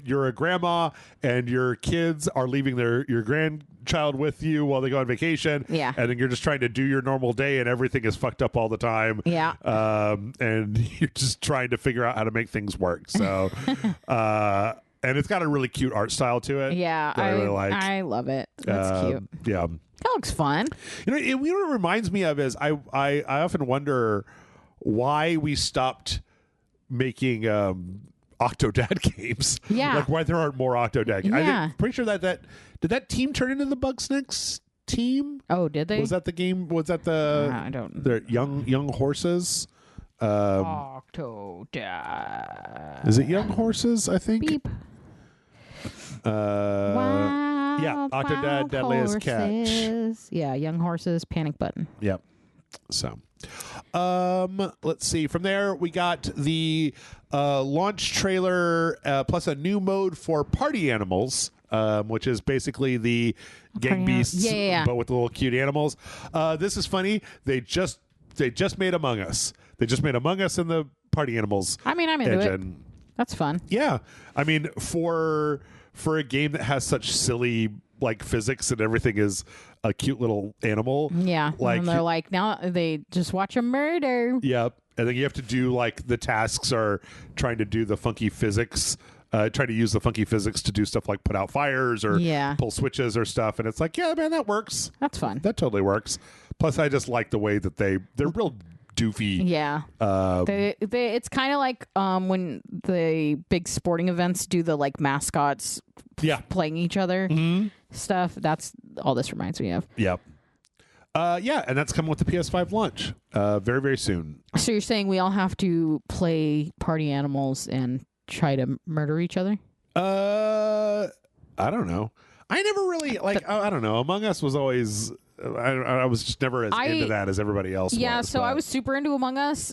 you're a grandma and your kids are leaving your grandchild with you while they go on vacation. Yeah. And then you're just trying to do your normal day and everything is fucked up all the time. Yeah. And you're just trying to figure out how to make things work. So and it's got a really cute art style to it. Yeah. I really like. I love it. That's cute. Yeah. That looks fun. What it reminds me of is I often wonder why we stopped making Octodad games. Yeah. Like why there aren't more Octodad games. Yeah. I'm pretty sure that did that team turn into the Bugsnax team? Oh, did they? Was that the game? Was that the I don't the young horses? Octodad. Is it Young Horses, I think? Beep. Yeah, Octodad Deadliest Catch. Yeah, Young Horses, Panic Button. Yep. So, let's see. From there, we got the launch trailer plus a new mode for Party Animals, which is basically the Gang Beasts, but with the little cute animals. This is funny. They just made Among Us. They just made Among Us in the Party Animals. I mean, I'm into it. That's fun. Yeah, I mean, for a game that has such silly like physics and everything is a cute little animal. Yeah, like and they're like now they just watch a murder. Yep, and then you have to do like the tasks are trying to do the funky physics. Try to use the funky physics to do stuff like put out fires or pull switches or stuff, and it's like, yeah, man, that works. That's fun. That totally works. Plus, I just like the way that they're real doofy. Yeah. It's kind of like when the big sporting events do the like mascots playing each other stuff. That's all this reminds me of. Yep. And that's coming with the PS5 launch very, very soon. So you're saying we all have to play Party Animals and try to murder each other? I don't know. I never really I don't know. Among Us was always I was just never as into that as everybody else was. Yeah, so I was super into Among Us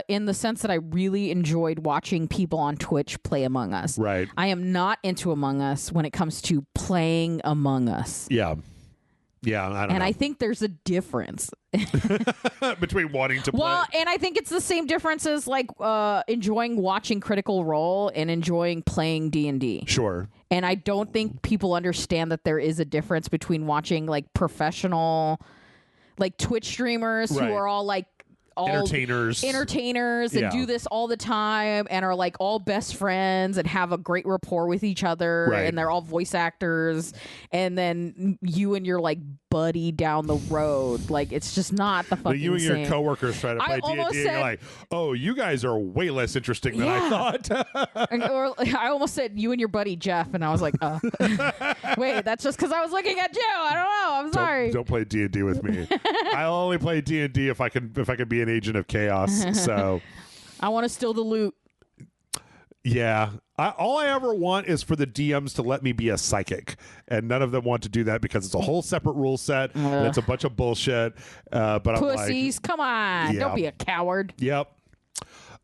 in the sense that I really enjoyed watching people on Twitch play Among Us. Right. I am not into Among Us when it comes to playing Among Us. Yeah. Yeah, I don't know. And I think there's a difference. Between wanting to play. Well, and I think it's the same difference as like enjoying watching Critical Role and enjoying playing D&D. Sure. And I don't think people understand that there is a difference between watching like professional like Twitch streamers who are all like all entertainers and do this all the time and are like all best friends and have a great rapport with each other, and they're all voice actors, and then you and your like buddy down the road, like it's just not the fucking you and your same. coworkers try to play D&D and you're like, oh, you guys are way less interesting than I thought. Or I almost said you and your buddy Jeff, and I was like, wait, that's just because I was looking at you. I don't know. I'm sorry. Don't play D&D with me. I'll only play D&D if I can be an agent of chaos. So I want to steal the loot. Yeah. All I ever want is for the DMs to let me be a psychic, and none of them want to do that because it's a whole separate rule set and it's a bunch of bullshit. But Pussies, I'm like, come on. Don't be a coward. Yep.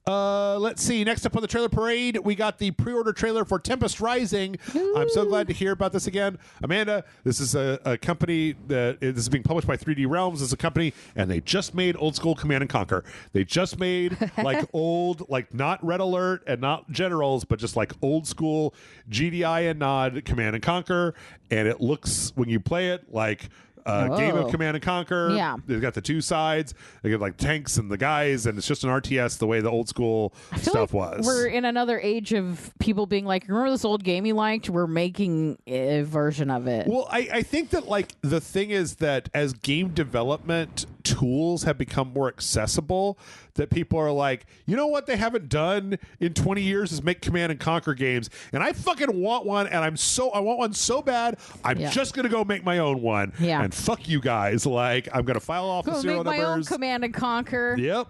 Let's see. Next up on the trailer parade, we got the pre-order trailer for Tempest Rising. Ooh. I'm so glad to hear about this again. Amanda, this is a company that this is being published by 3D Realms. It's a company, and they just made old school Command and Conquer. They just made like old, like not Red Alert and not Generals, but just like old school GDI and Nod Command and Conquer. And it looks, when you play it, like game of Command and Conquer. Yeah. They've got the two sides. They got like tanks and the guys, and it's just an RTS the way the old school stuff was. We're in another age of people being like, remember this old game you liked? We're making a version of it. Well, I think that like the thing is that as game development tools have become more accessible, that people are like, you know what they haven't done in 20 years is make Command and Conquer games, and I fucking want one, and I want one so bad, I'm just gonna go make my own one. Yeah. And fuck you guys, like I'm gonna file off the serial make numbers. my own Command and Conquer. Yep.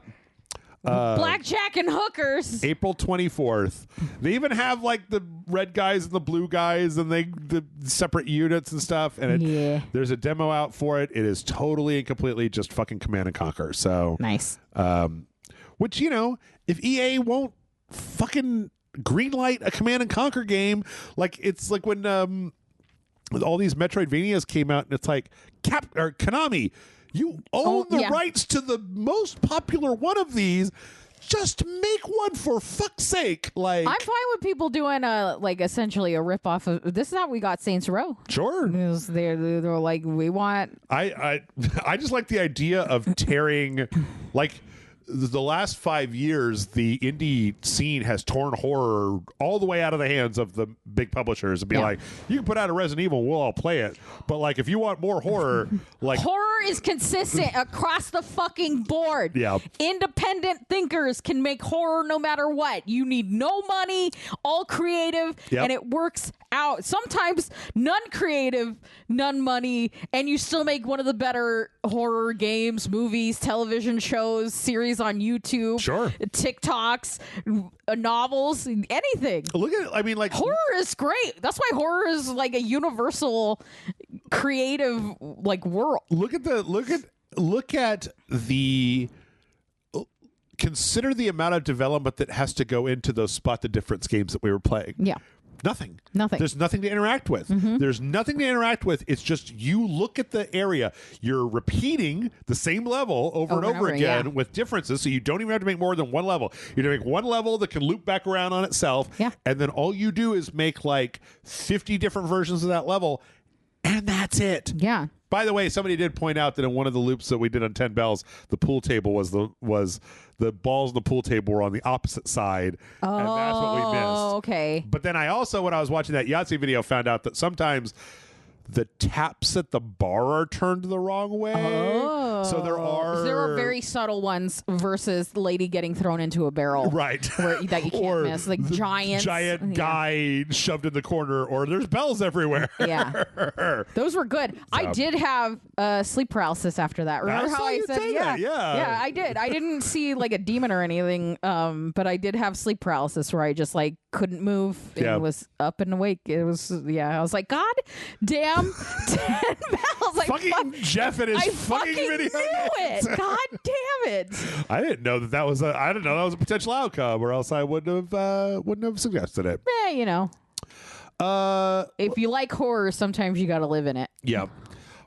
Blackjack and hookers. April 24th. They even have like the red guys and the blue guys, and the separate units and stuff. And there's a demo out for it. It is totally and completely just fucking Command and Conquer. So nice. Which, you know, if EA won't fucking greenlight a Command and Conquer game, like it's like when all these Metroidvanias came out, and it's like Konami, you own the rights to the most popular one of these. Just make one for fuck's sake. Like, I'm fine with people doing like essentially a ripoff of. This is how we got Saints Row. Sure, they're like, we want. I just like the idea of tearing like. The last 5 years, the indie scene has torn horror all the way out of the hands of the big publishers and be like, you can put out a Resident Evil, we'll all play it. But like, if you want more horror, like horror is consistent across the fucking board. Yeah. Independent thinkers can make horror no matter what. You need no money, all creative, and it works out. Sometimes none creative, none money, and you still make one of the better horror games, movies, television shows, series on YouTube, TikToks, novels, anything. Look at, I mean, like horror is great. That's why horror is like a universal creative like world. Look at the consider the amount of development that has to go into those Spot the Difference games that we were playing. Yeah. Nothing. There's nothing to interact with. There's nothing to interact with. It's just you look at the area. You're repeating the same level over and over again with differences, so you don't even have to make more than one level. You're going to make one level that can loop back around on itself, and then all you do is make like 50 different versions of that level, and that's it. Yeah. By the way, somebody did point out that in one of the loops that we did on 10 Bells, the pool table was the balls in the pool table were on the opposite side, and that's what we missed. Okay. But then I also, when I was watching that Yahtzee video, found out that sometimes the taps at the bar are turned the wrong way. So there are very subtle ones versus the lady getting thrown into a barrel. Right. That you can't miss. Like giant guy shoved in the corner, or there's bells everywhere. Yeah. Those were good. So. I did have sleep paralysis after that. Remember how I said that? Yeah, I did. I didn't see like a demon or anything, but I did have sleep paralysis where I just like couldn't move and was up and awake. It was I was like, God damn 10 bells. Like, fucking Jeff and his fucking video. Knew it. God damn it. I didn't know that was a potential outcome, or else I wouldn't have suggested it. You know. If you like horror, sometimes you got to live in it. Yeah.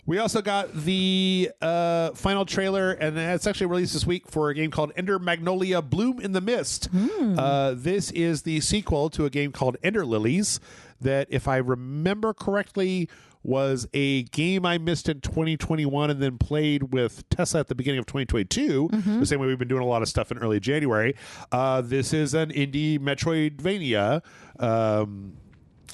We also got the final trailer, and it's actually released this week for a game called Ender Magnolia Bloom in the Mist. This is the sequel to a game called Ender Lilies that, if I remember correctly, was a game I missed in 2021 and then played with Tessa at the beginning of 2022. The same way we've been doing a lot of stuff in early January. This is an indie Metroidvania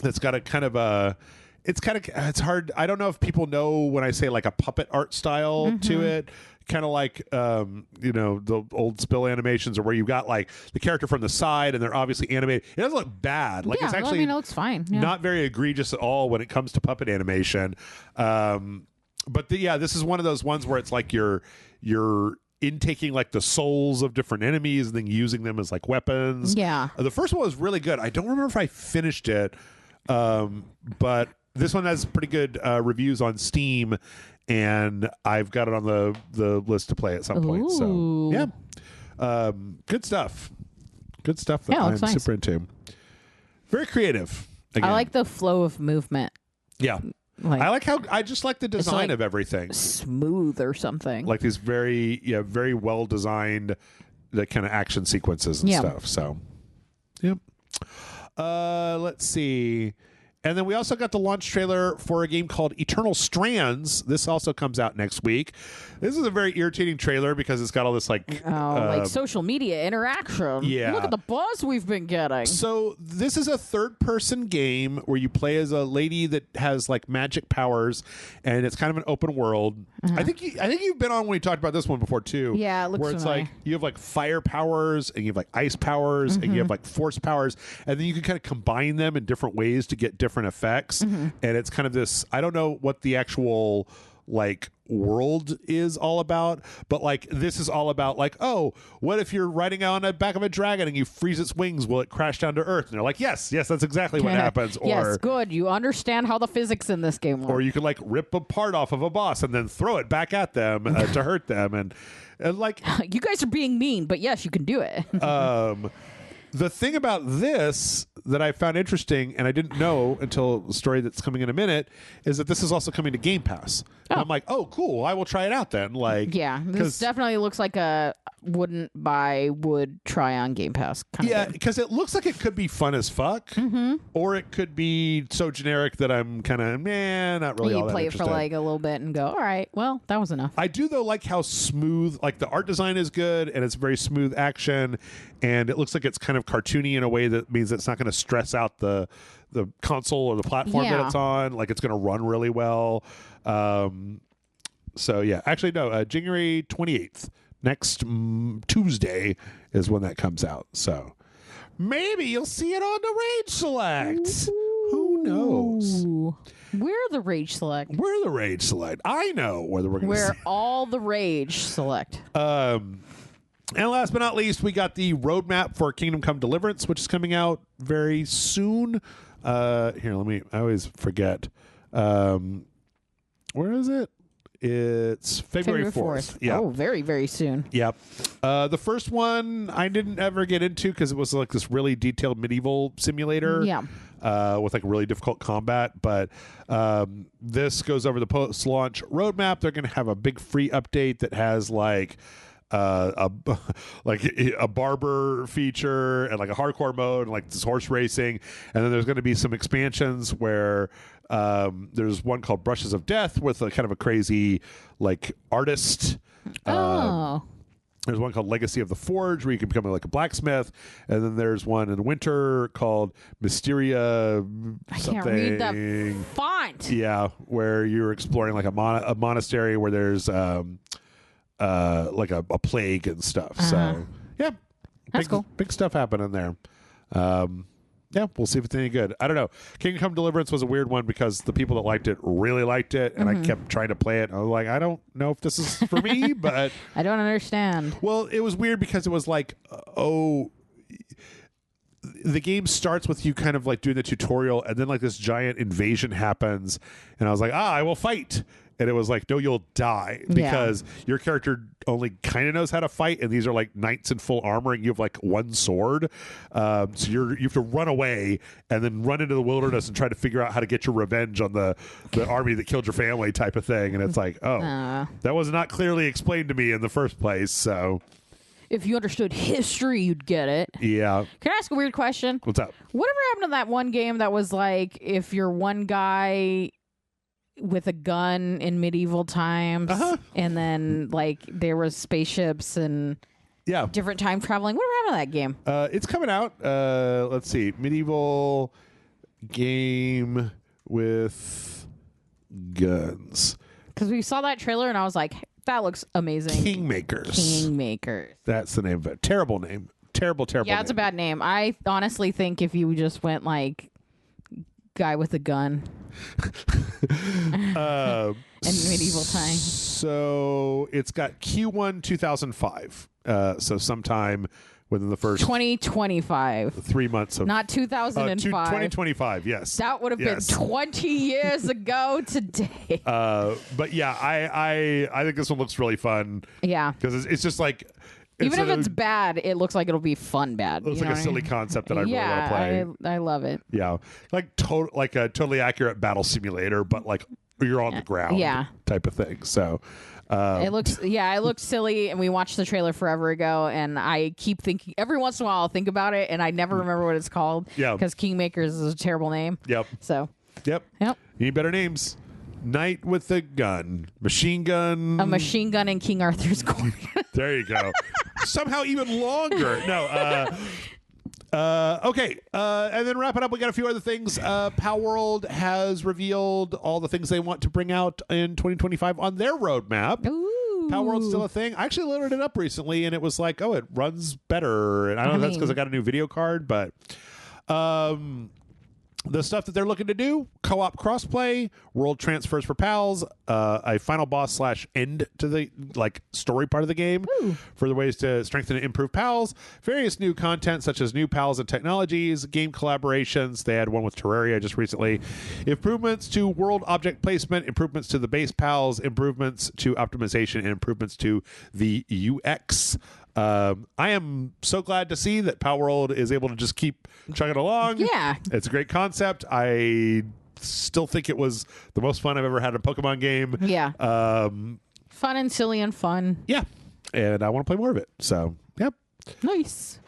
that's got a kind of a... It's hard. I don't know if people know when I say like a puppet art style to it. Kind of like, the old Spill animations, or where you've got like the character from the side and they're obviously animated. It doesn't look bad. Like it's actually it looks fine. Yeah. Not very egregious at all when it comes to puppet animation. But this is one of those ones where it's like you're intaking like the souls of different enemies and then using them as like weapons. Yeah. The first one was really good. I don't remember if I finished it, but this one has pretty good reviews on Steam. And I've got it on the list to play at some point. So yeah, good stuff. Good stuff that I'm super into. Very creative. Again. I like the flow of movement. Yeah, I just like the design of everything. Smooth or something. Like these very well designed the kind of action sequences and stuff. So, yep. Let's see. And then we also got the launch trailer for a game called Eternal Strands. This also comes out next week. This is a very irritating trailer because it's got all this like social media interaction. Yeah. Look at the buzz we've been getting. So this is a third-person game where you play as a lady that has like magic powers, and it's kind of an open world. I think you've been on when we talked about this one before too. Yeah, it looks where it's familiar. like you have like fire powers and you have like ice powers and you have like force powers, and then you can kind of combine them in different ways to get different effects. And it's kind of this, I don't know what the actual like world is all about, but like this is all about like, oh, what if you're riding on the back of a dragon and you freeze its wings, will it crash down to earth? And they're like, yes, that's exactly what happens. Or yes, good, you understand how the physics in this game work. Or you can like rip a part off of a boss and then throw it back at them to hurt them, and like you guys are being mean, but yes, you can do it. The thing about this that I found interesting, and I didn't know until the story that's coming in a minute, is that this is also coming to Game Pass. And I'm like, oh, cool. I will try it out then. Like, yeah, this definitely looks like a would try on Game Pass kind of game. Because it looks like it could be fun as fuck, or it could be so generic that I'm kind of, not really all that play it interested. for like a little bit and go, all right, well, that was enough. I do, though, like how smooth, like the art design is good, and it's very smooth action, and it looks like it's kind of cartoony in a way that means it's not going to stress out the console or the platform that it's on. Like it's going to run really well. So yeah, actually no, January 28th, next Tuesday is when that comes out. So maybe you'll see it on the RageSelect. Who knows? We're the RageSelect. We're the RageSelect. I know whether we're going to We're all the RageSelect. And last but not least, we got the roadmap for Kingdom Come Deliverance, which is coming out very soon. I always forget. Where is it? It's February 4th. Yeah. Oh, very, very soon. Yep. The first one I didn't ever get into because it was like this really detailed medieval simulator. Yeah. With like really difficult combat. But this goes over the post-launch roadmap. They're going to have a big free update that has like a barber feature and like a hardcore mode and like this horse racing, and then there's going to be some expansions where there's one called Brushes of Death with a kind of a crazy like artist. There's one called Legacy of the Forge where you can become like a blacksmith, and then there's one in winter called Mysteria something. I can't read the font. Yeah, where you're exploring like a monastery where there's like a plague and stuff. So yeah, that's cool. Big stuff happening there. Yeah, we'll see if it's any good. I don't know. Kingdom Come Deliverance was a weird one because the people that liked it really liked it, and I kept trying to play it. And I was like, I don't know if this is for me, but I don't understand. Well, it was weird because it was like, the game starts with you kind of like doing the tutorial, and then like this giant invasion happens, and I was like, I will fight. And it was like, no, you'll die because your character only kind of knows how to fight, and these are like knights in full armor, and you have like one sword. So you have to run away and then run into the wilderness and try to figure out how to get your revenge on the army that killed your family type of thing. And it's like, that was not clearly explained to me in the first place. So if you understood history, you'd get it. Yeah. Can I ask a weird question? What's up? Whatever happened to that one game that was like, if you're one guy with a gun in medieval times, and then like there was spaceships and different time traveling. What happened to that game? It's coming out. Let's see, medieval game with guns. Because we saw that trailer and I was like, that looks amazing. Kingmakers. That's the name of it. Terrible name. Terrible Yeah, name. it's a bad name. I honestly think if you just went like guy with a gun in medieval times. So it's got Q1 2005. So sometime within the first 2025. 3 months of not 2005. 2025. Yes, that would have been 20 years ago today. But yeah, I think this one looks really fun. Yeah, because it's just like. Even if it's bad, it looks like it'll be fun bad. It looks like a silly concept that I really want to play. I love it. Yeah, like a totally accurate battle simulator, but like you're on the ground, type of thing. So it looks silly, and we watched the trailer forever ago, and I keep thinking every once in a while I'll think about it, and I never remember what it's called. Yeah, because Kingmakers is a terrible name. Yep. So. Yep. You need better names. Knight with a gun, machine gun, a machine gun in King Arthur's court. There you go. Somehow even longer. No. Okay. And then wrap it up. We got a few other things. Power World has revealed all the things they want to bring out in 2025 on their roadmap. Ooh. Power World's still a thing. I actually loaded it up recently, and it was like, oh, it runs better. And I don't know if that's because I got a new video card, but the stuff that they're looking to do: co-op crossplay, world transfers for pals, a final boss / end to the story part of the game. Ooh. Further ways to strengthen and improve pals, various new content such as new pals and technologies, game collaborations. They had one with Terraria just recently. Improvements to world object placement, improvements to the base pals, improvements to optimization, and improvements to the UX. I am so glad to see that Power World is able to just keep chugging along. Yeah. It's a great concept. I still think it was the most fun I've ever had in a Pokemon game. Yeah. Fun and silly and fun. Yeah. And I want to play more of it. So, yep. Nice.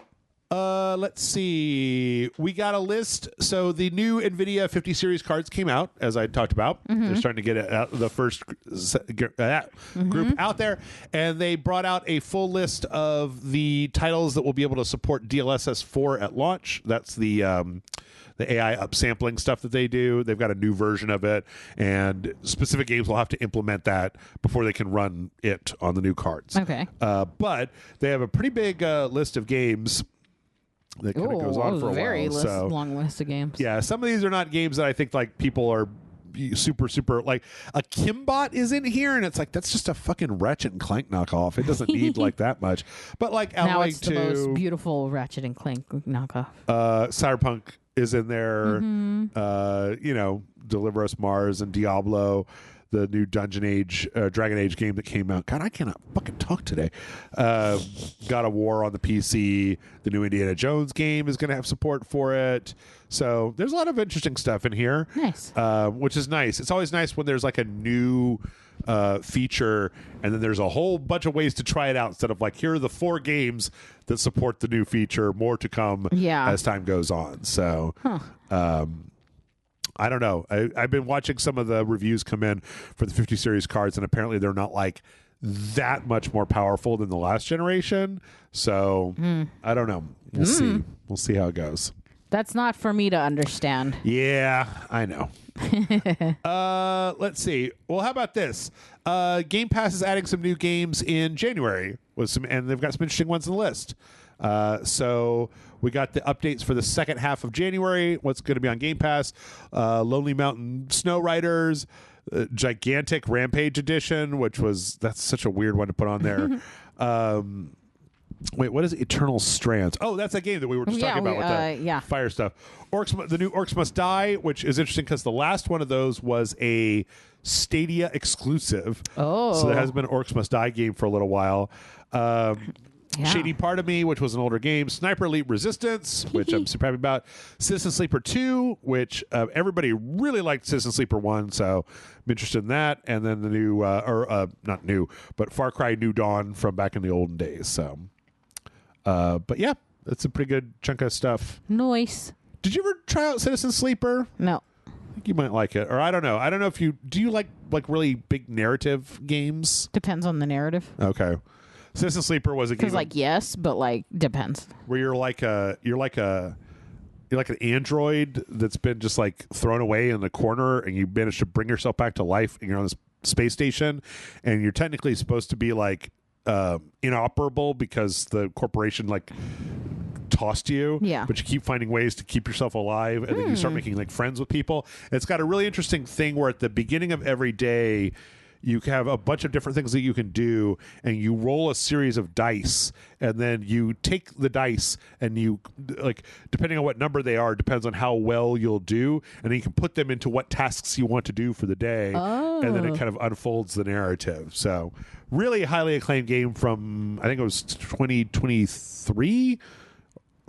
Let's see. We got a list. So the new NVIDIA 50 series cards came out, as I talked about. They're starting to get the first group out there. And they brought out a full list of the titles that will be able to support DLSS 4 at launch. That's the AI upsampling stuff that they do. They've got a new version of it, and specific games will have to implement that before they can run it on the new cards. Okay. But they have a pretty big list of games that kind of goes on for a while. Long list of games. Yeah, some of these are not games that I think like people are super like. A Kimbot is in here, and it's like that's just a fucking Ratchet and Clank knockoff. It doesn't need like that much. But like now it's the most beautiful Ratchet and Clank knockoff. Cyberpunk is in there. Deliver Us Mars and Diablo. The new Dragon Age game that came out. God, I cannot fucking talk today. God of War on the PC. The new Indiana Jones game is going to have support for it. So there's a lot of interesting stuff in here. Nice. Which is nice. It's always nice when there's like a new feature and then there's a whole bunch of ways to try it out instead of like, here are the 4 games that support the new feature. More to come as time goes on. So... I don't know. I've been watching some of the reviews come in for the 50 series cards, and apparently they're not like that much more powerful than the last generation. So I don't know. We'll see. We'll see how it goes. That's not for me to understand. Yeah, I know. Let's see. Well, how about this? Game Pass is adding some new games in January and they've got some interesting ones on the list. So we got the updates for the second half of January. What's going to be on Game Pass? Lonely Mountain Snow Riders, Gigantic Rampage Edition, that's such a weird one to put on there. Wait, what is Eternal Strands? Oh, that's that game that we were just talking about with the fire stuff. The new Orcs Must Die, which is interesting because the last one of those was a Stadia exclusive. Oh. So there hasn't been an Orcs Must Die game for a little while. Shady Part of Me, which was an older game. Sniper Elite Resistance, which I'm super happy about. Citizen Sleeper 2, which everybody really liked Citizen Sleeper 1, so I'm interested in that. And then the new, not new, but Far Cry New Dawn from back in the olden days. So, but yeah, that's a pretty good chunk of stuff. Nice. Did you ever try out Citizen Sleeper? No. think you might like it. Or I don't know. I don't know if you like really big narrative games? Depends on the narrative. Okay. Citizen Sleeper was a game. Because yes, but depends. Where you're like an android that's been just like thrown away in the corner, and you manage to bring yourself back to life, and you're on this space station, and you're technically supposed to be like inoperable because the corporation like tossed you, but you keep finding ways to keep yourself alive, and then you start making like friends with people. And it's got a really interesting thing where at the beginning of every day you have a bunch of different things that you can do, and you roll a series of dice, and then you take the dice and you like, depending on what number they are, depends on how well you'll do, and then you can put them into what tasks you want to do for the day, and then it kind of unfolds the narrative. So really highly acclaimed game from, I think it was 2023,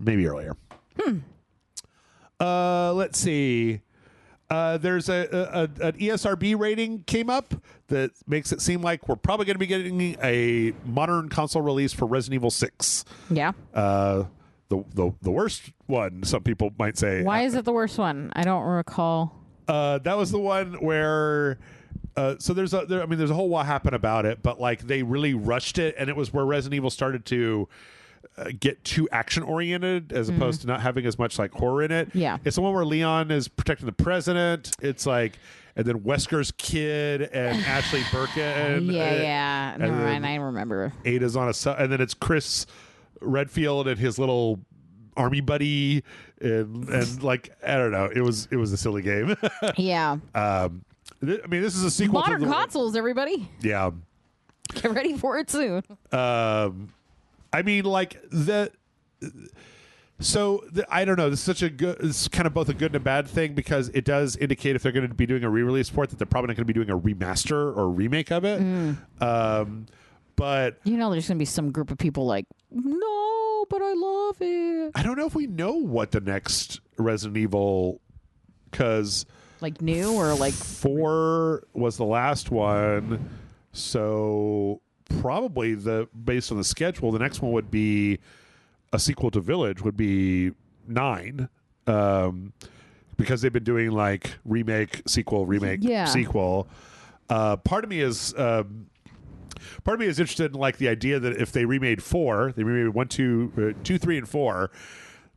maybe earlier. Let's see. There's an ESRB rating came up that makes it seem like we're probably going to be getting a modern console release for Resident Evil 6. Yeah. The worst one, some people might say. Why is it the worst one? I don't recall. That was the one where. So there's a whole lot happened about it, but like they really rushed it, and it was where Resident Evil started to get too action oriented as opposed to not having as much like horror in it. Yeah. It's the one where Leon is protecting the president. It's like, and then Wesker's kid and Ashley Birkin. Yeah. Never mind. I remember. Ada's on and then it's Chris Redfield and his little army buddy, and like, I don't know. It was a silly game. Yeah. This is a sequel modern to consoles, everybody. Yeah. Get ready for it soon. I don't know. This is such a good. It's kind of both a good and a bad thing, because it does indicate if they're going to be doing a re-release for it, that they're probably not going to be doing a remaster or remake of it. But there's going to be some group of people like, no, but I love it. I don't know if we know what the next Resident Evil, because like new or like 4 was the last one, so probably based on the schedule, the next one would be a sequel to Village, would be 9, because they've been doing like remake, sequel, sequel. Part of me is interested in like the idea that if they remade 4, they remade 1, 2, 3, and 4,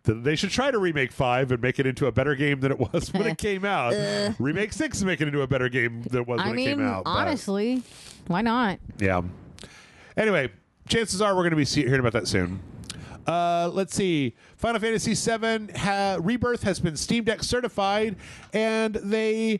that they should try to remake 5 and make it into a better game than it was when it came out. Remake 6 and make it into a better game than it was when it came out. Honestly, why not? Yeah. Anyway, chances are we're going to be hearing about that soon. Let's see. Final Fantasy VII Rebirth has been Steam Deck certified, and they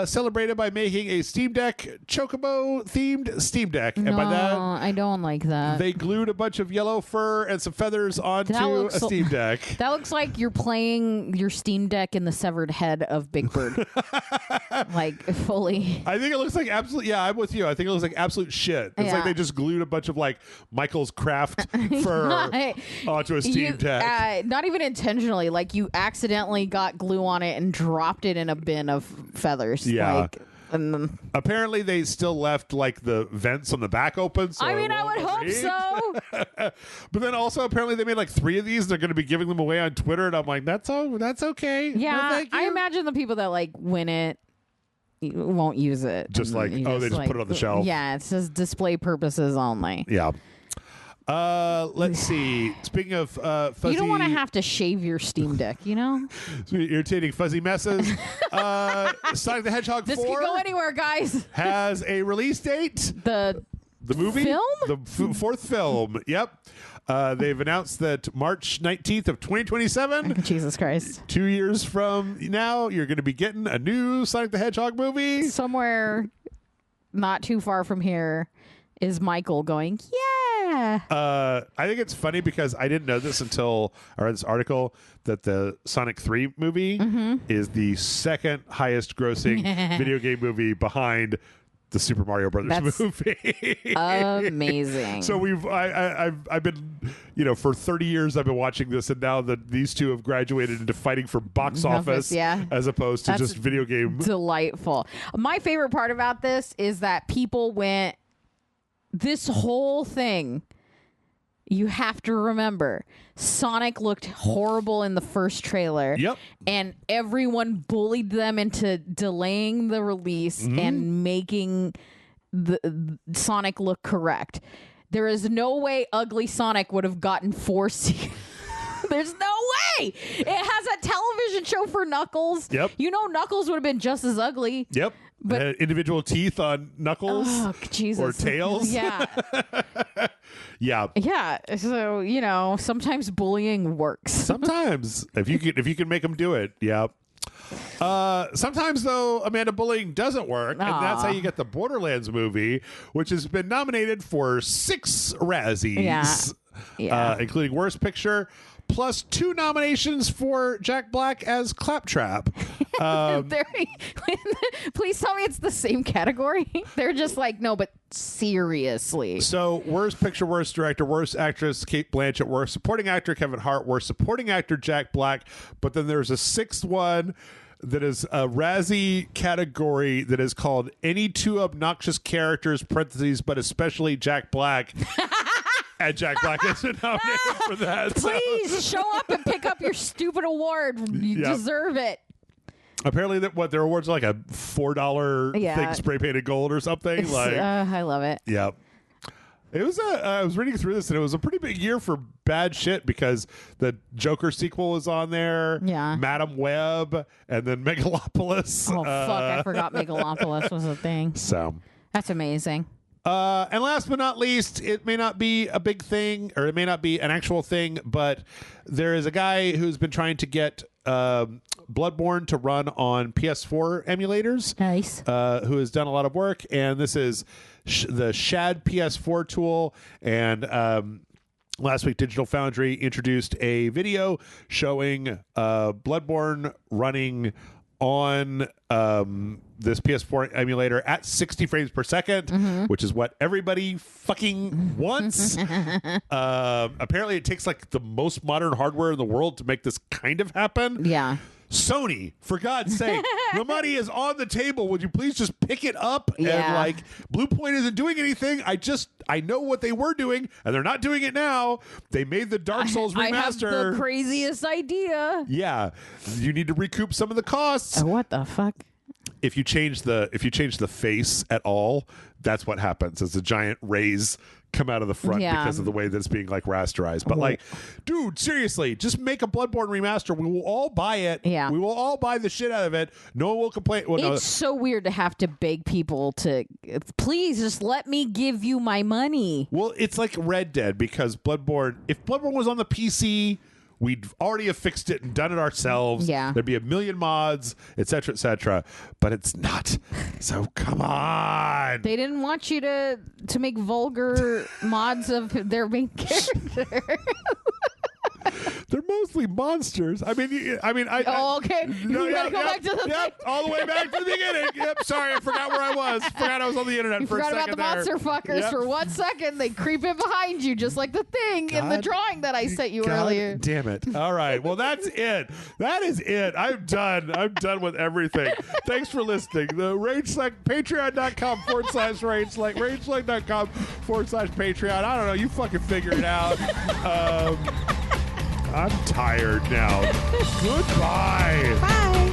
celebrated by making a Steam Deck Chocobo themed Steam Deck. And by that, I don't like that. They glued a bunch of yellow fur and some feathers onto a Steam Deck. That looks like you're playing your Steam Deck in the severed head of Big Bird. Like fully. I think it looks like absolute. Yeah, I'm with you. I think it looks like absolute shit. It's like they just glued a bunch of like Michael's Craft fur onto a Steam Deck. Not even intentionally. Like you accidentally got glue on it and dropped it in a bin of feathers. Yeah. Apparently they still left like the vents on the back open. So I would hope so. But then also apparently they made like 3 of these. They're going to be giving them away on Twitter, and I'm like, that's okay. Yeah, I imagine the people that like win it won't use it. Just like, they just put it on the shelf. Yeah, it says display purposes only. Yeah. Let's see. Speaking of fuzzy... You don't want to have to shave your Steam Deck, you know? Irritating fuzzy messes. Sonic the Hedgehog 4... This could go anywhere, guys. ...has a release date. The movie? Film? The fourth film. Yep. They've announced that March 19th of 2027... Jesus Christ. 2 years from now, you're going to be getting a new Sonic the Hedgehog movie. Somewhere not too far from here is Michael going, yeah. I think it's funny because I didn't know this until I read this article that the Sonic 3 movie is the second highest grossing video game movie behind the Super Mario Brothers movie. Amazing. So I've been, for 30 years I've been watching this, and now that these two have graduated into fighting for box office as opposed to just video game. Delightful. My favorite part about this is that people went, this whole thing you have to remember, Sonic looked horrible in the first trailer. Yep. And everyone bullied them into delaying the release and making the Sonic look correct. There is no way ugly Sonic would have gotten 4 sequels. There's no way. It has a television show for Knuckles. Yep. You know Knuckles would have been just as ugly. Yep. But individual teeth on Knuckles Jesus. or tails. Yeah. Yeah. Yeah. So, you know, sometimes bullying works. Sometimes if you can make them do it. Yeah. Sometimes though, Amanda, bullying doesn't work, and that's how you get the Borderlands movie, which has been nominated for 6 Razzies, including Worst Picture, plus 2 nominations for Jack Black as Claptrap. Please tell me it's the same category. They're just like, no, but seriously. So, Worst Picture, Worst Director, Worst Actress, Cate Blanchett, Worst Supporting Actor, Kevin Hart, Worst Supporting Actor, Jack Black. But then there's a 6th one that is a Razzie category that is called Any 2 Obnoxious Characters, parentheses, but especially Jack Black. And Jack Black is nominated for that. Please show up and pick up your stupid award. You deserve it. Apparently, their awards are like a $4 thing, spray painted gold or something. Like, I love it. Yeah, it was. I was reading through this, and it was a pretty big year for bad shit because the Joker sequel was on there. Yeah, Madam Web, and then Megalopolis. Oh fuck! I forgot Megalopolis was a thing. So that's amazing. And last but not least, it may not be a big thing, or it may not be an actual thing, but there is a guy who's been trying to get Bloodborne to run on PS4 emulators. Nice. Who has done a lot of work, and this is the Shad PS4 tool. And last week, Digital Foundry introduced a video showing Bloodborne running on this PS4 emulator at 60 frames per second, which is what everybody fucking wants. Apparently, it takes like the most modern hardware in the world to make this kind of happen. Yeah. Sony, for God's sake, the money is on the table. Would you please just pick it up? Yeah. And like, Blue Point isn't doing anything. I know what they were doing, and they're not doing it now. They made the Dark Souls remaster. I have the craziest idea. Yeah, you need to recoup some of the costs. What the fuck? If you change the face at all, that's what happens. It's a giant rays come out of the front because of the way that it's being like rasterized. But like, dude, seriously, just make a Bloodborne remaster. We will all buy it. Yeah. We will all buy the shit out of it. No one will complain. Well, it's so weird to have to beg people to please just let me give you my money. Well, it's like Red Dead, because Bloodborne, if Bloodborne was on the PC, we'd already have fixed it and done it ourselves. Yeah. There'd be a million mods, et cetera, but it's not. So come on. They didn't want you to make vulgar mods of their main character. They're mostly monsters. I mean, okay. No, You gotta go back to the thing. all the way back to the beginning. Yep, sorry, I forgot where I was. Forgot I was on the internet You for a forgot second about the there. monster fuckers for 1 second. They creep in behind you, just like the thing in the drawing that I sent you earlier. Damn it. All right. Well, that's it. That is it. I'm done. I'm done with everything. Thanks for listening. The RageSelect, patreon.com/RageSelect, RageSelect.com/Patreon. I don't know. You fucking figure it out. I'm tired now. Goodbye. Bye.